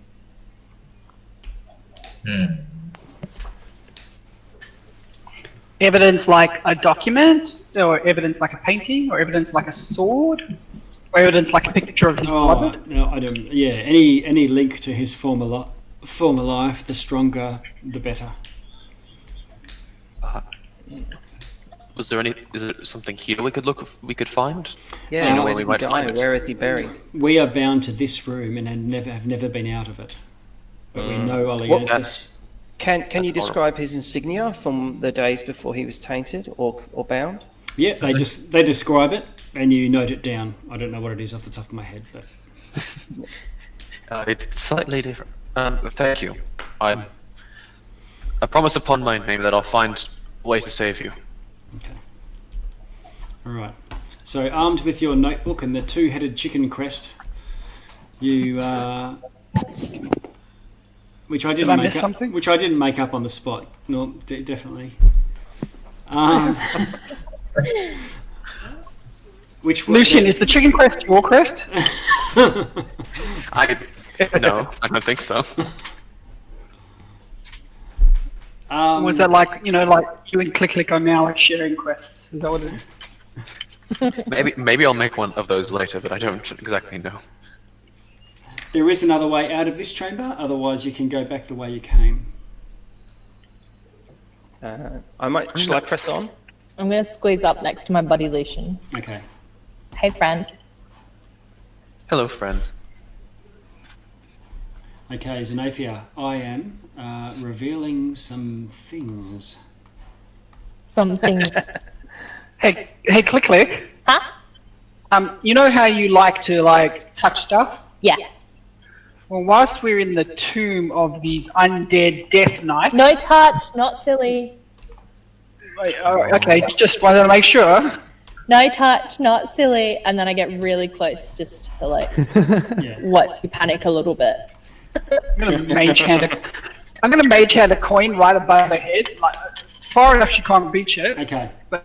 S6: Evidence like a document, or evidence like a painting, or evidence like a sword, or evidence like a picture of his beloved?
S2: No, I don't. Yeah, any link to his former life, the stronger, the better.
S1: Is there something here we could find?
S7: Yeah,
S1: know
S7: where
S1: where we
S7: did he
S1: might
S7: die?
S1: find it?
S7: Where is he buried?
S2: We are bound to this room and have never been out of it. But we know Oleanthus.
S7: Can you describe his insignia from the days before he was tainted or bound?
S2: Yeah, they describe it and you note it down. I don't know what it is off the top of my head, but
S1: It's slightly different. Thank you. I promise upon my name that I'll find a way to save you.
S2: okay. All right. So armed with your notebook and the two-headed chicken crest, you which I didn't
S6: I
S2: make
S6: miss
S2: up.
S6: something?
S2: Which I didn't make up on the spot. No, definitely. Which
S6: Luciene, is the chicken crest your crest?
S1: No, I don't think so.
S6: Was that like you and Klikla are now like sharing quests? Is that what it is?
S1: Maybe I'll make one of those later, but I don't exactly know.
S2: There is another way out of this chamber. Otherwise, you can go back the way you came.
S7: Shall I press on?
S5: I'm going to squeeze up next to my buddy Luciene.
S2: Okay.
S5: Hey, friend.
S1: Hello, friend.
S2: Okay, Xanaphia, I am revealing some things.
S5: Something.
S6: Hey, Klikla.
S5: Huh?
S6: You know how you like to touch stuff?
S5: Yeah.
S6: Well, whilst we're in the tomb of these undead death knights.
S5: No touch, not silly.
S6: Okay, just wanted to make sure.
S5: No touch, not silly. And then I get really close just to let you panic a little bit.
S6: I'm gonna mage hand a coin right above her head, far enough she can't reach it.
S2: Okay.
S6: But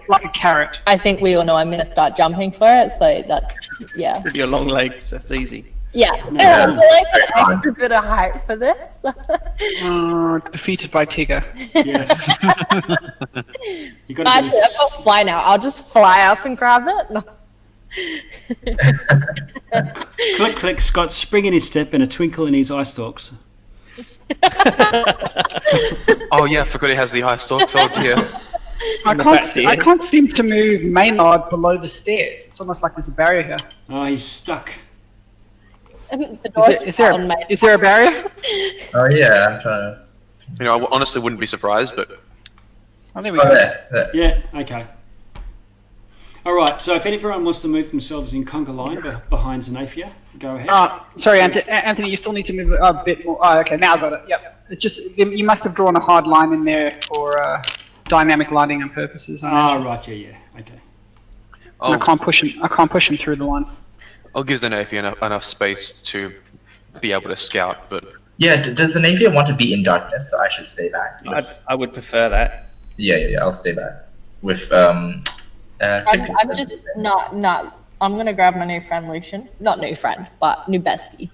S6: like a carrot.
S5: I think we all know I'm going to start jumping for it, so that's, yeah.
S7: With your long legs, that's easy.
S5: Yeah. I feel like an extra bit of hype for this.
S6: Defeated by Tigger.
S2: Yeah. You got to
S5: Actually, I've got fly now. I'll just fly up and grab it. No.
S2: Click's got spring in his step and a twinkle in his eye stalks.
S1: Oh yeah, I forgot he has the eye stalks. Oh dear.
S6: I can't seem to move Maynard below the stairs. It's almost like there's a barrier here.
S2: Oh, he's stuck.
S6: Is there a barrier?
S3: Oh yeah, I'm trying to.
S1: I honestly wouldn't be surprised, but
S6: Oh, there we go.
S3: There.
S2: Yeah, okay. Alright, so if anyone wants to move themselves in conga line behind Xanaphia, go ahead.
S6: Sorry, Anthony, you still need to move a bit more. Oh, okay, now I got it. Yep. It's just, you must have drawn a hard line in there for dynamic lighting and purposes.
S2: Right, yeah, okay.
S6: I can't push him through the line.
S1: I'll give Xanaphia enough space to be able to scout, but
S3: Yeah, does Xanaphia want to be in darkness? So I should stay back.
S7: I would prefer that.
S3: Yeah, I'll stay back. With,
S5: I'm just not. I'm gonna grab my new friend Luciene. Not new friend, but new bestie.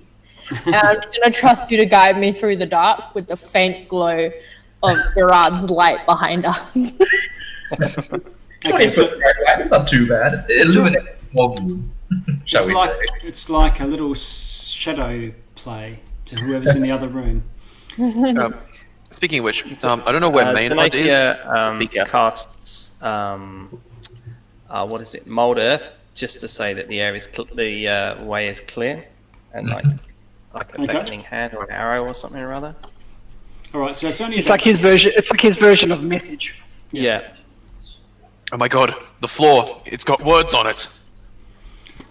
S5: And I'm gonna trust you to guide me through the dark with the faint glow of Gerard's light behind us.
S2: Okay, so
S3: it's not too bad. It illuminates more room, shall we say.
S2: it's like a little shadow play to whoever's in the other room.
S1: Speaking of which, I don't know where Maynard is.
S7: Xanaphia casts what is it? Mold Earth, just to say that the air is the way is clear, and like a beckoning hand or an arrow or something or other.
S2: All right, so
S6: It's like his version. It's like his version of message.
S7: Yeah.
S1: Oh my god, the floor! It's got words on it.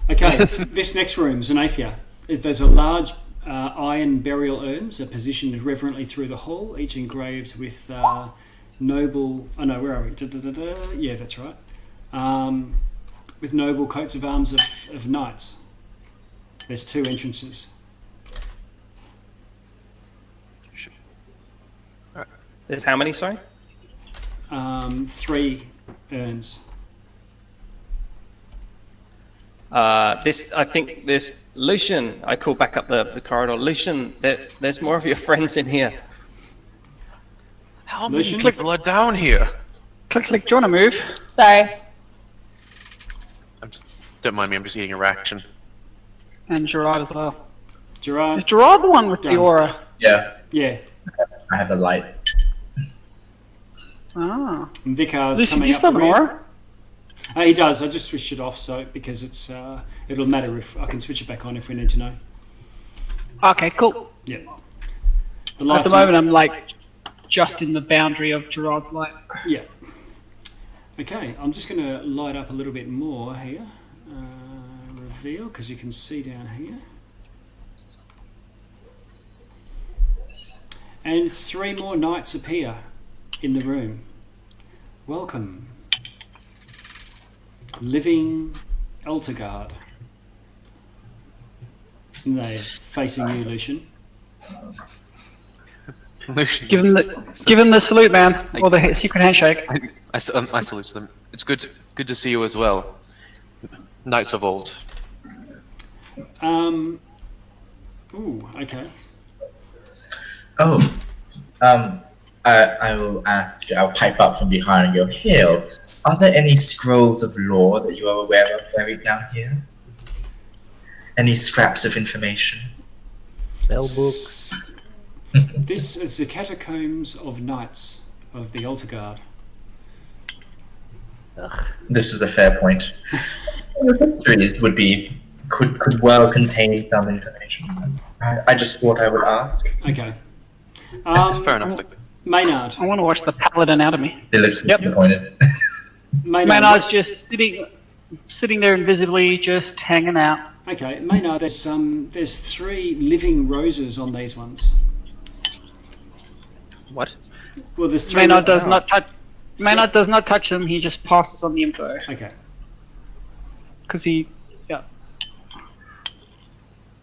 S2: Okay, this next room, Xanaphia. There's a large iron burial urns are positioned reverently through the hall, each engraved with noble. Oh no, where are we? Yeah, that's right. With noble coats of arms of knights. There's 2 entrances.
S7: There's how many? Sorry.
S2: 3 urns.
S7: I think this Luciene. I call back up the corridor. Luciene, there's more of your friends in here.
S1: How many
S2: Luciene?
S1: people are down here?
S6: Click. Do you want to move?
S5: Sorry.
S1: Don't mind me, I'm just eating a ration.
S6: And Gerard as well.
S2: Gerard.
S6: Is Gerard the one with the
S2: Done.
S6: aura?
S3: Yeah,
S2: Yeah.
S3: I have the light.
S6: Ah.
S2: And Vicar's
S6: Luciene,
S2: coming
S6: you
S2: up
S6: still
S2: the
S6: have an
S2: rear.
S6: aura?
S2: He does. I just switched it off so because it's it'll matter if I can switch it back on if we need to know.
S6: Okay, cool.
S2: Yeah.
S6: At the
S2: lights
S6: moment, I'm like just in the boundary of Gerard's light.
S2: Yeah. Okay, I'm just going to light up a little bit more here. Reveal, because you can see down here. And 3 more knights appear in the room. Welcome. Living Elturel. And they're facing you, Luciene.
S6: Give him the salute, man, or the secret handshake.
S1: I salute them. It's good to see you as well. Knights of old.
S2: Ooh, okay.
S3: Oh, I will ask. I'll pipe up from behind and go, Hail, are there any scrolls of lore that you are aware of buried down here? Any scraps of information?
S4: Spell books.
S2: This is the catacombs of knights of the Elturel.
S3: This is a fair point. Histories could well contain some information. I just thought I would ask.
S2: Okay.
S1: Fair enough.
S2: Maynard.
S6: I want to watch the Paladin Anatomy.
S3: It looks disappointed.
S6: Maynard's just sitting there invisibly, just hanging out.
S2: Okay, Maynard. There's 3 living roses on these ones.
S1: What?
S2: Well, there's 3.
S6: Maynard does not touch. Maynard does not touch them. He just passes on the info
S2: Okay.
S6: because yeah.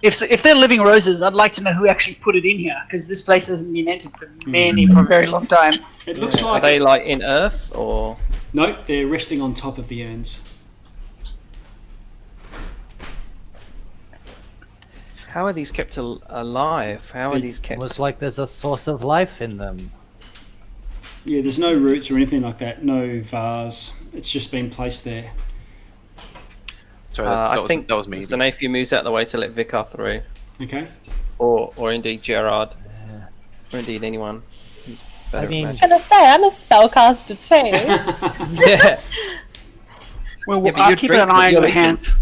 S6: If they're living roses, I'd like to know who actually put it in here because this place hasn't been entered for a very long time.
S2: It looks
S7: Are
S2: like
S7: they like in earth or?
S2: no, they're resting on top of the urns.
S7: How are these kept alive? How are these kept?
S4: Looks like there's a source of life in them.
S2: Yeah, there's no roots or anything like that. No vase. It's just been placed there.
S1: Sorry, that was me.
S7: Xanaphia moves out of the way to let Vicar through,
S2: Okay.
S7: or indeed Gerard, or indeed anyone who's better.
S4: I mean-
S7: at
S5: I'm gonna say I'm a spellcaster too.
S7: yeah.
S6: Well,
S7: Yeah, but
S6: I'll
S7: you
S6: keep
S7: drink
S6: an eye on
S7: with
S6: the
S7: your
S6: hand.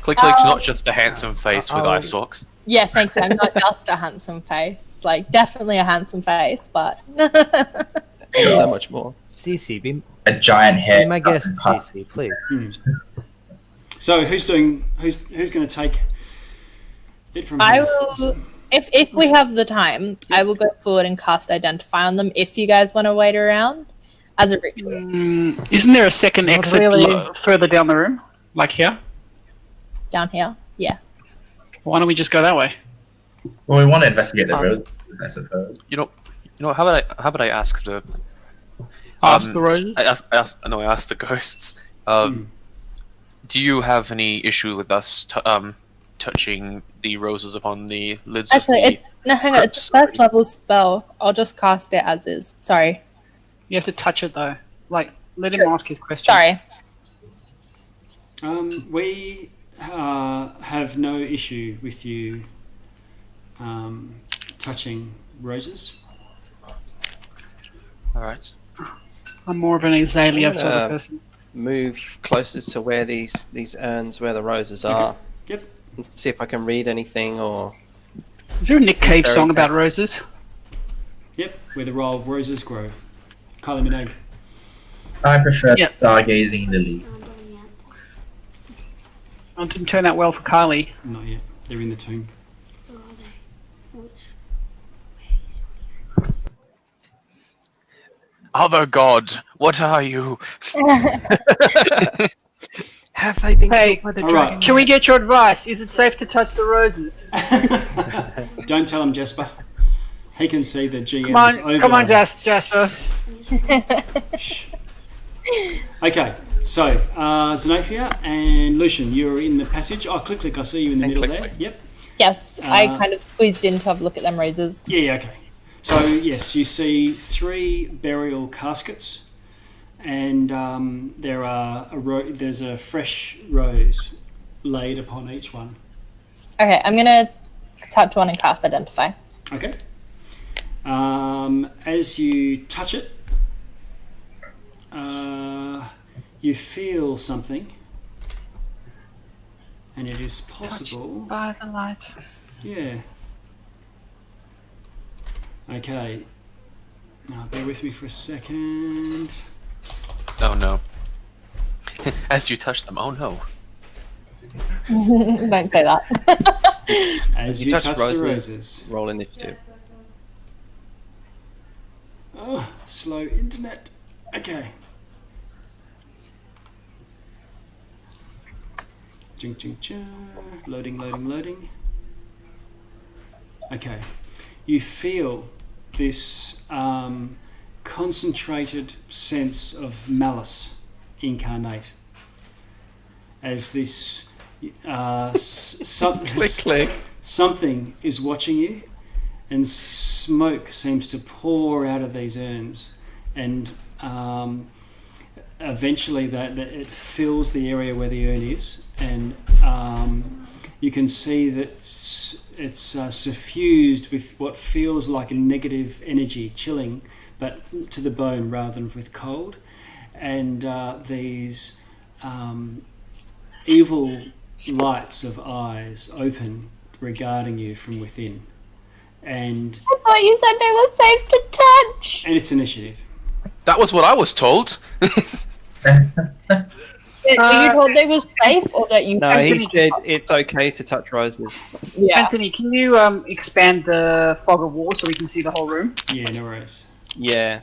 S1: Click's not just a handsome face with
S4: Oh.
S1: eye socks.
S5: Yeah, thank you. I'm not just a handsome face. Like, definitely a handsome face, but
S7: So much more.
S4: Cece, be
S3: A giant head.
S4: my guest,
S3: up and
S4: Cece, please.
S2: So who's going to take it from
S5: I
S2: here?
S5: will. If we have the time, I will go forward and cast Identify on them. If you guys want to wait around, as a ritual.
S6: Isn't there a second
S4: Not
S6: exit
S4: really.
S6: further down the room, like here?
S5: Down here, yeah.
S6: Why don't we just go that way?
S3: Well, we want to investigate the
S6: Um,
S3: roses roses, I suppose.
S1: You know, how about I ask the
S6: Ask the roses.
S1: I asked the ghosts. Do you have any issue with us touching the roses upon the lids
S5: Actually,
S1: of the
S5: hang on. It's a first level spell. I'll just cast it as is. Sorry.
S6: You have to touch it though. Like, let him
S5: Sure.
S6: ask his question.
S5: Sorry.
S2: We have no issue with you touching roses.
S1: Alright.
S6: I'm more of an azalea sort of person.
S7: Move closest to where these urns, where the roses are.
S2: Yep.
S7: And see if I can read anything or.
S6: Is there a Nick Cave
S7: Very
S6: song
S7: okay.
S6: about roses?
S2: Yep. Where the wild roses grow. Kylie Minogue.
S3: I prefer
S6: Yep.
S3: stargazing lily.
S6: It didn't turn out well for Kylie.
S2: Not yet. They're in the tomb.
S1: Other god, what are you?
S7: Have they been
S6: Hey,
S7: killed by the
S2: all
S7: dragon?
S2: right.
S6: Can we get your advice? Is it safe to touch the roses?
S2: Don't tell him, Jasper. He can see the GM's
S6: Come on,
S2: overlay.
S6: Jasper.
S2: Okay, so Xanaphia and Lucian, you're in the passage. Oh, click, I see you in the
S7: And
S2: middle
S7: click,
S2: there.
S7: click.
S2: Yep.
S5: Yes, I kind of squeezed in to have a look at them roses.
S2: Yeah, okay. So, yes, you see 3 burial caskets, and there's a fresh rose laid upon each one.
S5: Okay, I'm gonna touch one and cast Identify.
S2: Okay. As you touch it, you feel something, and it is possible.
S6: By the light.
S2: Yeah. Okay. Bear with me for a second.
S1: Oh no. As you touch them, oh no.
S5: Don't say that.
S2: As
S7: You
S2: you
S7: touch
S2: touch
S7: roses.
S2: the roses.
S7: Roll initiative.
S2: Oh, slow internet. Okay. Ching ching ching. Loading. Okay. You feel this concentrated sense of malice incarnate as this
S7: Click.
S2: something is watching you, and smoke seems to pour out of these urns, and eventually that it fills the area where the urn is, and you can see that it's suffused with what feels like a negative energy, chilling, but to the bone rather than with cold, and these evil lights of eyes open regarding you from within. And
S5: I thought you said they were safe to touch.
S2: it's initiative.
S1: That was what I was told.
S5: Were you told they were safe, or that you?
S7: No, he said it's okay to touch roses.
S5: Yeah.
S6: Anthony, can you expand the fog of war so we can see the whole room?
S2: Yeah, no worries.
S7: Yeah.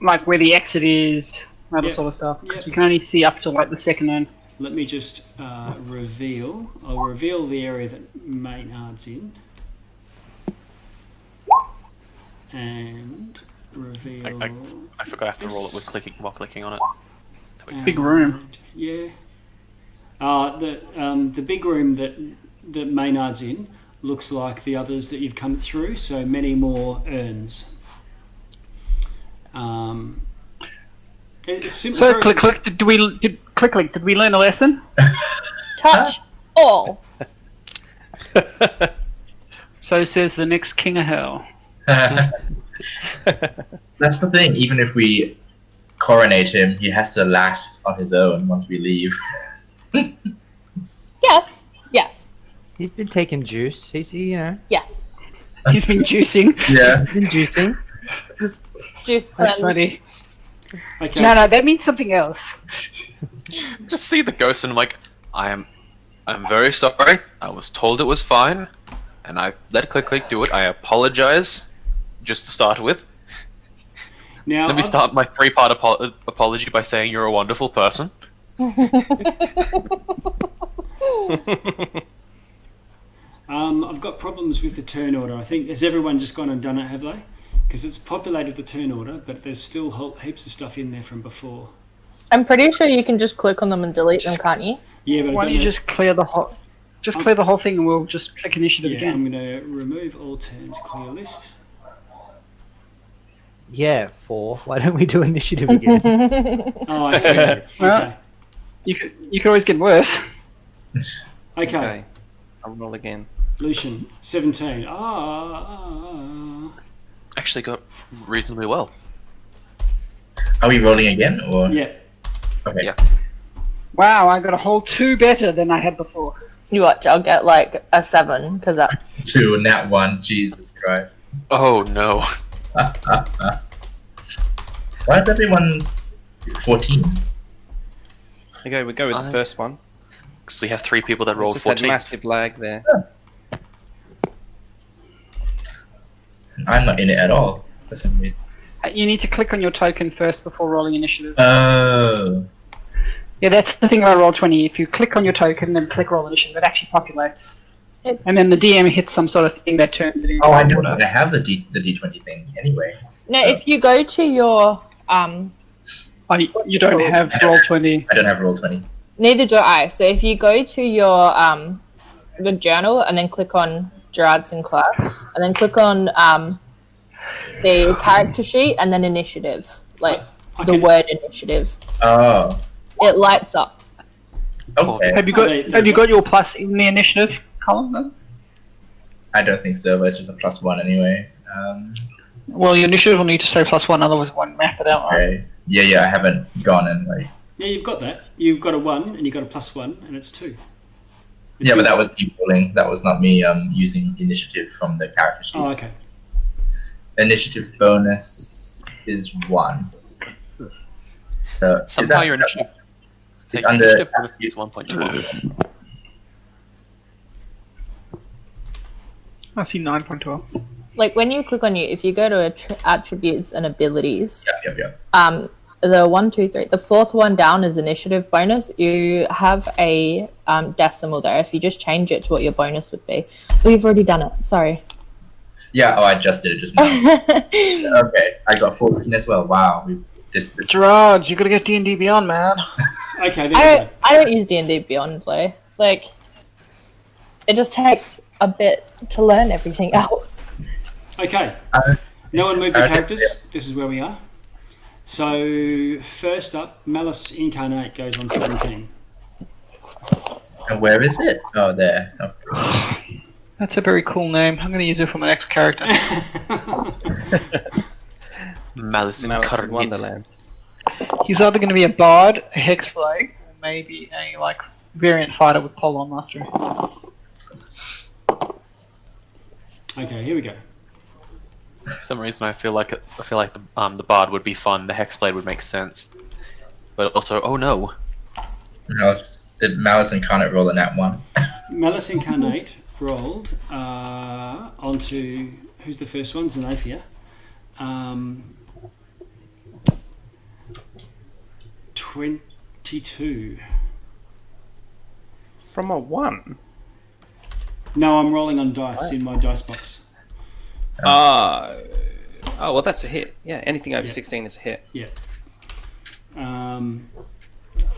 S6: Like where the exit is, that
S2: Yep.
S6: sort of stuff. Because
S2: Yep.
S6: we can only see up to like the second urn.
S2: Let me just reveal. I'll reveal the area that Maynard's in. And reveal...
S1: I forgot I have to roll it with clicking while clicking on it.
S6: Big room.
S2: Yeah. The big room that Maynard's in looks like the others that you've come through, so many more urns.
S6: So click. Did we learn a lesson?
S5: Touch all.
S6: So says the next king of hell.
S3: That's the thing, even if we coronate him, he has to last on his own once we leave.
S5: Yes. Yes.
S4: He's been taking juice. He's
S5: Yes.
S6: He's been juicing.
S3: Yeah.
S4: been juicing.
S5: Juice
S6: That's
S5: cleanse.
S6: funny.
S2: Okay,
S6: No, that means something else.
S1: Just see the ghost and I'm like, I'm very sorry. I was told it was fine, and I let click do it. I apologize. Just to start with,
S2: now
S1: let me start my 3-part apology by saying you're a wonderful person.
S2: I've got problems with the turn order. I think, has everyone just gone and done it, have they? Because it's populated the turn order, but there's still heaps of stuff in there from before.
S5: I'm pretty sure you can just click on them and delete them, can't you?
S2: Yeah, but
S6: Why don't you just clear the whole... Just clear the whole thing and we'll just click initiative
S2: Yeah,
S6: again.
S2: I'm going to remove all turns, clear list.
S4: Yeah, 4. Why don't we do initiative again?
S2: Oh, I see. Okay.
S6: Well, you could always get worse.
S2: Okay.
S7: I'll roll again.
S2: Lucian, 17.
S1: Actually got reasonably well.
S3: Are we rolling again, or?
S2: Yeah.
S3: Okay.
S1: Yeah.
S6: Wow, I got a whole 2 better than I had before.
S5: You watch, I'll get like a 7 because that.
S3: 2, nat 1. Jesus Christ.
S1: Oh no.
S3: Why is everyone 14?
S7: Okay, we go with the first one.
S1: Because we have 3 people that rolled
S7: Just had
S1: 14.
S7: massive lag there.
S3: I'm not in it at all for some reason.
S6: You need to click on your token first before rolling initiative.
S3: Oh.
S6: Yeah, that's the thing about Roll20. If you click on your token and click roll initiative, it actually populates. And then the DM hits some sort of thing that turns it into
S3: Oh, I know.
S6: order.
S3: I have the D20 thing anyway.
S5: No, if you go to your
S6: Oh, you don't have Roll20.
S3: I don't have Roll20.
S5: neither do I. So if you go to your the journal and then click on Gerard Sinclair and then click on the character sheet and then initiative, like the word initiative,
S3: Oh.
S5: it lights up.
S3: Okay.
S6: Have you got your plus in the initiative column then?
S3: I don't think so, but it's just a +1 anyway.
S6: Well, your initiative will need to say +1, otherwise it won't map it out. Right?
S3: Okay. Yeah, I haven't gone and like.
S2: Yeah, you've got that. You've got a 1 and you've got a +1 and it's 2.
S3: Yeah, but that was me rolling. That was not me using initiative from the character sheet.
S2: Oh, okay.
S3: Initiative bonus is 1. So
S1: Somehow your initiative.
S3: It's under.
S1: Is 1.12.
S6: I see 9.12.
S5: Like when you click on you, if you go to attributes and abilities,
S3: Yep.
S5: the 1, 2, 3, the 4th one down is initiative bonus. You have a decimal there. If you just change it to what your bonus would be. Oh, you've already done it. Sorry.
S3: Yeah. Oh, I just did it just now. Okay, I got 14 as well. Wow.
S6: Gerard, you gotta get D&D Beyond, man.
S2: Okay, there you go.
S5: I don't use D&D Beyond though. Like, it just takes a bit to learn everything else.
S2: Okay. No one moved the characters. This is where we are. So, first up, Malice Incarnate goes on 17.
S3: And where is it? Oh, there. Okay.
S6: That's a very cool name. I'm gonna use it for my next character.
S1: Malice in
S7: Malice in Wonderland.
S6: He's either gonna be a bard, a hexblade, or maybe a like variant fighter with pole arm mastery.
S2: Okay, here we go.
S1: For some reason, I feel like the bard would be fun. The hexblade would make sense, but also, oh no.
S3: Malice Incarnate roll a nat 1.
S2: Malice Incarnate rolled onto, who's the first one? Xanaphia. 22.
S7: From a 1?
S2: No, I'm rolling on dice in my dice box.
S7: Oh, well, that's a hit. Yeah, anything over 16 is a hit.
S2: Yeah.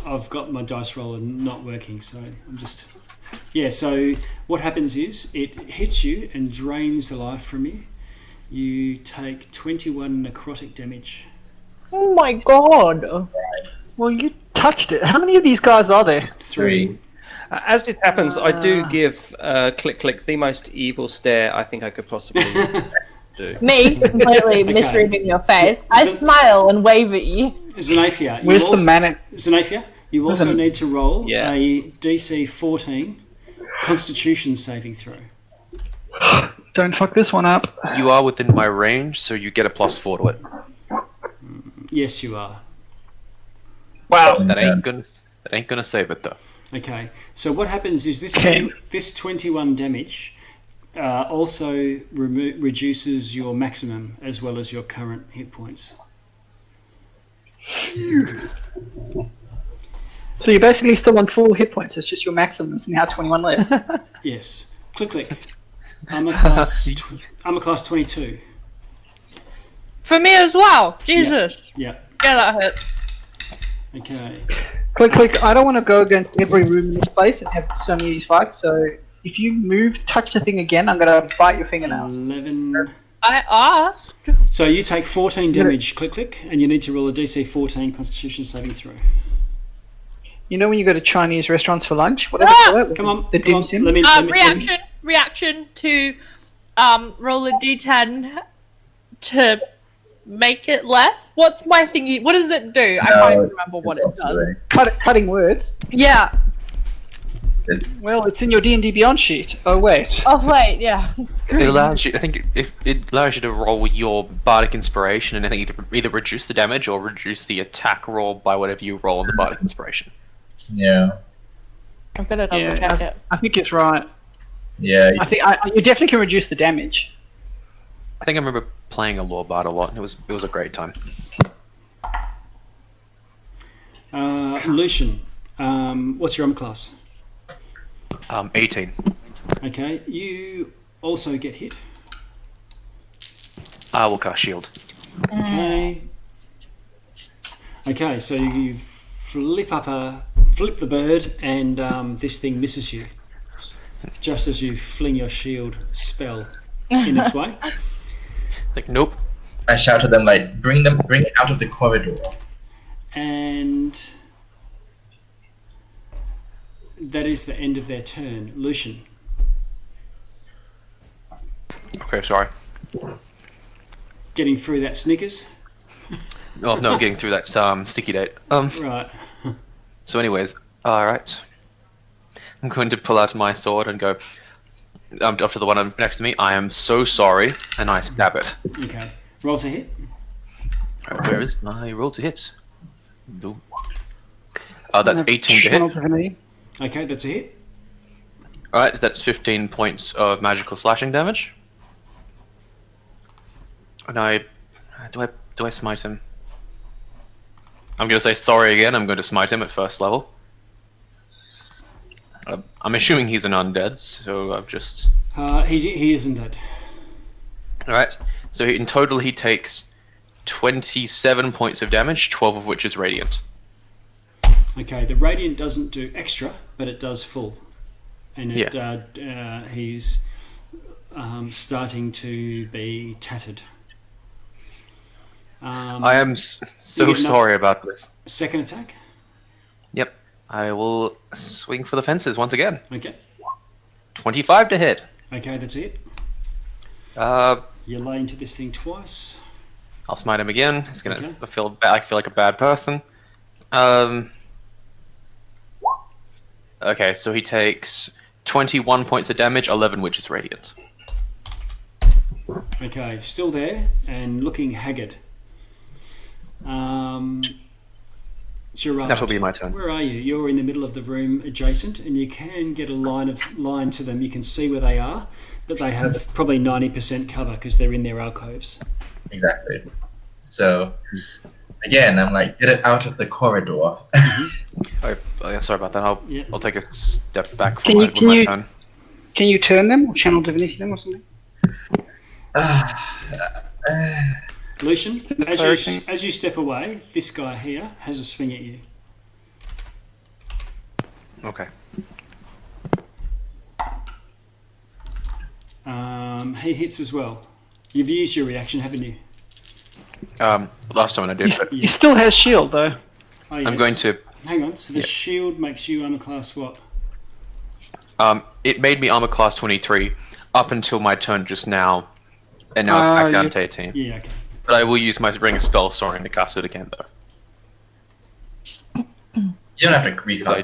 S2: I've got my dice roller not working, so I'm just... Yeah, so what happens is it hits you and drains the life from you. You take 21 necrotic damage.
S5: Oh my god!
S6: Well, you touched it. How many of these guys are there?
S3: 3.
S7: As it happens, I do give Click the most evil stare I think I could possibly do.
S5: Me, completely misreading your face. I smile and wave at you.
S2: Xanaphia.
S6: Where's the man?
S2: Xanaphia, you also need to roll
S7: Yeah.
S2: a DC 14 Constitution saving throw.
S6: Don't fuck this one up.
S1: You are within my range, so you get a +4 to it.
S2: Yes, you are.
S6: Wow.
S1: That ain't gonna save it though.
S2: Okay, so what happens is this 21 damage also reduces your maximum as well as your current hit points.
S6: So you're basically still on full hit points. It's just your maximum is now 21 less.
S2: Yes. Click. Armor class 22.
S5: For me as well. Jesus.
S2: Yeah.
S5: Yeah, that hurts.
S2: Okay.
S6: Click. I don't want to go against every room in this place and have so many of these fights. So if you touch the thing again, I'm gonna bite your fingernails.
S2: 11.
S5: I asked.
S2: So you take 14 damage, click, and you need to roll a DC 14 Constitution saving throw.
S6: You know when you go to Chinese restaurants for lunch? What do they call it?
S2: Come on,
S6: The dim sum?
S2: Let me,
S5: Reaction to roll a d10 to make it less. What's my thingy? What does it do? I can't even remember what it does.
S6: Cutting words?
S5: Yeah.
S6: Well, it's in your D&D Beyond sheet. Oh, wait.
S5: Oh wait, yeah.
S1: It allows you. I think if it allows you to roll your bardic inspiration, and I think either reduce the damage or reduce the attack roll by whatever you roll on the bardic inspiration.
S3: Yeah.
S5: I'm gonna double check it.
S6: I think it's right.
S3: Yeah.
S6: I think you definitely can reduce the damage.
S1: I think I remember playing a lore bard a lot. It was a great time.
S2: Lucian, what's your armor class?
S1: 18.
S2: Okay, you also get hit.
S1: I will cast shield.
S2: Okay. Okay, so you flip the bird, and this thing misses you. Just as you fling your shield spell in its way.
S1: Like, nope.
S3: I shout to them like, bring it out of the corridor.
S2: And that is the end of their turn. Lucian.
S1: Okay, sorry.
S2: Getting through that Snickers.
S1: Oh no, getting through that sticky date.
S2: Right.
S1: So, anyways, all right. I'm going to pull out my sword and go up to the one next to me. I am so sorry, and I stab it.
S2: Okay. Roll to hit.
S1: Right, where is my roll to hit? Boom. That's 18 to hit.
S2: Okay, that's a hit.
S1: Alright, that's 15 points of magical slashing damage. And do I smite him? I'm going to say sorry again. I'm going to smite him at first level. I'm assuming he's an undead, so I've just...
S2: He isn't dead.
S1: Alright, so in total he takes 27 points of damage, 12 of which is radiant.
S2: Okay, the radiant doesn't do extra, but it does full. And it, he's starting to be tattered.
S1: I am so sorry about this.
S2: Second attack?
S1: Yep, I will swing for the fences once again.
S2: Okay.
S1: 25 to hit.
S2: Okay, that's it. You lay into this thing twice.
S1: I'll smite him again. It's gonna
S2: Okay.
S1: I feel like a bad person. Okay, so he takes 21 points of damage, 11 which is radiant.
S2: Okay, still there and looking haggard. Gerard,
S1: That'll be my turn.
S2: where are you? You're in the middle of the room adjacent, and you can get a line to them. You can see where they are, but they have probably 90% cover because they're in their alcoves.
S3: Exactly. So, again, I'm like, get it out of the corridor.
S1: Sorry about that. I'll take a step back
S6: Can
S1: from
S6: you- can
S1: my
S6: you-
S1: turn.
S6: Can you turn them or channel divinity them or something?
S2: Lucian,
S7: cleric
S2: as you step away, this guy here has a swing at you.
S1: Okay.
S2: He hits as well. You've used your reaction, haven't you?
S1: Last time I did. But
S6: He still has shield though.
S2: Oh, yes.
S1: I'm going to.
S2: Hang on. So the
S1: Yep.
S2: shield makes you armor class what?
S1: It made me armor class 23 up until my turn just now, and now it's back down to 18.
S2: Yeah. Okay.
S1: But I will use my ring of spell soaring to cast it again, though.
S3: You don't have to grief
S1: Because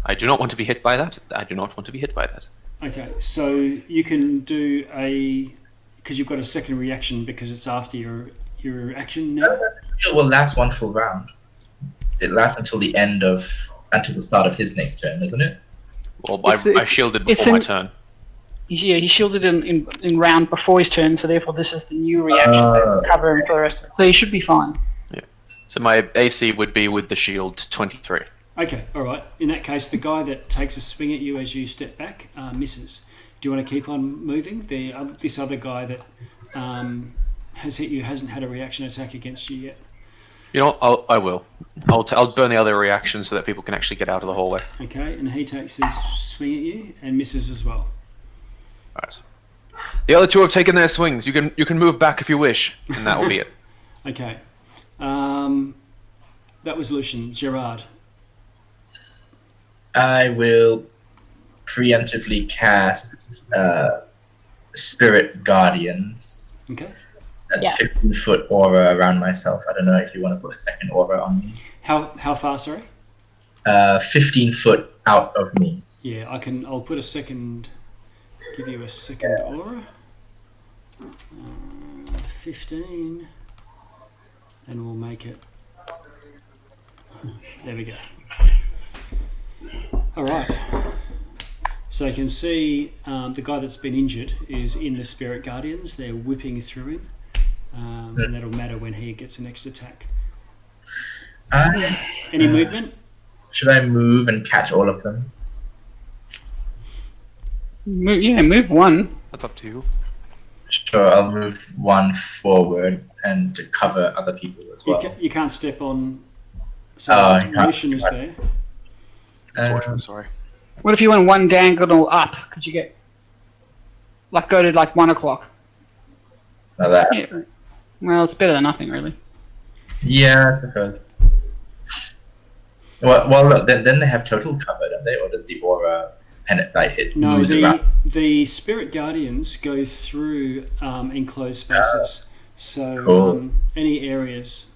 S1: I do not want to be hit by that. I do not want to be hit by that.
S2: Okay. So you can do because you've got a second reaction because it's after your action now.
S3: It will last one full round. It lasts until the start of his next turn, isn't it?
S1: Well,
S6: It's-
S1: I
S6: it's-
S1: shielded
S6: it's
S1: before my
S6: in-
S1: turn.
S6: Yeah, he shielded in round before his turn, so therefore this is the new reaction that cover him for the rest of it. So he should be fine.
S1: So my AC would be with the shield 23.
S2: Okay. All right. In that case, the guy that takes a swing at you as you step back misses. Do you want to keep on moving? This other guy that has hit you hasn't had a reaction attack against you yet.
S1: You know, I will. I'll burn the other reactions so that people can actually get out of the hallway.
S2: Okay, and he takes his swing at you and misses as well.
S1: Alright. The other two have taken their swings. You can move back if you wish, and that will be it.
S2: Okay. That was Lucian. Gerard.
S3: I will preemptively cast Spirit Guardians.
S2: Okay.
S3: That's
S5: Yeah.
S3: 15-foot aura around myself. I don't know if you want to put a second aura on me.
S2: How far, sorry?
S3: 15 foot out of me.
S2: Yeah, I'll put a second. Give you a second aura. 15. And we'll make it. There we go. Alright. So you can see the guy that's been injured is in the Spirit Guardians. They're whipping through him. And that'll matter when he gets the next attack. Any movement?
S3: Should I move and catch all of them?
S6: Move one.
S1: That's up to you.
S3: Sure, I'll move one forward and to cover other people as well.
S2: You can't step on. So
S3: Oh, you can't.
S2: Lucian is there.
S1: Unfortunately, sorry.
S6: What if you went one diagonal up? Could you get go to 1 o'clock?
S3: Like that.
S6: Yeah. Well, it's better than nothing, really.
S3: Yeah, I suppose. Well, look, then they have total cover, don't they? Or does the aura it
S2: No,
S3: moves around?
S2: the Spirit Guardians go through enclosed spaces. So
S3: Cool.
S2: any areas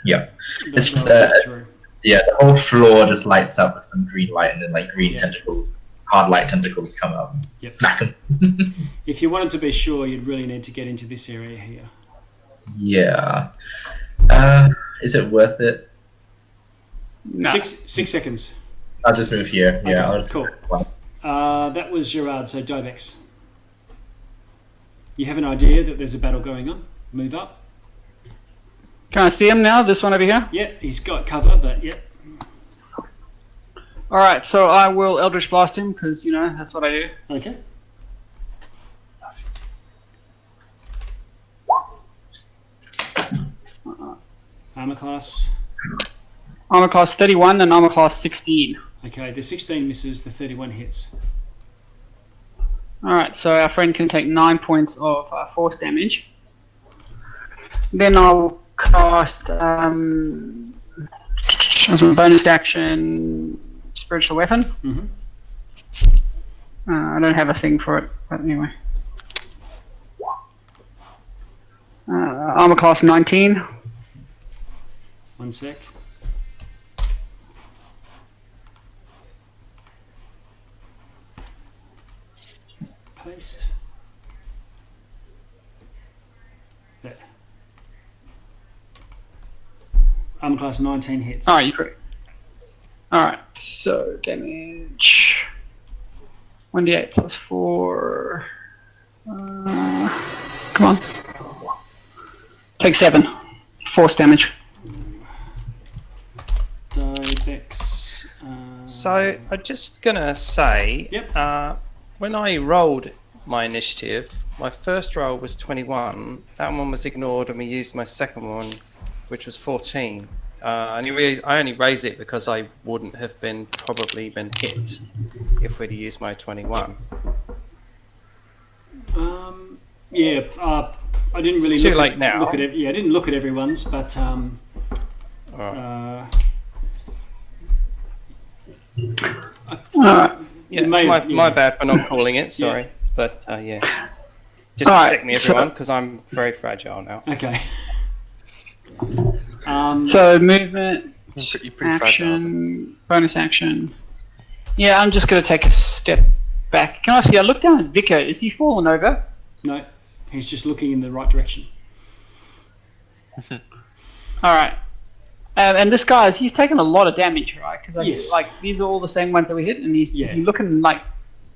S3: Yeah.
S2: that
S3: It's just,
S2: they'll go through.
S3: Yeah, the whole floor just lights up with some green light, and then green
S2: Yeah.
S3: tentacles, hard light tentacles come up, and
S2: Yep.
S3: smack them.
S2: If you wanted to be sure, you'd really need to get into this area here.
S3: Yeah. Is it worth it?
S6: No.
S2: 6 seconds.
S3: I'll just move here.
S2: Okay,
S3: Yeah, I'll just
S2: cool. That was Gerard, so Dibex. You have an idea that there's a battle going on. Move up.
S6: Can I see him now? This one over here?
S2: Yeah, he's got cover, but yeah.
S6: Alright, so I will Eldritch Blast him, because, that's what I do.
S2: Okay. Armor class.
S6: Armor class 31 and armor class 16.
S2: Okay, the 16 misses, the 31 hits.
S6: Alright, so our friend can take 9 points of force damage. Then I'll cast, as a bonus action, Spiritual Weapon.
S2: Mm-hmm.
S6: I don't have a thing for it, but anyway. Armor class 19.
S2: 1 sec. Paste. There. Armor class 19 hits.
S6: Alright, you're correct. Alright, so damage. 1d8 plus 4. Come on. Take 7. Force damage.
S2: Dibex.
S7: So I'm just gonna say,
S2: Yep.
S7: when I rolled my initiative, my first roll was 21. That one was ignored, and we used my second one, which was 14. I only raised it because I wouldn't have probably been hit if we'd used my 21.
S2: Yeah, I didn't really
S7: It's too late now.
S2: look at it. Yeah, I didn't look at everyone's, but
S7: Alright.
S6: Alright.
S7: Yeah,
S2: you may
S7: it's
S2: have-
S7: my
S2: yeah.
S7: bad for not calling it. Sorry, but yeah. Just
S6: Alright,
S7: protect me, everyone, because I'm very fragile now.
S2: Okay.
S6: So movement,
S1: You're pretty fragile.
S6: action, bonus action. Yeah, I'm just going to take a step back. Can I see? I look down at Vicar. Is he fallen over?
S2: No, he's just looking in the right direction.
S6: Alright. And this guy, he's taken a lot of damage, right? Because
S2: Yes.
S6: these are all the same ones that we hit, and is
S2: Yeah.
S6: he looking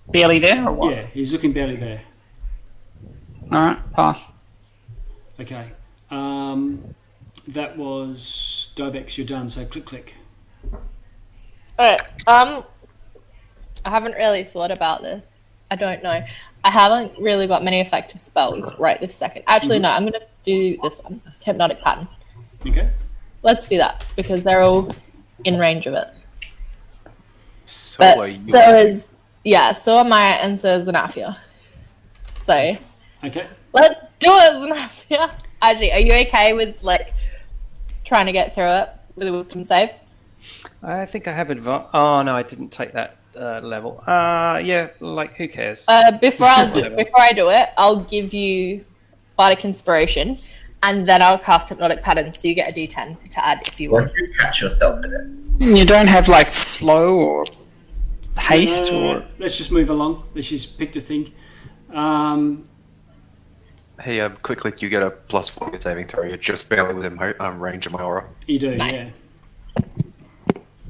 S6: barely there or what?
S2: Yeah, he's looking barely there.
S6: Alright, pass.
S2: Okay. That was Dibex. You're done. So click.
S5: Alright, I haven't really thought about this. I don't know. I haven't really got many effective spells right this second. Actually, no, I'm going to do this one. Hypnotic Pattern.
S2: Okay.
S5: Let's do that, because they're all in range of it.
S1: So
S5: But
S1: are you.
S5: so am I, and so is Xanaphia. So,
S2: Okay.
S5: let's do it, Xanaphia! Actually, are you okay with, like, trying to get through it with a wisdom save?
S7: I think I have Oh no, I didn't take that level. Yeah, like who cares?
S5: Before I do it, I'll give you Bardic Inspiration, and then I'll cast Hypnotic Pattern, so you get a D10 to add if you want.
S3: Won't you catch yourself in it?
S6: You don't have like slow or haste or.
S2: Let's just move along. Let's just pick the thing.
S1: Hey, click, you get a +4 saving throw. You're just barely within range of my aura.
S2: You do,
S5: Nice.
S2: yeah.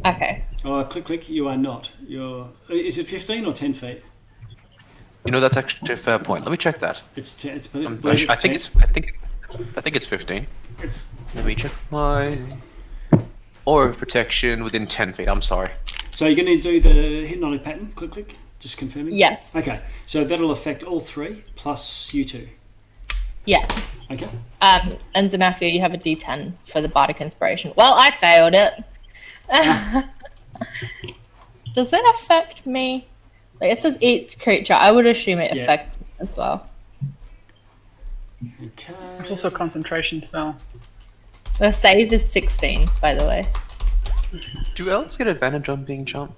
S5: Okay.
S2: Oh, click, you are not. Is it 15 or 10 feet?
S1: You know, that's actually a fair point. Let me check that.
S2: It's 10.
S1: I think it's 15.
S2: It's
S1: Let me check my aura of protection within 10 feet. I'm sorry.
S2: So you're going to do the hypnotic pattern? Click. Just confirming.
S5: Yes.
S2: Okay. So that'll affect all three plus you two.
S5: Yeah.
S2: Okay.
S5: And Xanaphia, you have a D10 for the Bardic Inspiration. Well, I failed it. Does it affect me? Like, it says each creature. I would assume it affects me as well.
S2: Okay.
S6: It's also a concentration spell.
S5: The save is 16, by the way.
S1: Do elves get advantage on being charmed?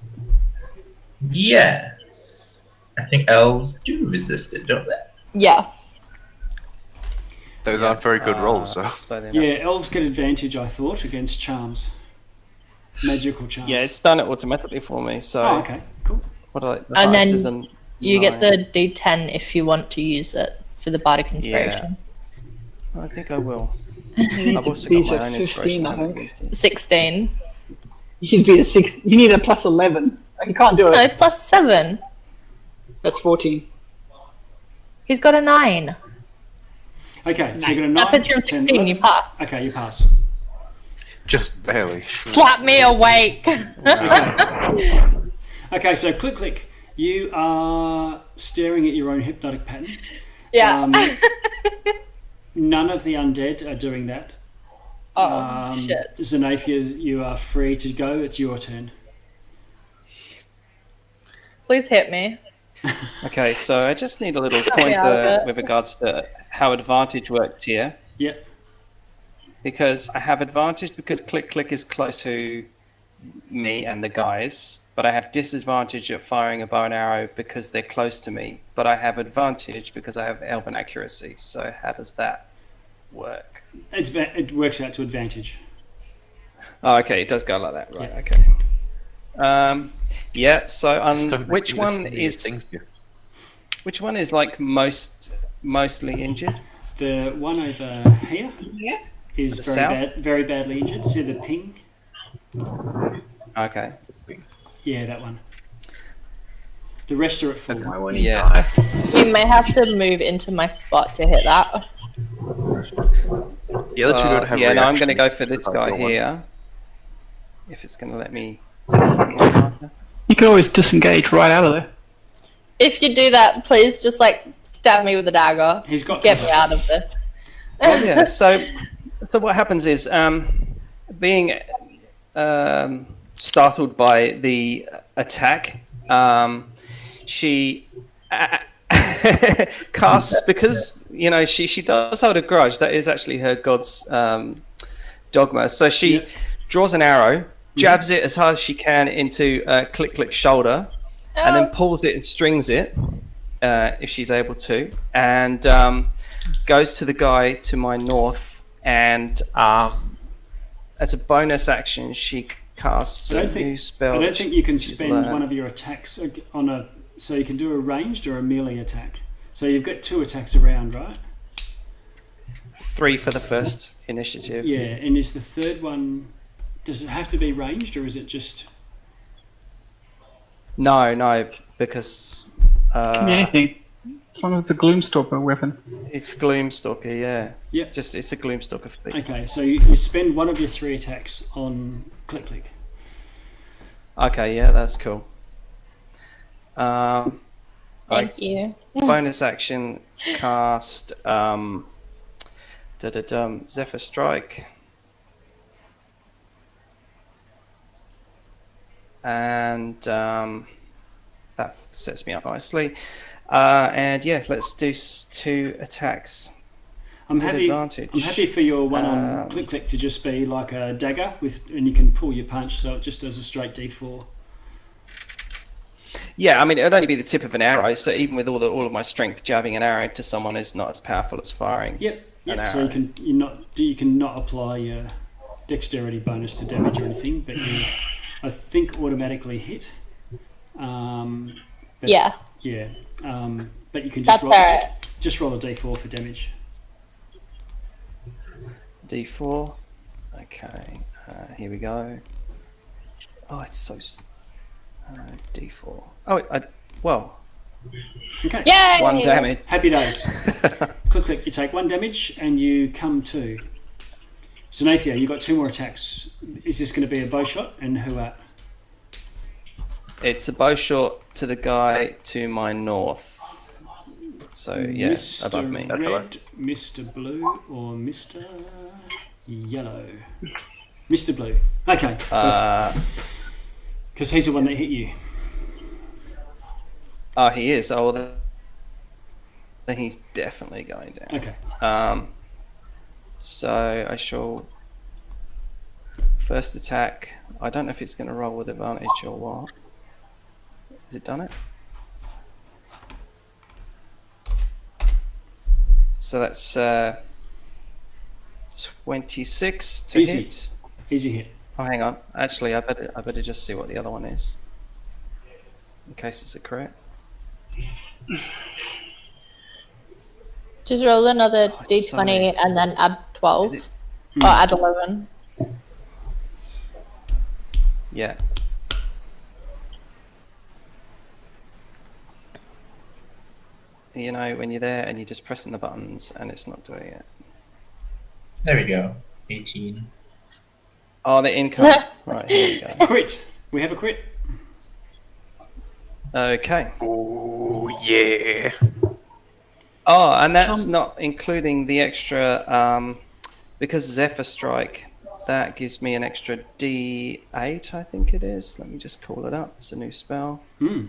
S3: Yes. I think elves do resist it, don't they?
S5: Yeah.
S1: Those aren't very good rolls, so.
S2: Yeah, elves get advantage, I thought, against charms. Magical charms.
S7: Yeah, it's done it automatically for me. So
S2: Oh, okay. Cool.
S7: what I the
S5: And
S7: highest
S5: then
S7: is a
S5: you get
S7: 9.
S5: the D10 if you want to use it for the Bardic Inspiration.
S7: I think I will.
S6: You need
S7: I've
S6: to
S7: also
S6: be
S7: got my
S6: a
S7: own
S6: 15,
S7: inspiration. I
S6: I
S7: haven't
S6: think.
S7: used it.
S5: 16.
S6: You should be a 6. You need a plus 11. You can't do it.
S5: No, plus 7.
S6: That's 14.
S5: He's got a 9.
S2: Okay, so you're going to
S5: That puts you on 16, you pass.
S2: Okay, you pass.
S1: Just barely.
S5: Slap me awake!
S2: Okay, so click. You are staring at your own hypnotic pattern.
S5: Yeah.
S2: None of the undead are doing that.
S5: Shit.
S2: Xanaphia, you are free to go. It's your turn.
S5: Please hit me.
S7: Okay, so I just need a little
S5: out of
S7: pointer
S5: it.
S7: with regards to how advantage works here.
S2: Yep.
S7: Because I have advantage because click is close to me and the guys, but I have disadvantage at firing a bow and arrow because they're close to me. But I have advantage because I have elven accuracy. So how does that work?
S2: It works out to advantage.
S7: Oh, okay, it does go like that, right?
S2: Yeah.
S7: Okay. Yeah. So
S1: So
S7: which
S1: many
S7: one is
S1: things here.
S7: which one is like mostly injured?
S2: The one over here is
S7: To the
S2: very badly injured. See the ping?
S7: Okay.
S2: Yeah, that one. The rest are at full.
S1: Why won't
S7: Yeah.
S5: You may have to move into my spot to hit that.
S1: The other two don't have
S7: yeah, no, I'm going to
S1: reactions.
S7: go for this
S1: I'll
S7: guy
S1: go one.
S7: here. If it's going to let me.
S6: You can always disengage right out of there.
S5: If you do that, please just like stab me with a dagger.
S2: He's got
S5: Get me out of this.
S7: Yeah. So what happens is, being startled by the attack, she casts, because she does hold a grudge. That is actually her god's dogma. So she draws an arrow, jabs it as hard as she can into Click's shoulder, and then pulls it and strings it, if she's able to, and goes to the guy to my north, and as a bonus action, she casts a new spell.
S2: I don't think you can
S7: she's
S2: spend
S7: learned.
S2: one of your attacks on a. So you can do a ranged or a melee attack. So you've got 2 attacks around, right?
S7: 3 for the first initiative.
S2: Yeah, and is the third one? Does it have to be ranged, or is it just?
S7: No, because
S6: Can be anything. As long as it's a Gloomstalker weapon.
S7: it's GloomStalker, yeah.
S2: Yeah.
S7: Just it's a GloomStalker feat.
S2: Okay, so you spend one of your 3 attacks on Click.
S7: Okay, yeah, that's cool.
S5: Thank you.
S7: bonus action cast Zephyr Strike. And that sets me up nicely. And yeah, let's do 2 attacks.
S2: I'm
S7: with
S2: happy.
S7: advantage.
S2: I'm happy for your one on click to just be like a dagger and you can pull your punch, so it just does a straight D4.
S7: Yeah, I mean, it would only be the tip of an arrow, so even with all of my strength, jabbing an arrow to someone is not as powerful as firing.
S2: Yep.
S7: An
S2: So
S7: arrow.
S2: you can not apply your dexterity bonus to damage or anything, but you, I think, automatically hit. But,
S5: Yeah.
S2: Yeah. But you can
S5: That's alright.
S2: just roll a D4 for damage.
S7: D4. Okay, here we go. Oh, it's so... D4. Oh, well,
S2: Okay.
S5: Yay!
S7: 1 damage.
S2: Happy days. click. You take 1 damage and you come to. Xanaphia, you got 2 more attacks. Is this going to be a bow shot, and who at?
S7: It's a bow shot to the guy to my north. So, yeah,
S2: Mr.
S7: above me.
S2: Red, Mr. Blue, or Mr. Yellow? Mr. Blue. Okay. Because he's the one that hit you.
S7: Oh, he is. Oh, well, then he's definitely going down.
S2: Okay.
S7: So I shall first attack. I don't know if it's going to roll with advantage or what. Has it done it? So that's 26 to
S2: Easy.
S7: hit.
S2: Easy hit.
S7: Oh, hang on. Actually, I better just see what the other one is, in case it's a crit.
S5: Just roll another
S7: it's
S5: d20 and then add 12.
S7: Is
S5: Or add 11.
S7: Yeah. You know, when you're there and you're just pressing the buttons and it's not doing it.
S3: There we go. 18.
S7: Oh, the income. Right, here we go.
S2: Crit. We have a crit.
S7: Okay.
S1: Oh yeah.
S7: Oh, and that's not including the extra, because Zephyr Strike, that gives me an extra D8, I think it is. Let me just call it up. It's a new spell.
S2: Hmm.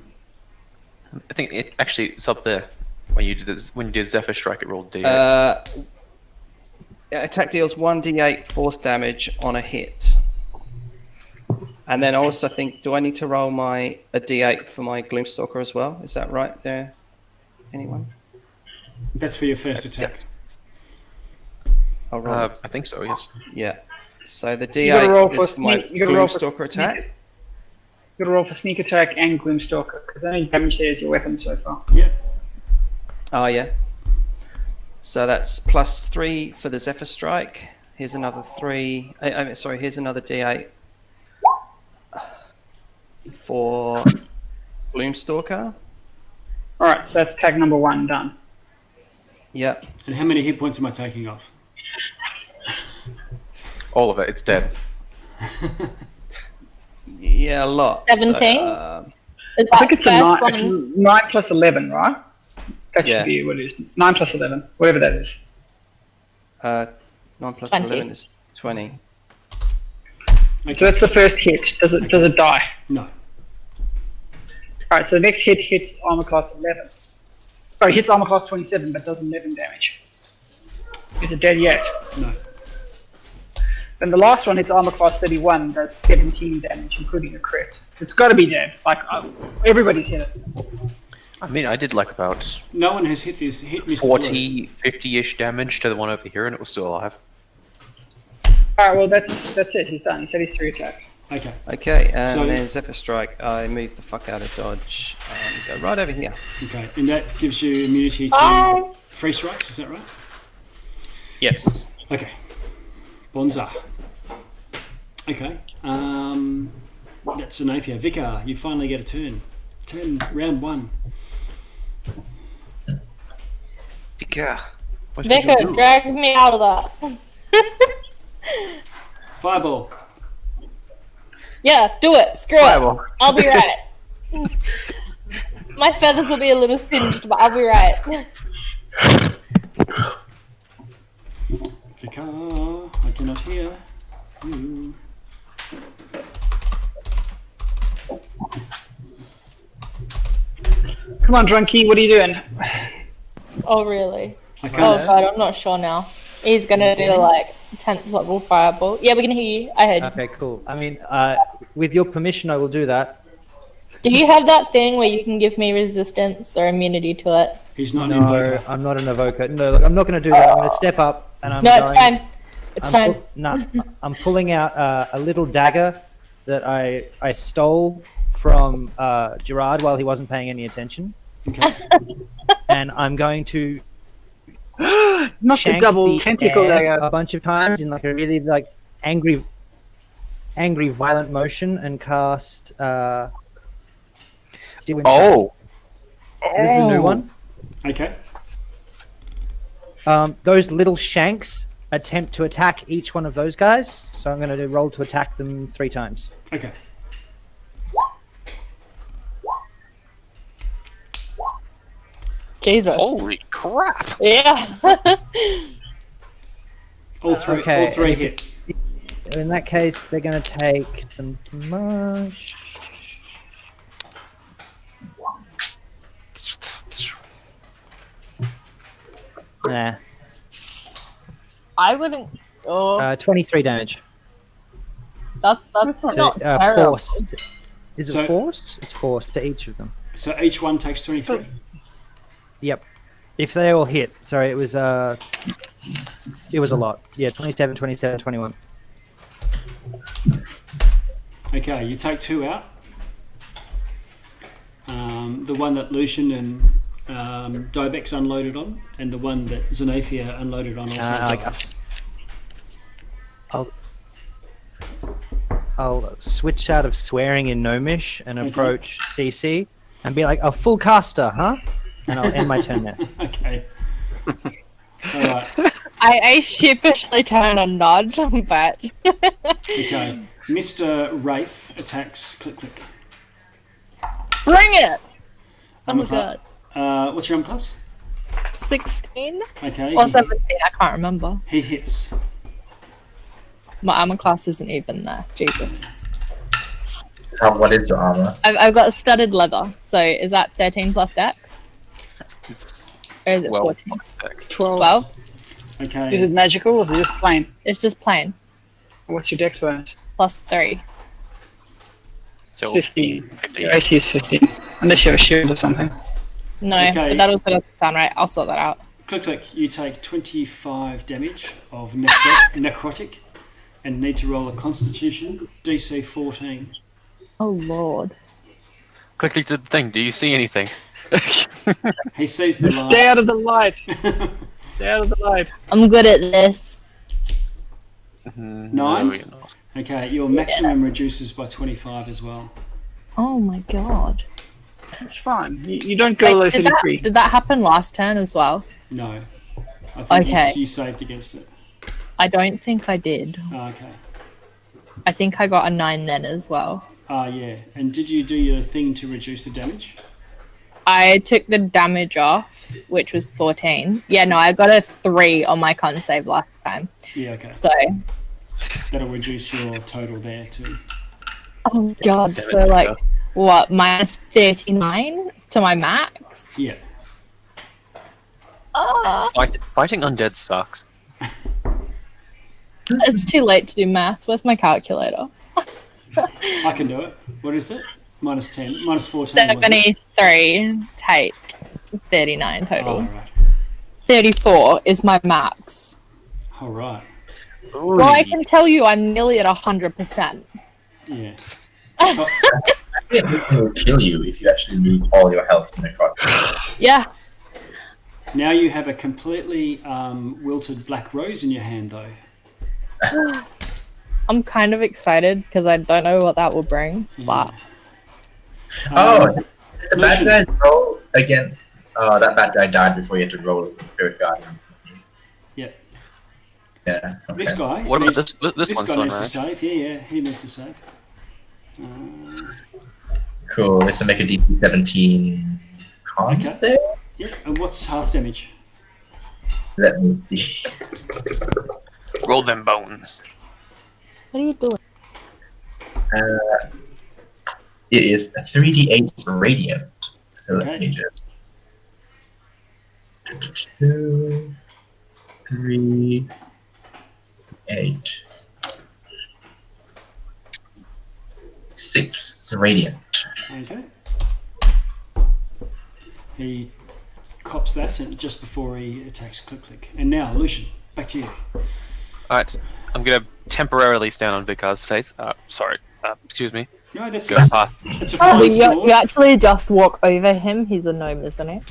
S1: I think it's up there. When you did Zephyr Strike, it rolled D8.
S7: Attack deals 1d8 force damage on a hit. And then also think, do I need to roll a d8 for my GloomStalker as well? Is that right there? Anyone?
S2: That's for your first attack.
S1: Yes.
S7: I'll roll
S1: I think so. Yes.
S7: Yeah. So the
S6: You gotta roll
S7: d8
S6: for
S7: is for my
S6: sneak. You gotta roll for
S7: GloomStalker
S6: sneak.
S7: attack.
S6: You gotta roll for sneak attack and Gloomstalker because the only damage there is your weapon so far.
S2: Yeah.
S7: Oh, yeah. So that's +3 for the Zephyr Strike. Here's another 3. Here's another d8 for GloomStalker.
S6: Alright, so that's tag number 1 done.
S7: Yep.
S2: And how many hit points am I taking off?
S1: All of it. It's dead.
S7: Yeah, a lot.
S5: 17?
S7: So,
S5: Is
S6: I think it's a
S5: first
S6: 9, it's 9 plus 11, right? That
S7: Yeah.
S6: should be what it is. 9 plus 11, whatever that is.
S7: 9 plus
S5: 20.
S7: 11 is 20.
S2: Okay.
S6: So that's the first hit. Does it die?
S2: No.
S6: Alright, so the next hit hits armor class 11. Sorry, hits armor class 27 but does 11 damage. Is it dead yet?
S2: No.
S6: Then the last one hits armor class 31, does 17 damage, including a crit. It's got to be dead. Like, everybody's hit it.
S1: I mean, I did like about
S2: No one has hit Mr. Blue.
S1: 40, 50-ish damage to the one over here, and it was still alive.
S6: Alright, well, that's it. He's done. He's had his 3 attacks.
S2: Okay.
S7: Okay, and
S2: So-
S7: then Zephyr Strike. I move the fuck out of dodge and go right over here.
S2: Okay. And that gives you immunity to
S5: Bye.
S2: free strikes, is that right?
S7: Yes.
S2: Okay. Bonza. Okay. That's Xanaphia. Vicar, you finally get a turn. Round 1.
S1: Vicar. What did you
S5: Vicar,
S1: do?
S5: drag me out of that.
S2: Fireball.
S5: Yeah, do it. Screw
S1: Fireball.
S5: it. I'll be right. My feathers will be a little singed, but I'll be right.
S2: Vicar, I cannot hear you.
S6: Come on, Drunky, what are you doing?
S5: Oh, really?
S2: I
S5: Oh,
S2: can't.
S5: God, I'm not sure now. He's gonna do, like, 10th level fireball. Yeah, we can hear you. I heard you.
S4: Okay, cool. I mean, with your permission, I will do that.
S5: Do you have that thing where you can give me resistance or immunity to it?
S2: He's not an
S4: No,
S2: invoker.
S4: I'm not an evoker. No, look, I'm not going to do that. I'm going to step up and I'm
S5: No, it's
S4: going...
S5: fine. It's fine.
S4: I'm pulling out a little dagger that I stole from Gerard while he wasn't paying any attention.
S2: Okay.
S4: And I'm going to
S6: Not the
S4: shank
S6: double
S4: the
S6: tentacle
S4: air
S6: dagger.
S4: a bunch of times in like a really like angry, violent motion and cast. Steel Wind Strike.
S1: Oh,
S4: This is a new one.
S2: Okay.
S4: Those little shanks attempt to attack each one of those guys. So I'm going to roll to attack them 3 times.
S2: Okay.
S5: Jesus.
S1: holy crap!
S5: Yeah.
S2: All three.
S4: Okay.
S2: All three hit.
S4: In that case, they're going to take some damage. Nah.
S5: I wouldn't. Oh,
S4: 23 damage.
S5: that's
S4: To,
S5: not terrible.
S4: force. Is
S2: So-
S4: it force? It's force to each of them.
S2: So each one takes 23.
S4: Yep. If they all hit. Sorry, it was a lot. Yeah, 27, 27, 21.
S2: Okay, you take 2 out. The one that Lucian and Dibex unloaded on, and the one that Xanaphia unloaded on also
S4: I
S2: dies.
S4: I'll switch out of swearing in Gnomish and approach CC and be like, a full caster, huh? And I'll end my turn there.
S2: Okay. All right.
S5: I sheepishly turn and nod, but
S2: Okay. Mr. Wraith attacks Click Click.
S5: bring it! Oh
S2: Armor
S5: my
S2: class.
S5: god.
S2: What's your armor class?
S5: 16
S2: Okay.
S5: or 17, I can't remember.
S2: He hits.
S5: My armor class isn't even there. Jesus.
S3: What is your armor?
S5: I've got studded leather, so is that 13 plus dex?
S1: It's
S5: Or is it
S1: 12
S5: 14?
S1: plus dex.
S6: 12.
S5: 12?
S2: Okay.
S6: Is it magical or is it just plain?
S5: It's just plain.
S6: What's your dex bonus?
S5: Plus 3.
S1: So
S6: 15.
S1: 15.
S6: Your AC is 15. Unless you have a shield or something.
S5: No,
S2: Okay.
S5: but that also doesn't sound right. I'll sort that out.
S2: Click Click, you take 25 damage of necrotic and need to roll a Constitution DC 14.
S5: Oh lord.
S1: Quickly did the thing. Do you see anything?
S2: He sees the
S6: Stay
S2: light.
S6: out of the light. Stay out of the light.
S5: I'm good at this.
S2: 9?
S1: No, you're not.
S2: Okay, your maximum reduces by 25 as well.
S5: Oh my god.
S6: It's fine. You don't go below
S5: Wait,
S6: 33.
S5: did that happen last turn as well?
S2: No. I think
S5: Okay.
S2: you saved against it.
S5: I don't think I did.
S2: Oh, okay.
S5: I think I got a 9 then as well.
S2: Yeah. And did you do your thing to reduce the damage?
S5: I took the damage off, which was 14. Yeah, no, I got a 3 on my con save last time.
S2: Yeah, okay.
S5: So,
S2: That'll reduce your total there too.
S5: oh god,
S1: Damn it,
S5: so like, what, minus 39 to my max?
S2: Yeah.
S1: Fighting undead sucks.
S5: It's too late to do math. Where's my calculator?
S2: I can do it. What is it? Minus 10. Minus 14. wasn't it?
S5: 73 take 39 total.
S2: Oh, right.
S5: 34 is my max.
S2: All right.
S5: Well, I can tell you I'm nearly at 100%.
S2: Yeah.
S3: It will kill you if you actually lose all your health in necrotic.
S5: Yeah.
S2: Now you have a completely wilted black rose in your hand, though.
S5: I'm kind of excited because I don't know what that will bring. But
S3: Oh, did the bad
S2: Lucian.
S3: guys roll against... that bad guy died before you had to roll Spirit Guardians.
S2: Yep.
S3: Yeah. Okay.
S2: This guy.
S1: What about
S2: needs-
S1: this
S2: This
S1: one's
S2: guy
S1: done,
S2: needs to
S1: right?
S2: save. Yeah, he needs to save.
S3: Cool. Let's make a DC 17 Con
S2: Okay.
S3: save?
S2: Yep. And what's half damage?
S3: Let me see.
S1: Roll them bones.
S5: What are you doing?
S3: It is a 3d8 radiant. So let me
S2: Okay.
S3: just 2, 3, 8, 6 radiant.
S2: Okay. He cops that and just before he attacks Click. And now, Lucian, back to you.
S1: Alright, I'm gonna temporarily stand on Vikar's face. Sorry. Excuse me.
S2: No, that's
S1: Go
S2: a
S1: past.
S2: that's a
S5: Oh,
S2: flying
S5: you
S2: sword.
S5: actually just walk over him. He's a gnome, isn't he?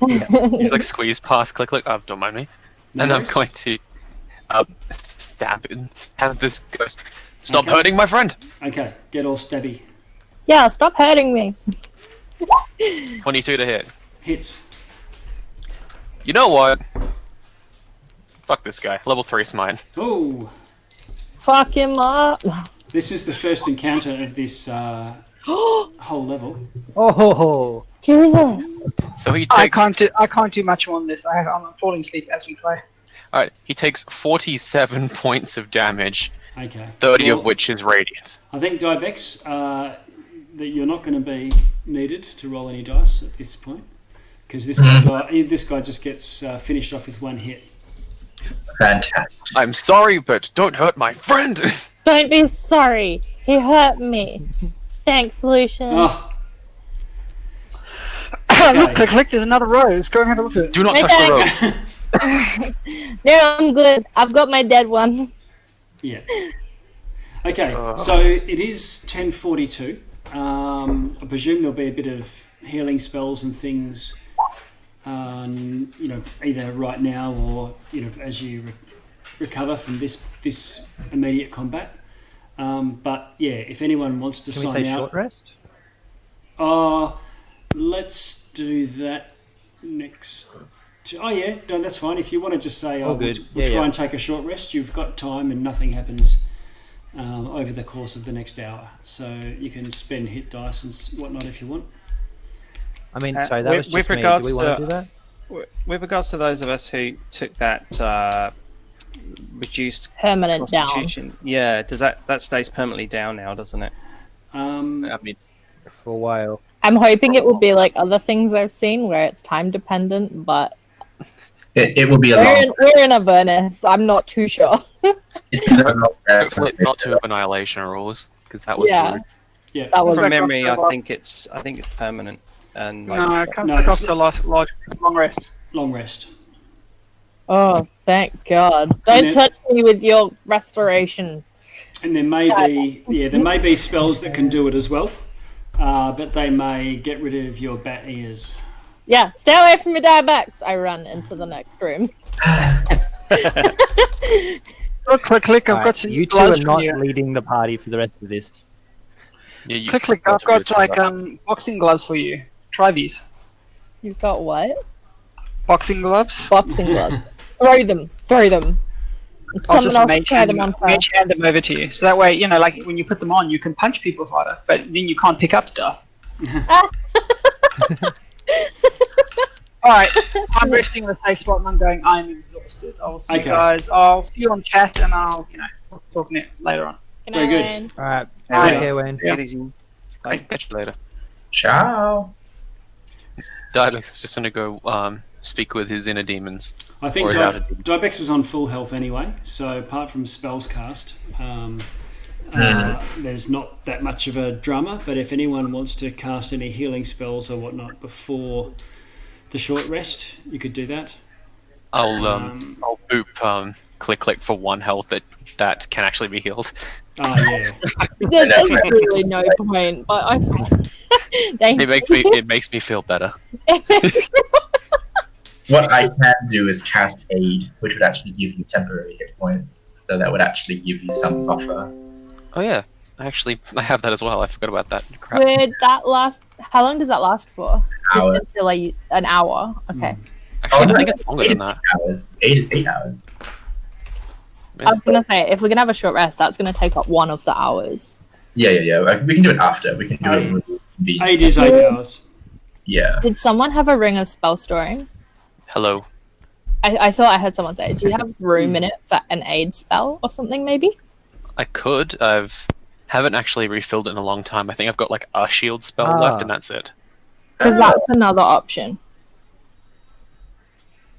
S1: He's like squeeze past Click. Don't mind me.
S2: No
S1: And I'm
S2: worries.
S1: going to stab this ghost. Stop
S2: Okay.
S1: hurting my friend.
S2: Okay, get all stabby.
S5: Yeah, stop hurting me.
S1: 22 to hit.
S2: Hits.
S1: You know what? Fuck this guy. Level 3 smite.
S2: Oh,
S5: Fuck him up.
S2: this is the first encounter of this whole level.
S4: Oh ho ho!
S5: Jesus.
S1: So he
S6: I
S1: takes.
S6: can't do much more on this. I'm falling asleep as we play.
S1: Alright, he takes 47 points of damage,
S2: Okay.
S1: 30
S2: Well,
S1: of which is radiant.
S2: I think Dibex, that you're not going to be needed to roll any dice at this point, because this guy just gets finished off with one hit.
S3: Fantastic.
S1: I'm sorry, but don't hurt my friend!
S5: Don't be sorry. He hurt me. Thanks, Lucian.
S2: Oh,
S6: Look, Click, there's another rose. Go and have a look at it.
S1: Do not touch the rope.
S5: No, I'm good. I've got my dead one.
S2: yeah. Okay, so it is 10:42. I presume there'll be a bit of healing spells and things, either right now or as you recover from this immediate combat. But yeah, if anyone wants to
S4: Can we
S2: sign
S4: say
S2: out,
S4: short rest?
S2: let's do that next. Oh yeah, no, that's fine. If you want to just say,
S4: All
S2: we'll
S4: good.
S2: try
S4: Yeah.
S2: and take a short rest, you've got time and nothing happens over the course of the next hour. So you can spend hit dice and whatnot if you want.
S4: I mean,
S7: Uh,
S4: sorry, that
S7: with-
S4: was just
S7: with
S4: me.
S7: regards
S4: Do we want
S7: to-
S4: to do that?
S7: With regards to those of us who took that reduced
S5: Permanent down.
S7: constitution, yeah, does that stays permanently down now, doesn't it?
S1: I mean,
S4: For a while.
S5: I'm hoping it will be like other things I've seen where it's time dependent, but
S3: It will be a
S5: we're in Avernus. I'm not too sure.
S3: It's a long rest.
S1: hopefully it's not two annihilation rules, because that was
S5: Yeah.
S1: rude.
S2: Yeah.
S5: That was
S7: From
S6: back
S7: memory,
S6: up.
S7: I think it's permanent. And
S6: No,
S7: like,
S6: it comes
S2: No,
S6: back
S2: it's-
S6: after a long rest.
S2: Long rest.
S5: Oh, thank God! Don't
S2: Yeah.
S5: touch me with your restoration.
S2: And there may be spells that can do it as well, but they may get rid of your bat ears.
S5: Yeah, stay away from me, Dibex. I run into the next room.
S6: Look, Click, I've
S4: Alright,
S6: got some
S4: you two are
S6: gloves from
S4: not
S6: you.
S4: leading the party for the rest of this.
S1: Yeah, you
S6: Click, I've got like boxing gloves for you. Try these.
S5: You've got what?
S6: Boxing gloves.
S5: Boxing gloves. Throw them.
S6: I'll just
S5: Someone else
S6: mage
S5: try
S6: hand,
S5: them on fire.
S6: mage hand them over to you. So that way, like when you put them on, you can punch people harder, but then you can't pick up stuff. Alright, I'm resting in a safe spot and I'm going, I'm exhausted. I'll see you
S2: Okay.
S6: guys. I'll see you on chat and I'll, we'll talk later on.
S2: Very good.
S5: Wayne.
S4: Alright,
S2: Alright.
S4: take care, Wayne.
S6: Yeah.
S7: it is in-
S1: I'll catch you later.
S3: Ciao.
S1: Dibex is just gonna go speak with his inner demons.
S2: I think
S1: Or out of demons.
S2: Dibex was on full health anyway, so apart from spells cast, there's not that much of a drama. But if anyone wants to cast any healing spells or whatnot before the short rest, you could do that.
S1: I'll boop click for 1 health that can actually be healed.
S2: Ah, yeah.
S5: There's really no point, but I. Thank
S1: It makes me feel better.
S3: What I can do is cast Aid, which would actually give you temporary hit points. So that would actually give you some buffer.
S1: Oh yeah, I have that as well. I forgot about that. Crap.
S5: Would that last? How long does that last for? Just
S3: Hour.
S5: until an hour. Okay.
S1: Actually,
S3: no,
S1: I think it's longer
S3: Aid
S1: than
S3: is
S1: that.
S3: 8 hours. 8 is 8 hours.
S5: I was gonna say if we're gonna have a short rest, that's gonna take up one of the hours.
S3: Yeah. We can do it after. We can do it.
S2: 8 is 8 hours.
S3: Yeah.
S5: Did someone have a ring of spell storing?
S1: Hello.
S5: I thought I heard someone say, do you have room in it for an aid spell or something, maybe?
S1: I could. Haven't actually refilled it in a long time. I think I've got like a shield spell left, and that's it.
S5: Because that's another option.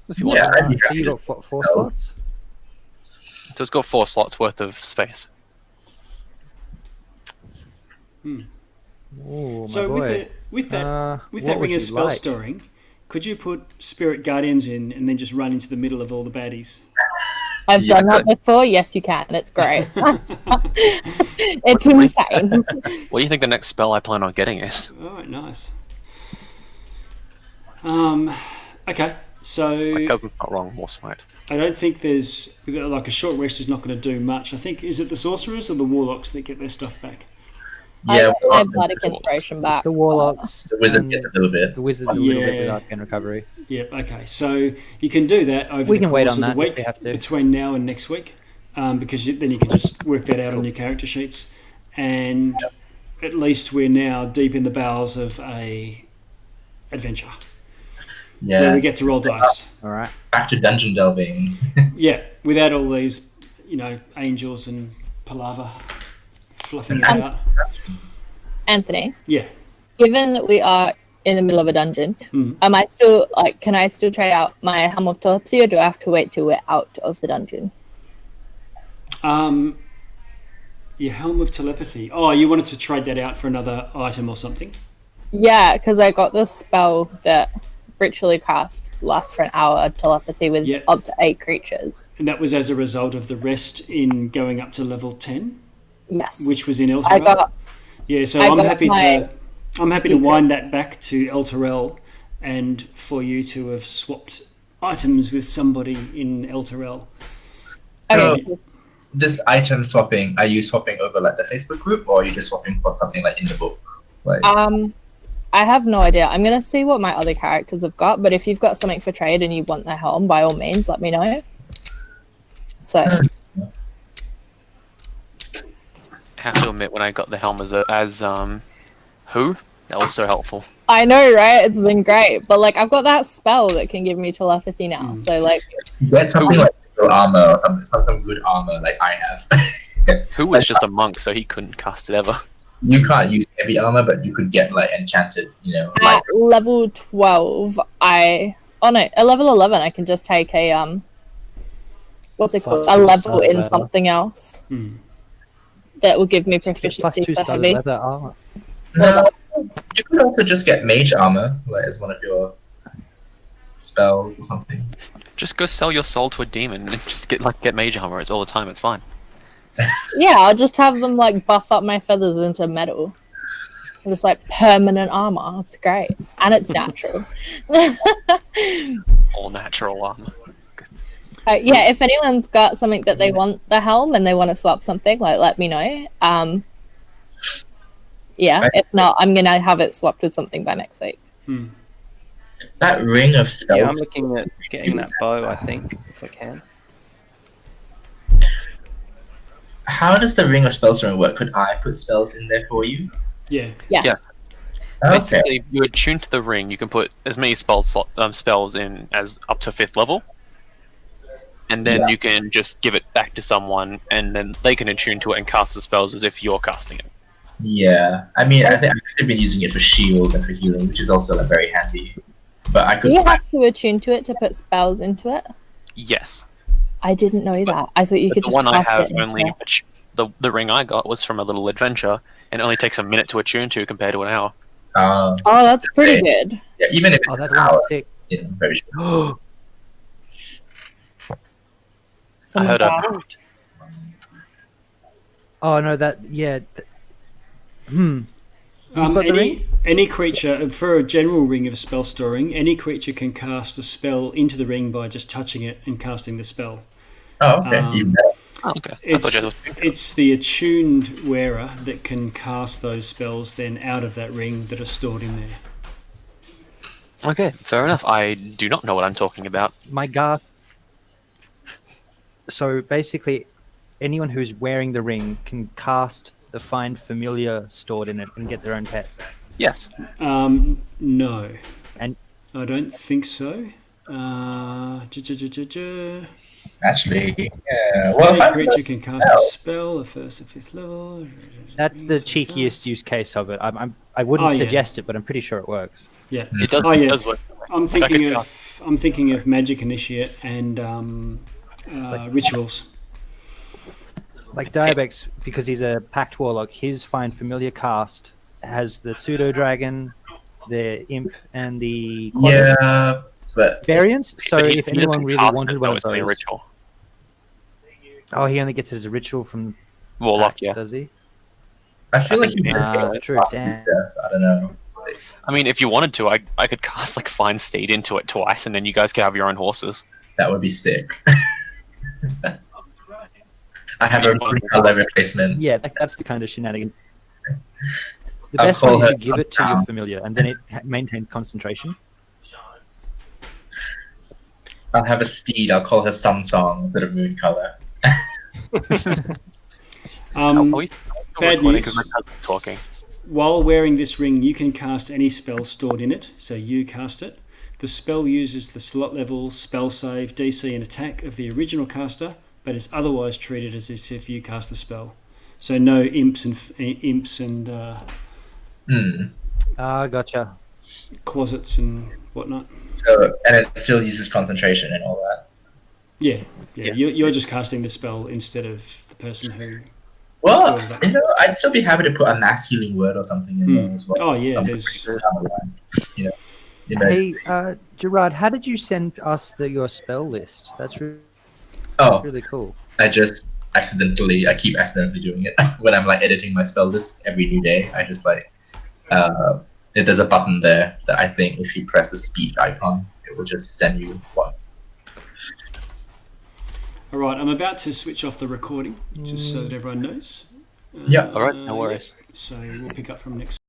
S1: If you
S3: Yeah,
S1: want.
S3: I'd be
S4: So
S3: happy
S4: you
S3: to
S4: got four
S3: spell.
S4: slots?
S1: So it's got 4 slots worth of space.
S4: Oh, my
S2: So
S4: boy.
S2: with that
S4: what
S2: ring
S4: would
S2: of
S4: you
S2: spell
S4: like?
S2: storing, could you put Spirit Guardians in and then just run into the middle of all the baddies?
S5: I've
S3: Yeah,
S5: done that before. Yes, you can. It's great. It's insane.
S1: What do you think the next spell I plan on getting is?
S2: All right, nice. Okay, so
S1: My cousin's not wrong. More smite.
S2: I don't think there's like a short rest is not going to do much. I think is it the sorcerers or the warlocks that get their stuff back?
S3: Yeah,
S5: I have Bardic Inspiration back.
S4: The warlocks.
S3: the wizard
S4: and
S3: gets a little bit.
S4: The wizards a little bit
S2: Yeah.
S4: with arcane recovery.
S2: Yeah. Okay, so you can do that over
S4: We
S2: the
S4: can wait
S2: course
S4: on
S2: of the
S4: that if
S2: week
S4: we have to.
S2: between now and next week, because then you can just work that out on your character sheets, and at least we're now deep in the bowels of a adventure
S3: Yeah.
S2: where we get to roll dice.
S4: All right.
S3: Back to dungeon delving.
S2: Yeah, without all these, angels and palaver fluffing about.
S5: Anthony,
S2: Yeah.
S5: given that we are in the middle of a dungeon, am I still can I still trade out my Helm of Telepathy, or do I have to wait till we're out of the dungeon?
S2: Your Helm of Telepathy. Oh, you wanted to trade that out for another item or something?
S5: Yeah, because I got this spell that ritually cast lasts for an hour, telepathy with
S2: Yeah.
S5: up to 8 creatures.
S2: And that was as a result of the rest in going up to level 10,
S5: Yes.
S2: which was in Elturel.
S5: I got
S2: Yeah, so
S5: I
S2: I'm
S5: got
S2: happy
S5: my
S2: to
S5: secret.
S2: wind that back to Elturel, and for you to have swapped items with somebody in Elturel.
S3: So,
S5: okay.
S3: this item swapping, are you swapping over like the Facebook group, or are you just swapping for something like in the book? Like,
S5: I have no idea. I'm gonna see what my other characters have got, but if you've got something for trade and you want the helm, by all means, let me know. So
S1: I have to admit, when I got the helm as who, that was so helpful.
S5: I know, right? It's been great, but I've got that spell that can give me telepathy now. So
S3: get something like little armor or some good armor like I have.
S1: Who was just a monk, so he couldn't cast it ever.
S3: You can't use heavy armor, but you could get like enchanted,
S5: at level 12, at level 11, I can just take a what's it called? A level in something else that will give me
S4: Get plus
S5: proficiency
S4: 2
S5: for
S4: stars
S5: heavy.
S4: leather armor.
S3: No, you could also just get mage armor, like as one of your spells or something.
S1: Just go sell your soul to a demon and just get mage armor. It's all the time. It's fine.
S5: Yeah, I'll just have them buff up my feathers into metal. Just permanent armor. It's great. And it's natural.
S1: All natural armor.
S5: Yeah, if anyone's got something that they want the helm and they want to swap something, let me know. Yeah, if not, I'm gonna have it swapped with something by next week.
S3: That ring of spells.
S7: Yeah, I'm looking at getting that bow, I think, if I can.
S3: How does the ring of spells work? Could I put spells in there for you?
S2: Yeah.
S5: Yes.
S1: Yeah.
S3: Okay.
S1: Basically, you attune to the ring. You can put as many spells in as up to 5th level, and then you can just give it back to someone, and then they can attune to it and cast the spells as if you're casting it.
S3: Yeah, I mean, I think I've been using it for shield and for healing, which is also very handy. But I
S5: Do
S3: could.
S5: you have to attune to it to put spells into it?
S1: Yes.
S5: I didn't know that. I thought you
S1: But
S5: could
S1: the
S5: just
S1: one I
S5: cast
S1: have
S5: it into
S1: only
S5: it.
S1: the ring I got was from a little adventure, and it only takes a minute to attune to compared to an hour.
S5: Oh, that's pretty good.
S3: Yeah, even if it's
S4: Oh, that
S3: an hour,
S4: one's sick.
S3: it's, very short.
S5: Someone
S1: heard a-
S5: gasped.
S4: Oh no, got the ring?
S2: Any creature, for a general ring of spell storing, any creature can cast a spell into the ring by just touching it and casting the spell.
S3: Oh, okay. Even better.
S1: Oh, okay. I thought you
S2: It's the attuned wearer that can cast those spells then out of that ring that are stored in there.
S1: Okay, fair enough. I do not know what I'm talking about.
S4: My gasp. So basically, anyone who's wearing the ring can cast the find familiar stored in it and get their own pet.
S1: Yes.
S2: No.
S4: And
S2: I don't think so.
S3: Actually, yeah. Well, if
S2: Any
S3: I'm
S2: creature can cast a spell at first or fifth level.
S4: that's the cheekiest use case of it. I wouldn't
S2: Oh, yeah.
S4: suggest it, but I'm pretty sure it works.
S2: Yeah.
S1: It does.
S2: Oh,
S1: It
S2: yeah.
S1: does work.
S2: I'm
S1: Like, I could
S2: thinking
S1: cast-
S2: I'm thinking of Magic Initiate and rituals.
S4: Like Dibex, because he's a Pact Warlock, his Find Familiar cast has the Pseudo Dragon, the Imp, and the Quadrant
S3: yeah, but
S4: variants. So
S1: But
S4: if
S1: he
S4: anyone
S1: doesn't
S4: really
S1: cast
S4: wanted
S1: it,
S4: one
S1: though,
S4: of
S1: it's only a
S4: those,
S1: ritual.
S4: oh, he only gets it as a ritual from
S1: Warlock,
S4: Pact,
S1: yeah.
S4: does he?
S3: I feel like you need
S4: True. Damn.
S3: I don't know.
S1: I mean, if you wanted to, I could cast like Find Steed into it twice, and then you guys could have your own horses.
S3: That would be sick. I have a green color replacement.
S4: Yeah, that's the kind of shenanigan. The
S3: I'll
S4: best
S3: call
S4: one is
S3: her
S4: to give it to your
S3: Sundown.
S4: familiar, and then it maintains concentration.
S3: I'll have a steed. I'll call her Sun Song instead of Moon Color.
S2: Bad news.
S1: Because my cousin's talking.
S2: While wearing this ring, you can cast any spell stored in it, so you cast it. The spell uses the slot level, spell save, DC, and attack of the original caster, but is otherwise treated as if you cast the spell. So no imps and
S4: Gotcha.
S2: closets and whatnot.
S3: So, and it still uses concentration and all that.
S2: Yeah. You're just casting the spell instead of the person who.
S3: Well,
S2: stored that.
S3: you know, I'd still be happy to put a mass healing word or something in there as well.
S2: Oh yeah,
S3: Something
S2: there's.
S3: down the line, you know.
S4: Hey, Gerard, how did you send us your spell list? That's
S3: Oh,
S4: really cool.
S3: I just I keep accidentally doing it when I'm like editing my spell list every new day. I just like, there's a button there that I think if you press the speech icon, it will just send you one.
S2: All right, I'm about to switch off the recording just so that everyone knows.
S3: Yeah.
S1: All right, no worries.
S2: So we'll pick up from next.